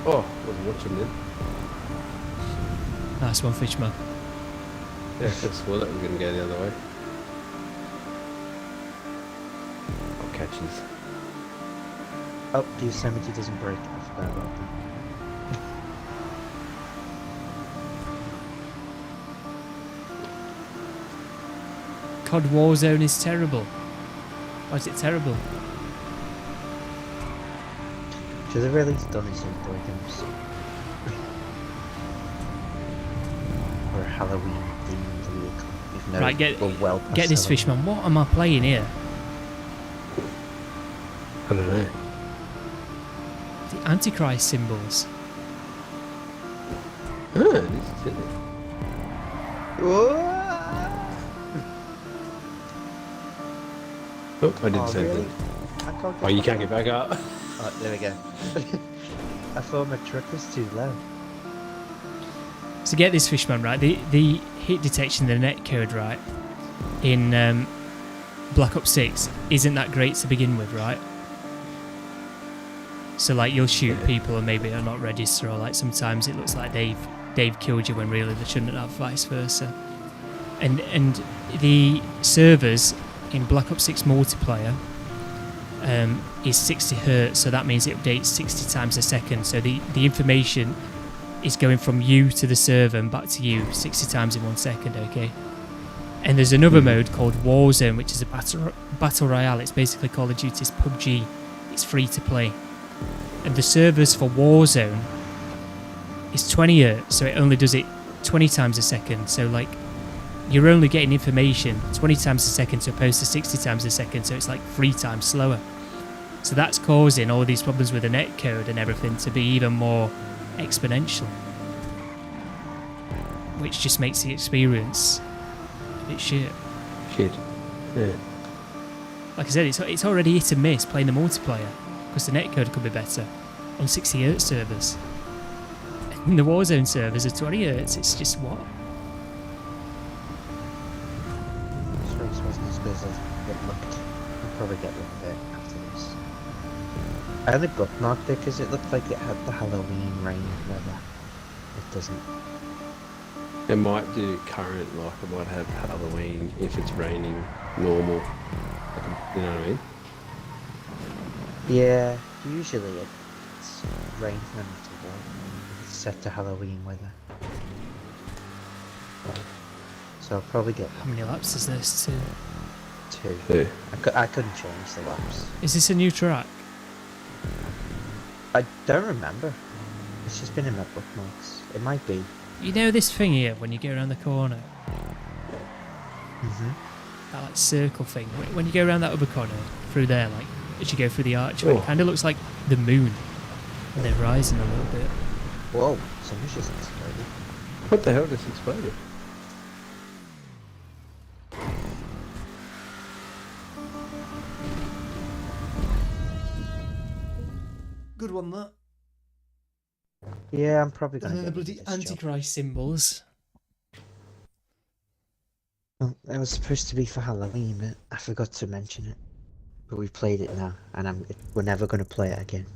Oh, I wasn't watching then. Nice one, Fishman. Yeah, I could swore that was going to go the other way. Oh, catches. Oh, the Yosemite doesn't break. I forgot about that. COD Warzone is terrible. Why is it terrible? Should have really done this in boy games. Or a Halloween themed vehicle. Even though Right, we're well past get this Halloween. fishman. What am I playing here? I don't know. The Antichrist symbols. Oh, this is it. Oh, I didn't Oh, say really? that. I can't Oh, you can't get back up. Oh, there we go. I thought my truck was too low. So get this fishman, right? The hit detection, the net code, right? In Black Ops 6 isn't that great to begin with, right? So like you'll shoot people and maybe they're not register, or like sometimes it looks like they've killed you when really they shouldn't have, vice versa. And the servers in Black Ops 6 multiplayer is 60 Hz, so that means it updates 60 times a second. So the information is going from you to the server and back to you 60 times in 1 second, okay? And there's another mode called Warzone, which is a battle royale. It's basically Call of Duty's PUBG. It's free to play. And the servers for Warzone is 20 Hz, so it only does it 20 times a second. So like you're only getting information 20 times a second as opposed to 60 times a second, so it's like 3 times slower. So that's causing all these problems with the netcode and everything to be even more exponential, which just makes the experience a bit shit. Shit. Yeah. Like I said, it's already hit and miss playing the multiplayer because the netcode could be better on 60 Hz servers. And the Warzone servers are 20 Hz. It's just what? This race wasn't as good as it looked. I'll probably get rid of it after this. I only bookmarked it because it looked like it had the Halloween rain weather. It doesn't. It might do current, like it might have Halloween if it's raining normal. Like, you know what I mean? Yeah, usually it's rain when it's warm. It's set to Halloween weather. So I'll probably get How many laps is this? 2. 2. Yeah. I couldn't change the laps. Is this a new track? I don't remember. It's just been in my bookmarks. It might be. You know this thing here when you go around the corner? That like circle thing. When you go around that other corner, through there, like as you go through the archway, it kind of looks like the moon. And they're rising a little bit. Whoa, someone's just exploded. What the hell just exploded? Good one, that. Yeah, I'm probably And gonna then the get bloody this job. Antichrist symbols. Well, it was supposed to be for Halloween, but I forgot to mention it. But we've played it now, and we're never going to play it again.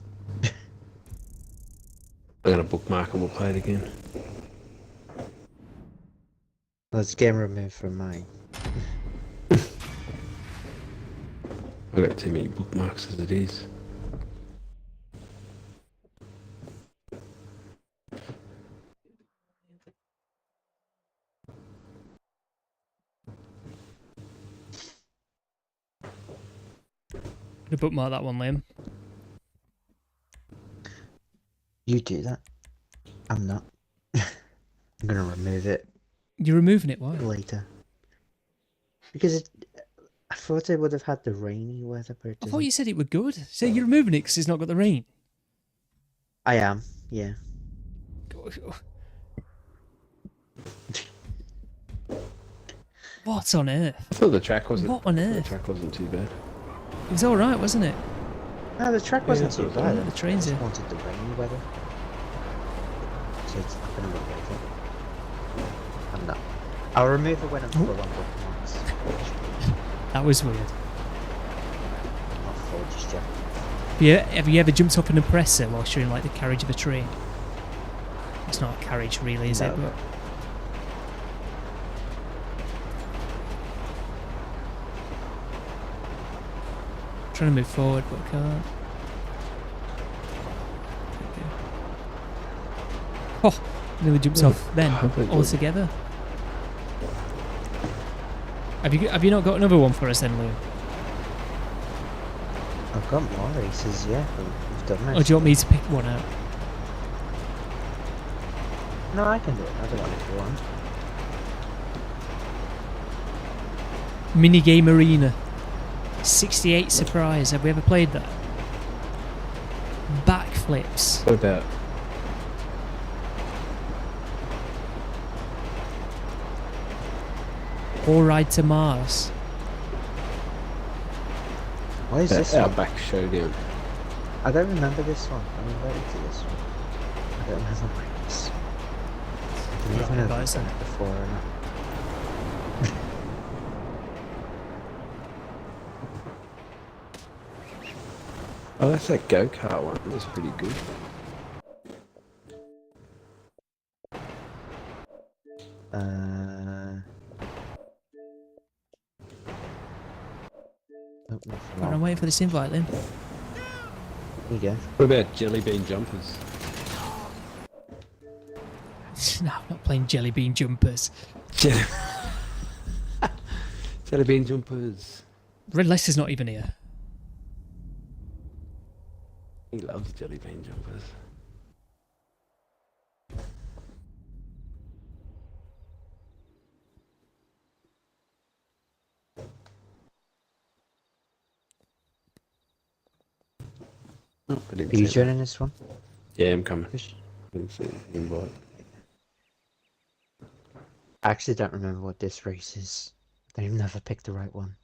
I'm gonna bookmark and we'll play it again. Well, it's game removed from mine. I've got too many bookmarks as it is. Gonna bookmark that one, Liam. You do that. I'm not. I'm going to remove it You're removing it, why? later. Because I thought it would have had the rainy weather, but it I doesn't. thought you said it were good. So you're removing it because it's not got the rain? I am, yeah. What on earth? I thought the track wasn't. What on The earth? track wasn't too bad. It was alright, wasn't it? No, the track wasn't that's too what I bad. thought. The train's I in. just wanted the rainy weather. So it's not going to look like it. I'm not. I'll remove it when I'm full on bookmarks. That was weird. Not full, just yet. Have you ever jumped up an oppressor whilst you're in like the carriage of a train? It's not a carriage really, is it? No. But trying to move forward, but I can't. Oh, nearly jumped off then Hopefully good. altogether. Have you not got another one for us then, Liam? I've got more races, yeah. But we've done Or most. do you want me to pick one out? No, I can do another one if you want. Minigame Arena. 68 Surprise. Have we ever played that? Backflips. What about? Or Ride to Mars. What is this one? Outback Showdown. I don't remember this one. I'm invited to this one. I don't remember this. I don't even know if I've done it before or not. Oh, that's that go-kart one. That's pretty good. Oh, nothing Right, I'm wrong. waiting for this invite then. Here you go. What about jelly bean jumpers? No, I'm not playing Jelly Bean Jumpers. Jelly, jelly bean jumpers. Red Lester's not even here. He loves jelly bean jumpers. Oh, I didn't Are you see that. joining this one? Yeah, I'm coming. Fish? I didn't see the invite. I actually don't remember what this race is. I don't even know if I picked the right one.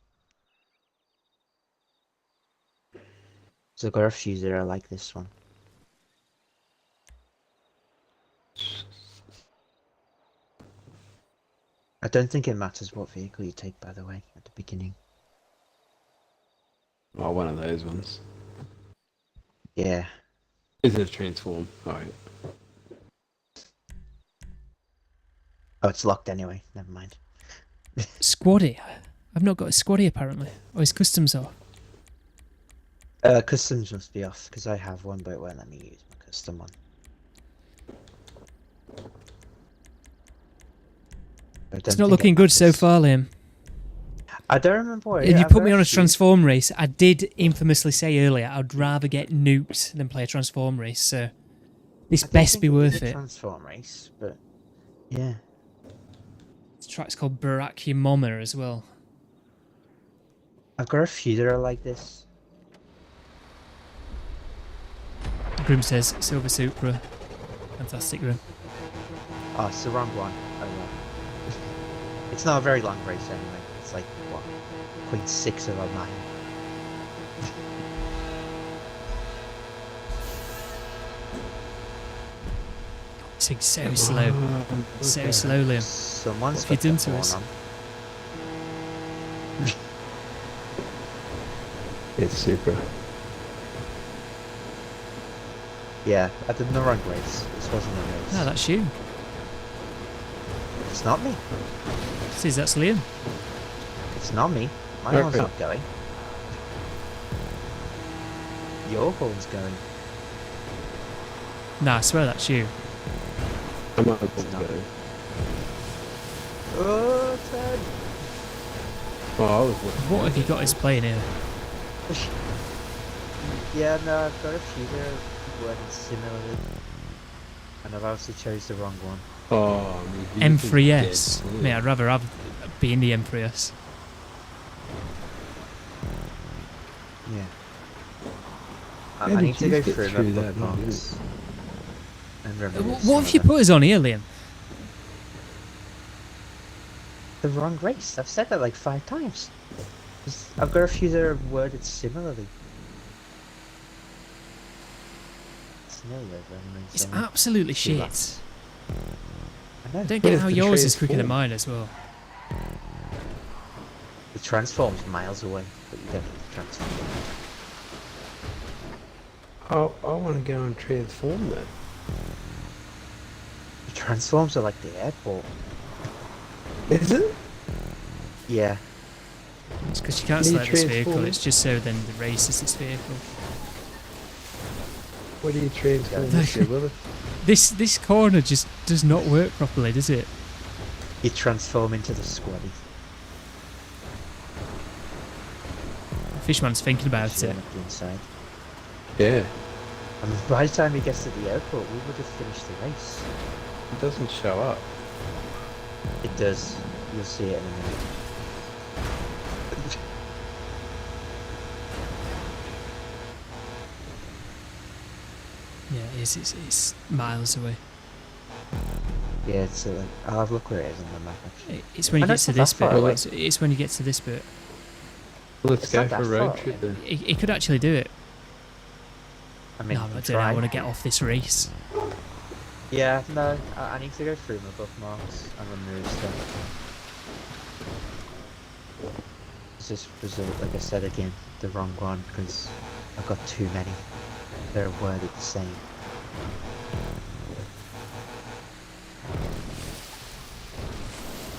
So I've got a few that are like this one. I don't think it matters what vehicle you take, by the way, at the beginning. Oh, one of those ones. Yeah. Is it a transform? Oh, yeah. Oh, it's locked anyway. Never mind. Squaddy. I've not got a squaddy apparently. Oh, his customs off. Customs must be off, because I have one, but it won't let me use my custom one. It's not looking good so far, Liam. I don't remember what And you put me on a transform race. I did infamously say earlier I'd rather get nuked than play a transform race, so this best be worth it. Transform race, but yeah. This track's called Barakyamoma as well. I've got a few that are like this. Grim says Silver Supra. Fantastic, Grim. Oh, it's the wrong one. Oh well. It's not a very long race anyway. It's like, what, 0.6 of a mile. It's so slow. So slow, Liam. Someone's What have you done got to that us? one on. It's super. Yeah, I did the wrong race. This wasn't a race. No, that's you. It's not me. Says that's Liam. It's not me. My Right, one's right. not going. Your one's going. Nah, I swear that's you. I'm not It's going not. to go. Oh, Ted. Oh, I was looking. What have you got us playing here? Yeah, no, I've got a few that are worded similarly. And I've obviously chose the wrong one. Oh, I mean, M3S. Mate, I'd rather be in the M3S. Yeah. How I did need to you go get through through my that, bookmarks. And remember What some have of you them. put us on here, Liam? The wrong race. I've said that like 5 times. I've got a few that are worded similarly. It's nearly over anyway. It's so absolutely two shit. laps. I know. I don't What get if how the yours is quicker than transform? mine as well. The transform's miles away, but you don't need to transform. I want to go and transform that. The transforms are like the airport. Is it? Yeah. It's because you can't Can you select this vehicle, transform? it's just so then the race is this vehicle. What do you transform this to, Willis? This corner just does not work properly, does it? You transform into the squaddy. Fishman's thinking about Showing it. up the inside. Yeah. And by the time he gets to the airport, we would have finished the race. It doesn't show up. It does. You'll see it in a minute. Yeah, it is. It's miles away. Yeah, it's like, I'll have a look where it is on the map actually. It's when you I know get to it's not this that bit. far away. It's when you get to this bit. Let's It's go not for a that road far trip away. then. It could actually do it. I mean, No, you I can don't know. I try. want to get off this race. Yeah, no, I need to go through my bookmarks and remove stuff. This was, like I said again, the wrong one because I've got too many. They're worded the same.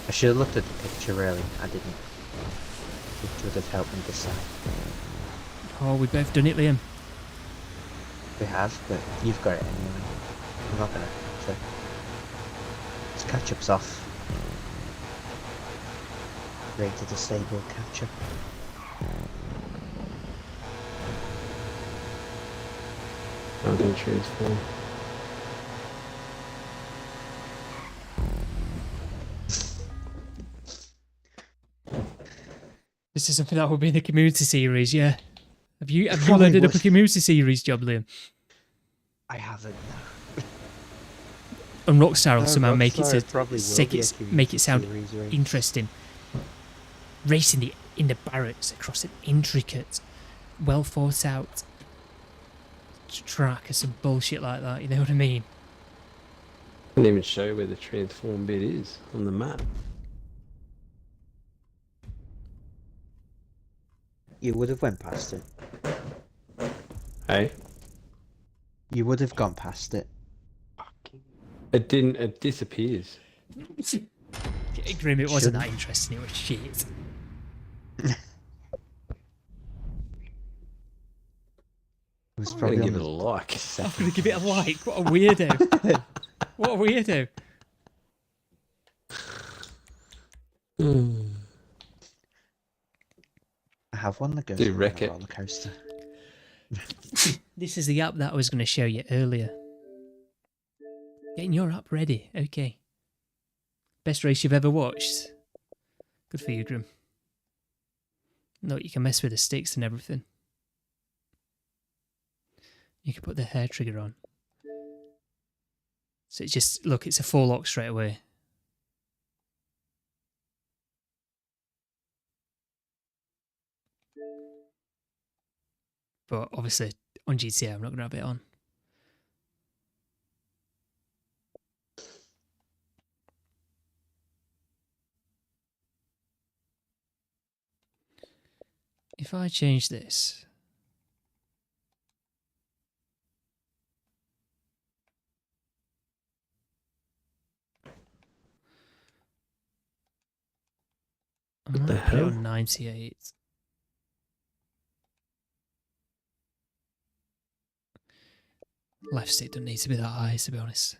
I should have looked at the picture really, I didn't. It would have helped me decide. Oh, we've both done it, Liam. We have, but you've got it anyway. I'm not gonna check. This catch-up's off. Ready to disable catch-up. I'm going to transform. This is something that will be in the community series, yeah. Have you Probably loaded up a would. community series job, Liam? I haven't. And Rockstar will No, somehow make it Rockstar to probably will stick be a it, make community it sound series race. interesting. Racing in the barracks across an intricate, well thought out track or some bullshit like that. You know what I mean? Doesn't even show where the transform bit is on the map. You would have went past it. Hey? You would have gone past it. It didn't, it disappears. Grim, it wasn't that Shouldn't. interesting. It was shit. It was I'm probably going to on give it a the like. I'm second gonna give it a page. like. What a weirdo! What a weirdo! I have one that goes Do on wreck a it. roller coaster. This is the app that I was going to show you earlier. Getting your app ready. Okay. Best race you've ever watched. Good for you, Grim. No, you can mess with the sticks and everything. You can put the hair trigger on. So it's just, look, it's a full lock straight away. But obviously on GTA I'm not going to have it on. If I change this, I What the might put it hell? on 98. Left stick doesn't need to be that high, to be honest.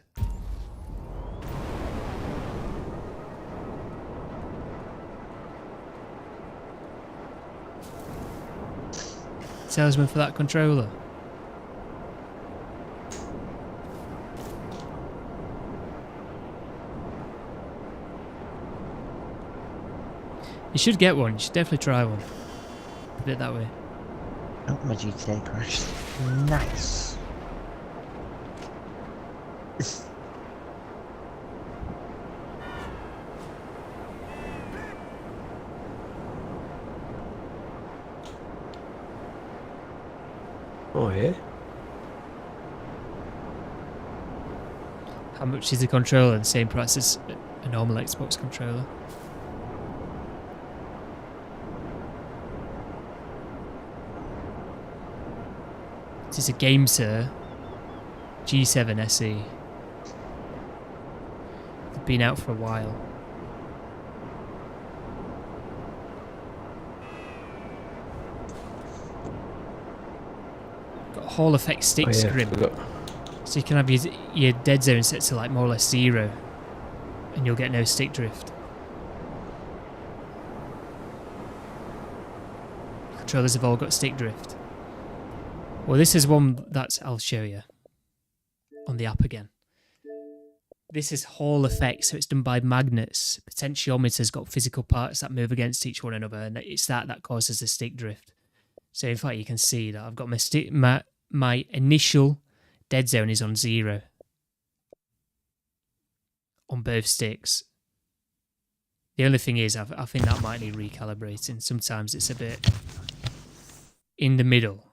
Salesman for that controller. You should get one. You should definitely try one. Put it that way. Oh, my GTA crashed. Nice. Oh, yeah? How much is the controller? The same price as a normal Xbox controller. This is a GameSir G7 SE. They've been out for a while. Got Hall effect sticks, Oh, yeah, Grim. forgot. So you can have your dead zone set to like more or less 0 and you'll get no stick drift. controllers have all got stick drift. Well, this is one that's, I'll show you on the app again. This is Hall effect, so it's done by magnets. Potentiometer's got physical parts that move against each one another, and it's that causes the stick drift. So in fact, you can see that I've got my initial dead zone is on 0 on both sticks. The only thing is, I think that might need recalibrating. Sometimes it's a bit in the middle.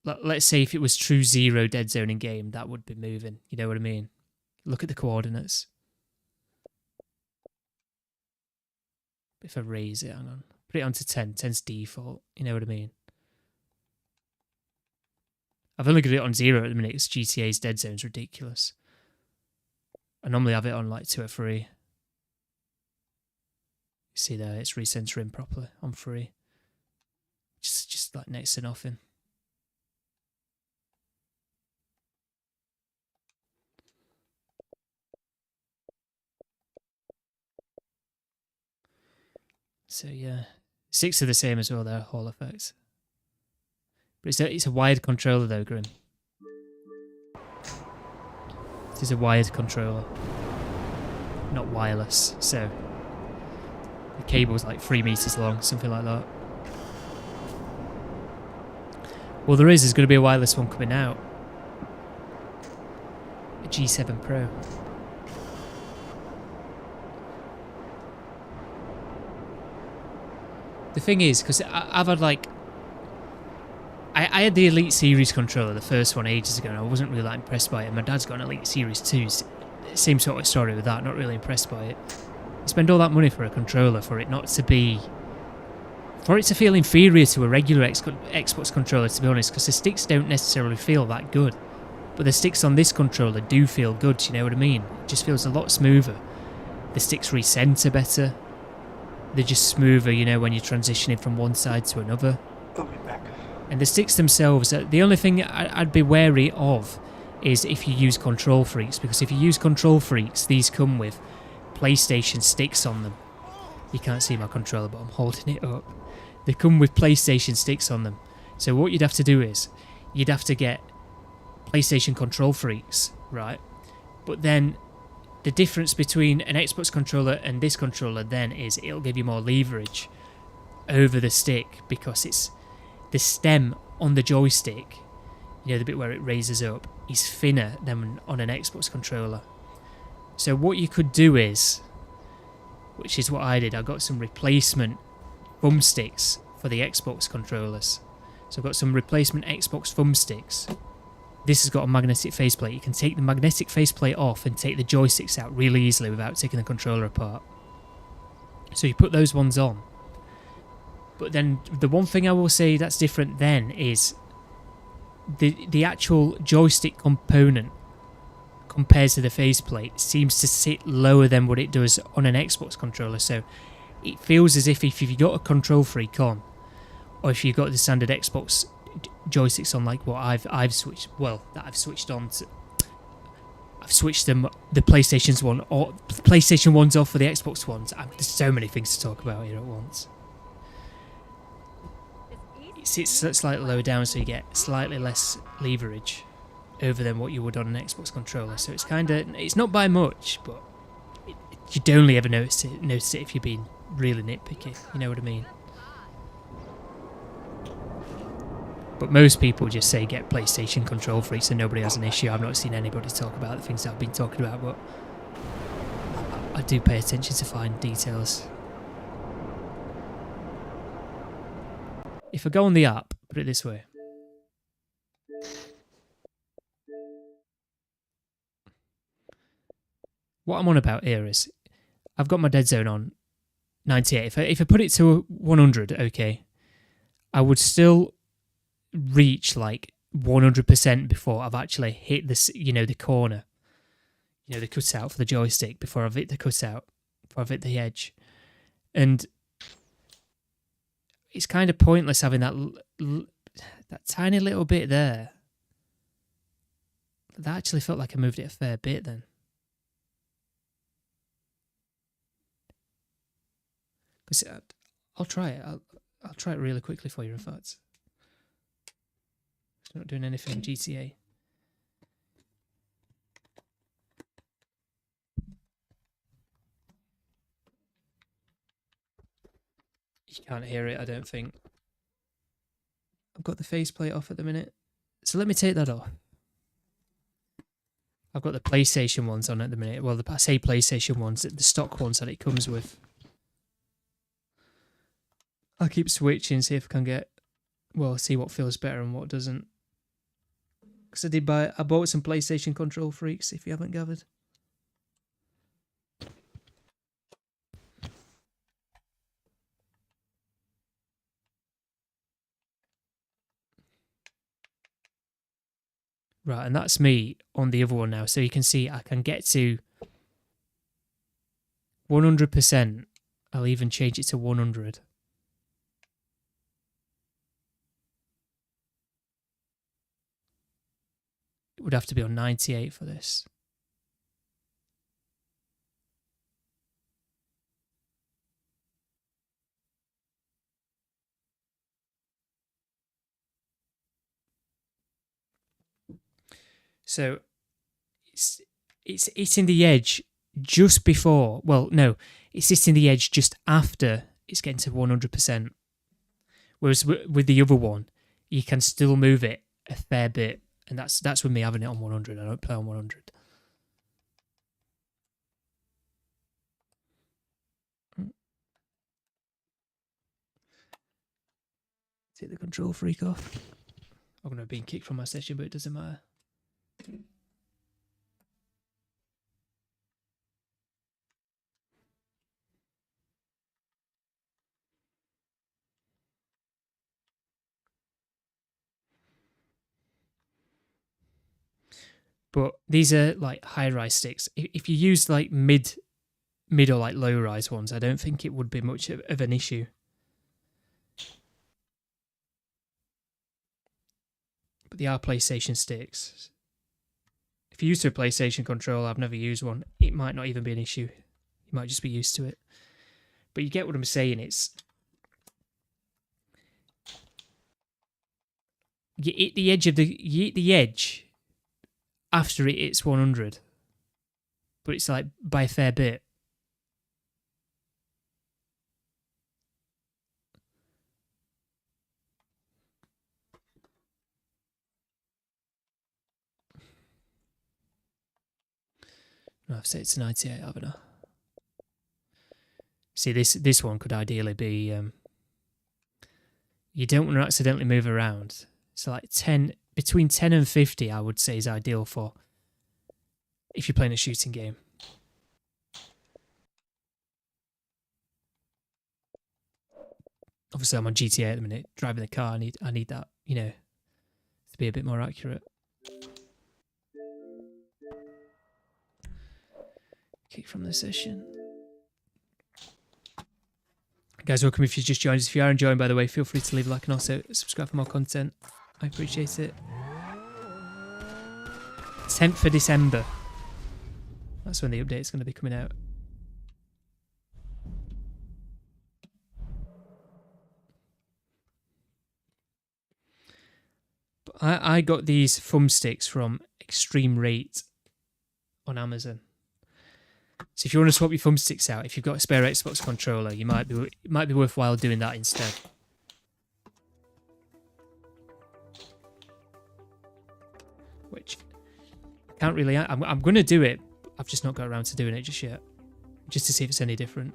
Let's say if it was true 0 dead zone in game, that would be moving. You know what I mean? Look at the coordinates. If I raise it, hang on. Put it onto 10. 10's default. You know what I mean? I've only got it on 0 at the minute because GTA's dead zone's ridiculous. I normally have it on like 2 or 3. You see there, it's recentering properly on 3. Just like next to nothing. So yeah, 6 are the same as well. They're Hall effects, but it's a wired controller though, Grim. It is a wired controller, not wireless. So the cable's like 3 meters long, something like that. Well, there's going to be a wireless one coming out, a G7 Pro. The thing is, because I've had like... I had the Elite Series controller, the first one, ages ago, and I wasn't really that impressed by it. My dad's got an Elite Series 2, same sort of story with that, not really impressed by it. You spend all that money for a controller for it not to be... For it to feel inferior to a regular Xbox controller, to be honest, because the sticks don't necessarily feel that good. But the sticks on this controller do feel good, you know what I mean? It just feels a lot smoother. The sticks recenter better. They're just smoother, you know, when you're transitioning from one side to another. I'll be back. And the sticks themselves, the only thing I'd be wary of is if you use Control Freaks, because if you use Control Freaks, these come with PlayStation sticks on them. You can't see my controller, but I'm holding it up. They come with PlayStation sticks on them. So what you'd have to do is, you'd have to get PlayStation Control Freaks, right? But then the difference between an Xbox controller and this controller then is it'll give you more leverage over the stick because it's the stem on the joystick, you know, the bit where it raises up, is thinner than on an Xbox controller. So what you could do is, which is what I did, I got some replacement thumbsticks for the Xbox controllers. So I've got some replacement Xbox thumbsticks. This has got a magnetic faceplate. You can take the magnetic faceplate off and take the joysticks out really easily without taking the controller apart. So you put those ones on. But then the one thing I will say that's different then is the actual joystick component compared to the faceplate seems to sit lower than what it does on an Xbox controller. So it feels as if you've got a Control Freak on, or if you've got the standard Xbox joysticks on, like what I've switched, well, that I've switched on to, I've switched them, the PlayStation's one, or the PlayStation ones off for the Xbox ones. There's so many things to talk about here at once. It's slightly lower down, so you get slightly less leverage over than what you would on an Xbox controller. So it's kind of, it's not by much, but you'd only ever notice it if you're being really nitpicky. You know what I mean? But most people just say get PlayStation Control Freaks and nobody has an issue. I've not seen anybody talk about the things that I've been talking about, but I do pay attention to fine details. If I go on the app, put it this way. What I'm on about here is, I've got my dead zone on 98. If I put it to 100, okay, I would still reach like 100% before I've actually hit this, you know, the corner, you know, the cutout for the joystick, before I've hit the cutout, before I've hit the edge. And it's kind of pointless having that tiny little bit there. That actually felt like I moved it a fair bit then. Because I'll try it. I'll try it really quickly for you, in fact. It's not doing anything in GTA. You can't hear it, I don't think. I've got the faceplate off at the minute. So let me take that off. I've got the PlayStation ones on at the minute. Well, I say PlayStation ones, the stock ones that it comes with. I'll keep switching, see if I can get... Well, see what feels better and what doesn't. Because I bought some PlayStation control freaks, if you haven't gathered. Right, and that's me on the other one now. So you can see I can get to 100%. I'll even change it to 100. It would have to be on 98 for this. So it's hitting the edge just before. Well, no, it's hitting the edge just after it's getting to 100%. Whereas with the other one, you can still move it a fair bit, and that's with me having it on 100. I don't play on 100. Take the control freak off. I'm going to be kicked from my session, but it doesn't matter. But these are like high-rise sticks. If you use like mid or like low-rise ones, I don't think it would be much of an issue. But they are PlayStation sticks. If you're used to a PlayStation controller, I've never used one, it might not even be an issue. You might just be used to it. But you get what I'm saying, you hit the edge after it hits 100. But it's like by a fair bit. No, I've set it to 98, haven't I? See, this one could ideally be... you don't want to accidentally move around. So like between 10 and 50, I would say, is ideal for if you're playing a shooting game. Obviously, I'm on GTA at the minute, driving the car. I need that, to be a bit more accurate. Kick from the session. Guys, welcome if you just joined us. If you are enjoying, by the way, feel free to leave a like and also subscribe for more content. I appreciate it. 10th of December. That's when the update's going to be coming out. But I got these thumbsticks from Extreme Rate on Amazon. So if you want to swap your thumbsticks out, if you've got a spare Xbox controller, it might be worthwhile doing that instead. Which I can't really. I'm going to do it. I've just not got around to doing it just yet, just to see if it's any different.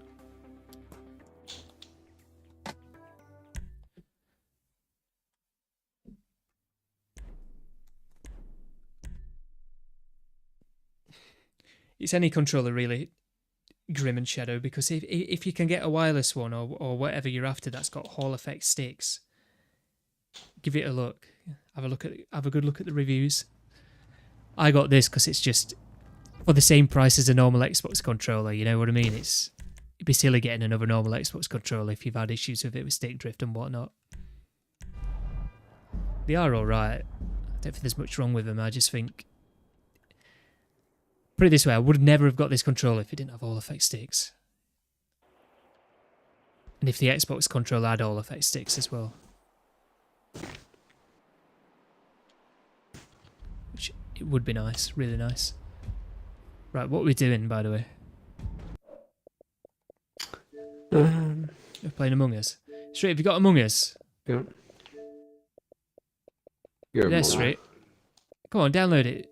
It's any controller really, Grim and Shadow, because if you can get a wireless one or whatever you're after that's got Hall effect sticks, give it a look. Have a good look at the reviews. I got this because it's just for the same price as a normal Xbox controller. You know what I mean? It'd be silly getting another normal Xbox controller if you've had issues with it with stick drift and whatnot. They are all right. I don't think there's much wrong with them. I just think. Put it this way, I would never have got this controller if it didn't have all effect sticks. And if the Xbox controller had all effect sticks as well. Which it would be nice, really nice. Right, what are we doing, by the way? We're playing Among Us. Street, have you got Among Us? Yeah. You're There, Street. Come on, download it.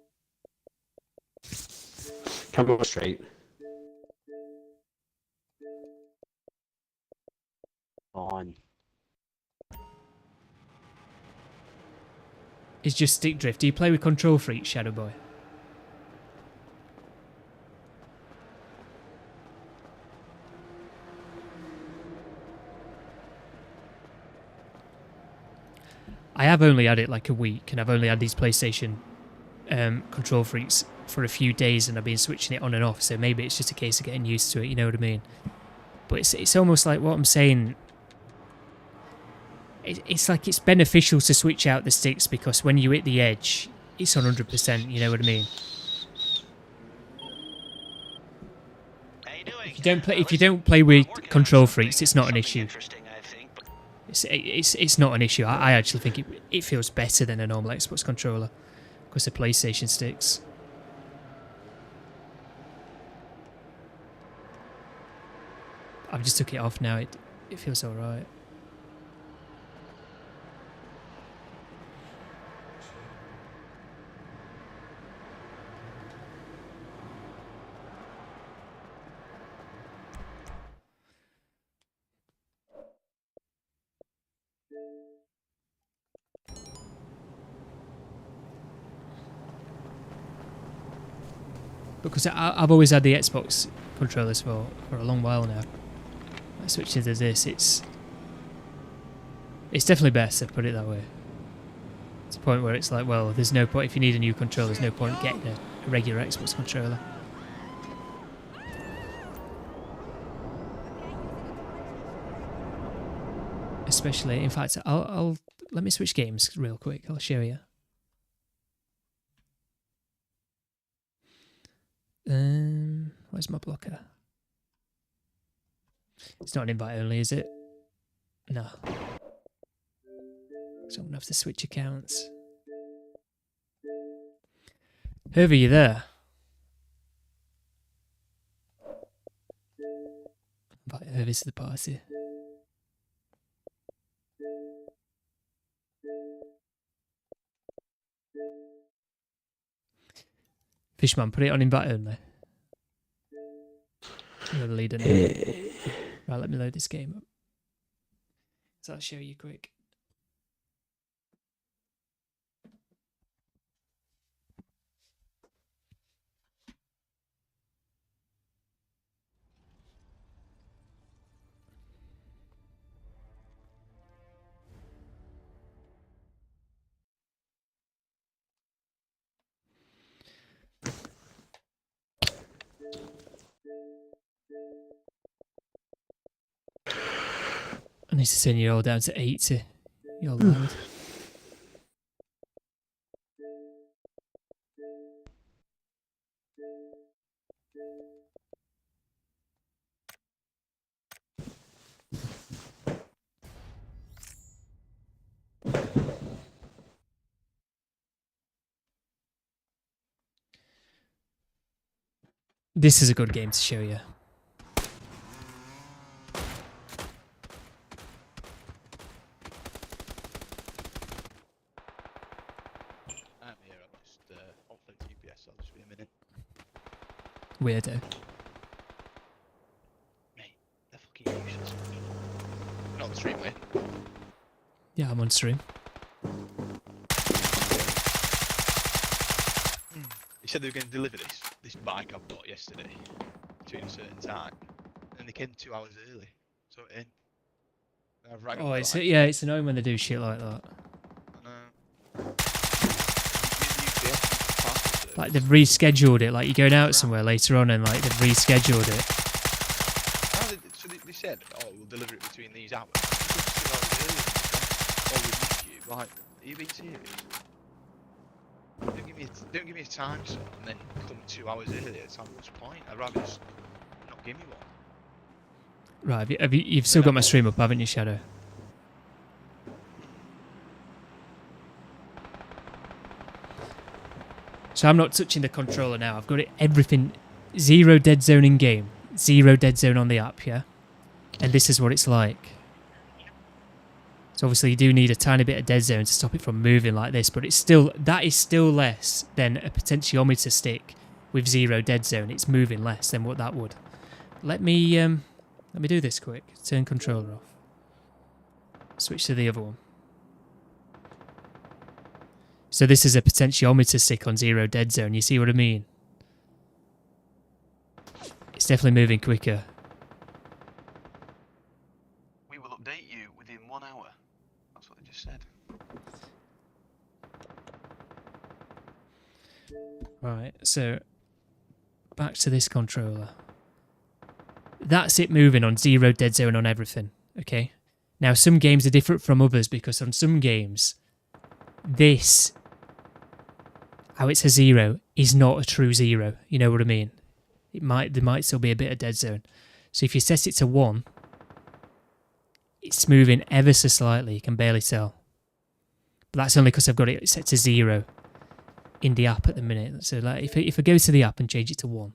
Come on, Street. Fine. It's just stick drift. Do you play with Control Freak, Shadow Boy? I have only had it like a week, and I've only had these PlayStation Control Freaks for a few days, and I've been switching it on and off, so maybe it's just a case of getting used to it, you know what I mean? But it's almost like what I'm saying, it's like it's beneficial to switch out the sticks, because when you hit the edge, it's on 100%, you know what I mean? If you don't play with Control Freaks, it's not an issue. It's not an issue. I actually think it feels better than a normal Xbox controller because of PlayStation sticks. I've just took it off now. It feels alright. Because I've always had the Xbox controllers for a long while now. Switching to this, it's definitely better, put it that way. It's a point where it's like, well, there's no point, if you need a new controller, there's no point getting a regular Xbox controller. Especially, in fact, I'll let me switch games real quick. I'll show you. Where's my blocker? It's not an invite only, is it? No. So I'm gonna have to switch accounts. Hervey, you there? Invite Hervey to the party. Fishman, put it on invite only. You're the leader now. Right, let me load this game up. So I'll show you quick. I need to turn you all down to 80. You're loud. This is a good game to show you. Weirdo. Mate, they're fucking useless. You're not on the stream, mate. Yeah, I'm on stream. They said they were going to deliver this bike I bought yesterday between a certain time, and they came 2 hours early. So in. I've rang Oh, up, it's like, yeah, it's annoying when they do shit like that. I know. Like they've rescheduled it. Like you're going out somewhere later on, and like they've rescheduled it. So they said, "Oh, we'll deliver it between these hours." 2 hours early. Oh, we missed you. Like, are you being serious? Don't give me a time slot and then come 2 hours earlier. It's like, what's the point? I'd rather just not give me one. Right, you've still got my stream up, haven't you, Shadow? So I'm not touching the controller now. I've got it everything 0 dead zone in game, 0 dead zone on the app, yeah? And this is what it's like. So obviously you do need a tiny bit of dead zone to stop it from moving like this, but that is still less than a potentiometer stick with 0 dead zone. It's moving less than what that would. Let me do this quick. Turn controller off. Switch to the other one. So this is a potentiometer stick on 0 dead zone. You see what I mean? It's definitely moving quicker. We will update you within 1 hour. That's what they just said. Right, so back to this controller. That's it moving on 0 dead zone on everything, okay? Now some games are different from others because on some games, this, how it's a 0, is not a true 0. You know what I mean? There might still be a bit of dead zone. So if you set it to 1, it's moving ever so slightly. You can barely tell. But that's only because I've got it set to 0 in the app at the minute. So like if I go to the app and change it to 1.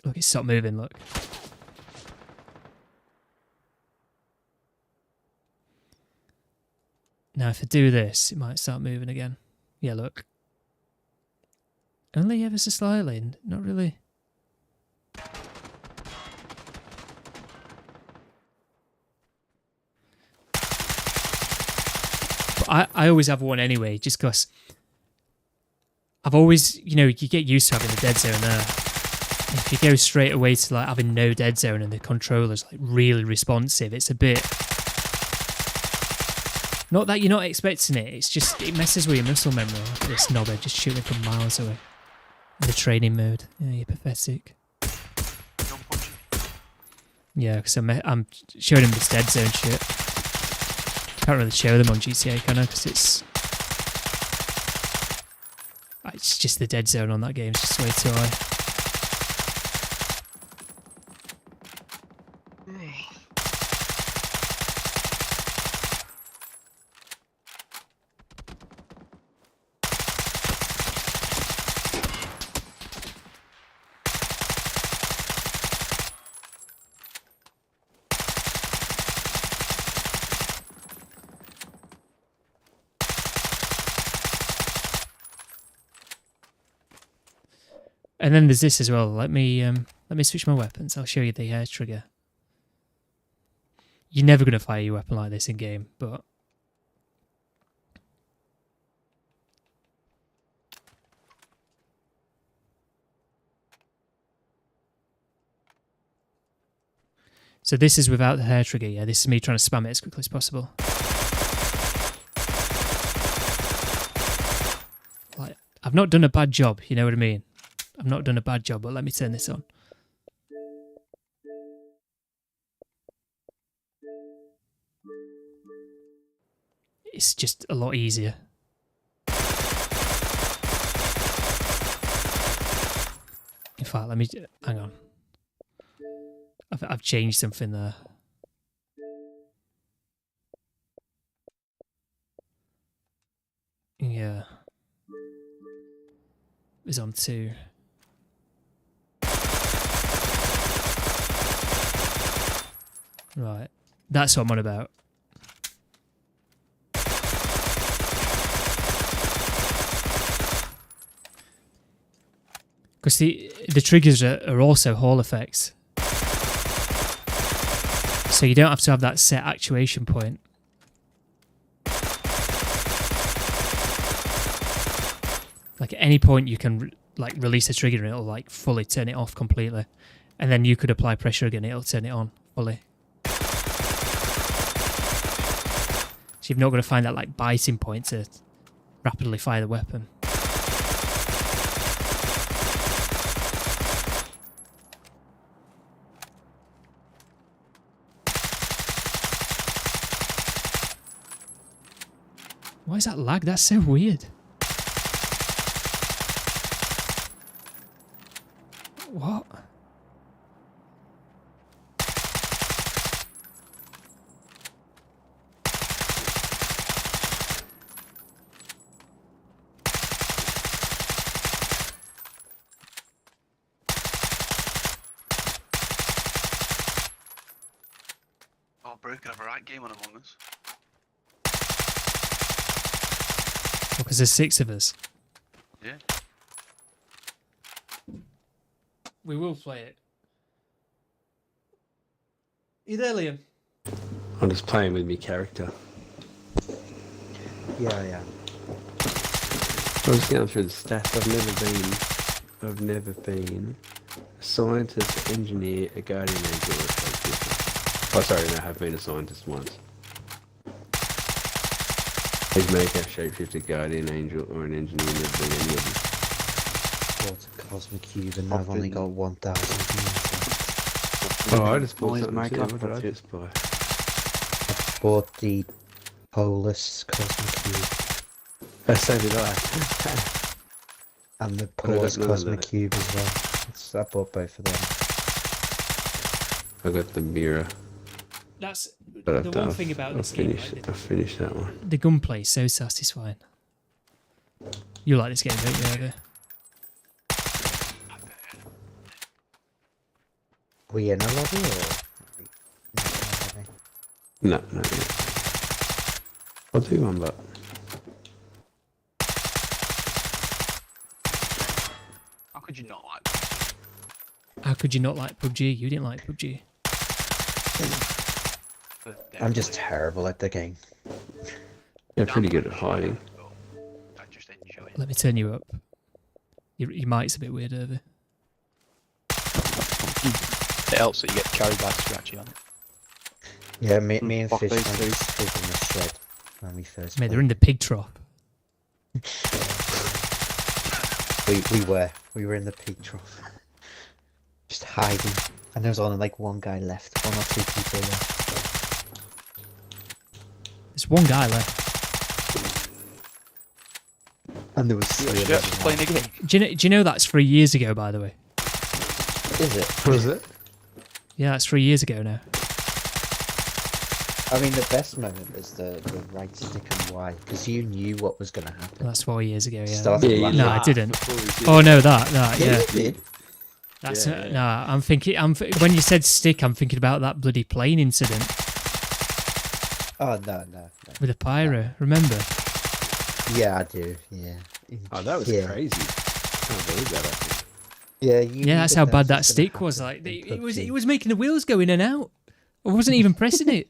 Look, it stopped moving, look. Now if I do this, it might start moving again. Yeah, look. Only ever so slightly, not really. But I always have one anyway, just because I've always, you get used to having the dead zone there. If you go straight away to like having no dead zone and the controller's like really responsive, it's a bit... Not that you're not expecting it, it's just, it messes with your muscle memory. This knobhead just shooting from miles away. In the training mode. Yeah, you're pathetic. Yeah, because I'm showing him this dead zone shit. Can't really show them on GTA, can I? Because it's just the dead zone on that game, it's just way too high. And then there's this as well. Let me switch my weapons. I'll show you the hair trigger. You're never going to fire your weapon like this in game, but so this is without the hair trigger. Yeah, this is me trying to spam it as quickly as possible. Like, I've not done a bad job. You know what I mean? I've not done a bad job, but let me turn this on. It's just a lot easier. In fact, let me... hang on. I've changed something there. Yeah. It's on 2. Right. That's what I'm on about. Because the triggers are also Hall effects. So you don't have to have that set actuation point. Like at any point you can like release the trigger and it'll like fully turn it off completely. And then you could apply pressure again, it'll turn it on fully. So you've not got to find that like biting point to rapidly fire the weapon. Why is that lag? That's so weird. What? Oh, bro, could have a right game on Among Us. Because there's 6 of us. Yeah. We will play it. You there, Liam? I'm just playing with my character. Yeah, yeah. I'm just going through the stats. I've never been a scientist, engineer, a guardian angel, or a shapeshifter. Oh, sorry, no, I have been a scientist once. Pacemaker, shapeshifter, guardian angel, or an engineer, never been any of them. Bought a cosmic cube and I've only got 1,000 views. Oh, I just bought Noise something too. maker, What did I that's it. just buy? I bought the Polus cosmic cube So did I. and the I got Polus none of cosmic that. cube as well. I bought both of them. I got the mirror. That's But the one thing about this game. Right, I finished that one. the gunplay is so satisfying. You like this game, don't you, Eva? Were you in a lobby or? No, no, yeah. I'll do one, but How could you not like How could you not like PUBG? You didn't like PUBG. I'm just terrible at the game. yeah, pretty good at hiding. I just enjoy it. Let me turn you up. Your mic's a bit weird, Eva. It helps that you get carried by Scratchy on it. Yeah, me and Fuck Fish those went two. to sleep in the shed when we first Mate, they're played. in the pig trough. We were in the pig trough. Just hiding. And there was only like one guy left. 1 or 2 people left. There's one guy left. And there was 3 of You're us. actually playing a game. Do you know that's 3 years ago, by the way? Is it? Was it? Yeah, that's 3 years ago now. I mean, the best moment is the right stick and Y, because you knew what was going to happen. That's 4 years ago, yeah. Started Yeah, laughing. No, I didn't. Oh no, that yeah. You did. That's Yeah, yeah. nah. I'm thinking. When you said stick, I'm thinking about that bloody plane incident Oh, no. with the pyro. Remember? Yeah, I do, yeah. Oh, that was Yeah. crazy. I can't believe that happened. Yeah, Yeah, that's how bad that stick was. Like it was making the wheels go in and out. I wasn't even pressing it.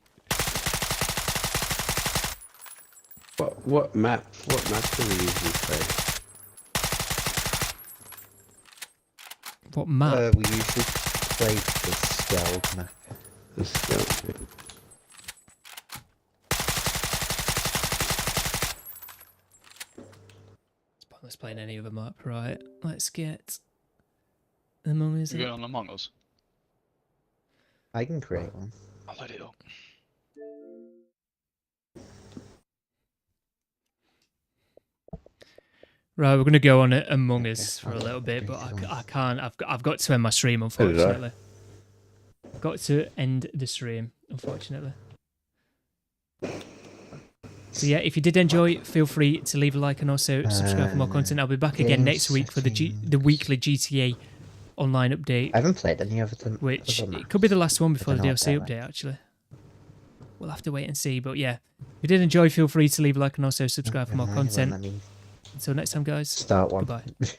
What map do we usually play? What map? We usually play the Skeld map. The scout. Let's play any other map, right? Let's get Among Us. You're going on Among Us. I can create one. I'll let it up. Right, we're gonna go on Among Us Okay, for a little bit, but okay. I can't. I've got to end my stream, So did I. unfortunately. Got to end the stream, unfortunately. So yeah, if you did enjoy, feel free to leave a like and also subscribe for more content. I'll be back again game next week for the settings. weekly GTA Online update, I haven't played any of them. which other it could be the last one before the don't know DLC what they're update. Actually, we'll have to wait and see. But yeah, if you did enjoy, feel free to leave a like and also subscribe for more Never mind, content. let me Until next time, guys. start one. Goodbye.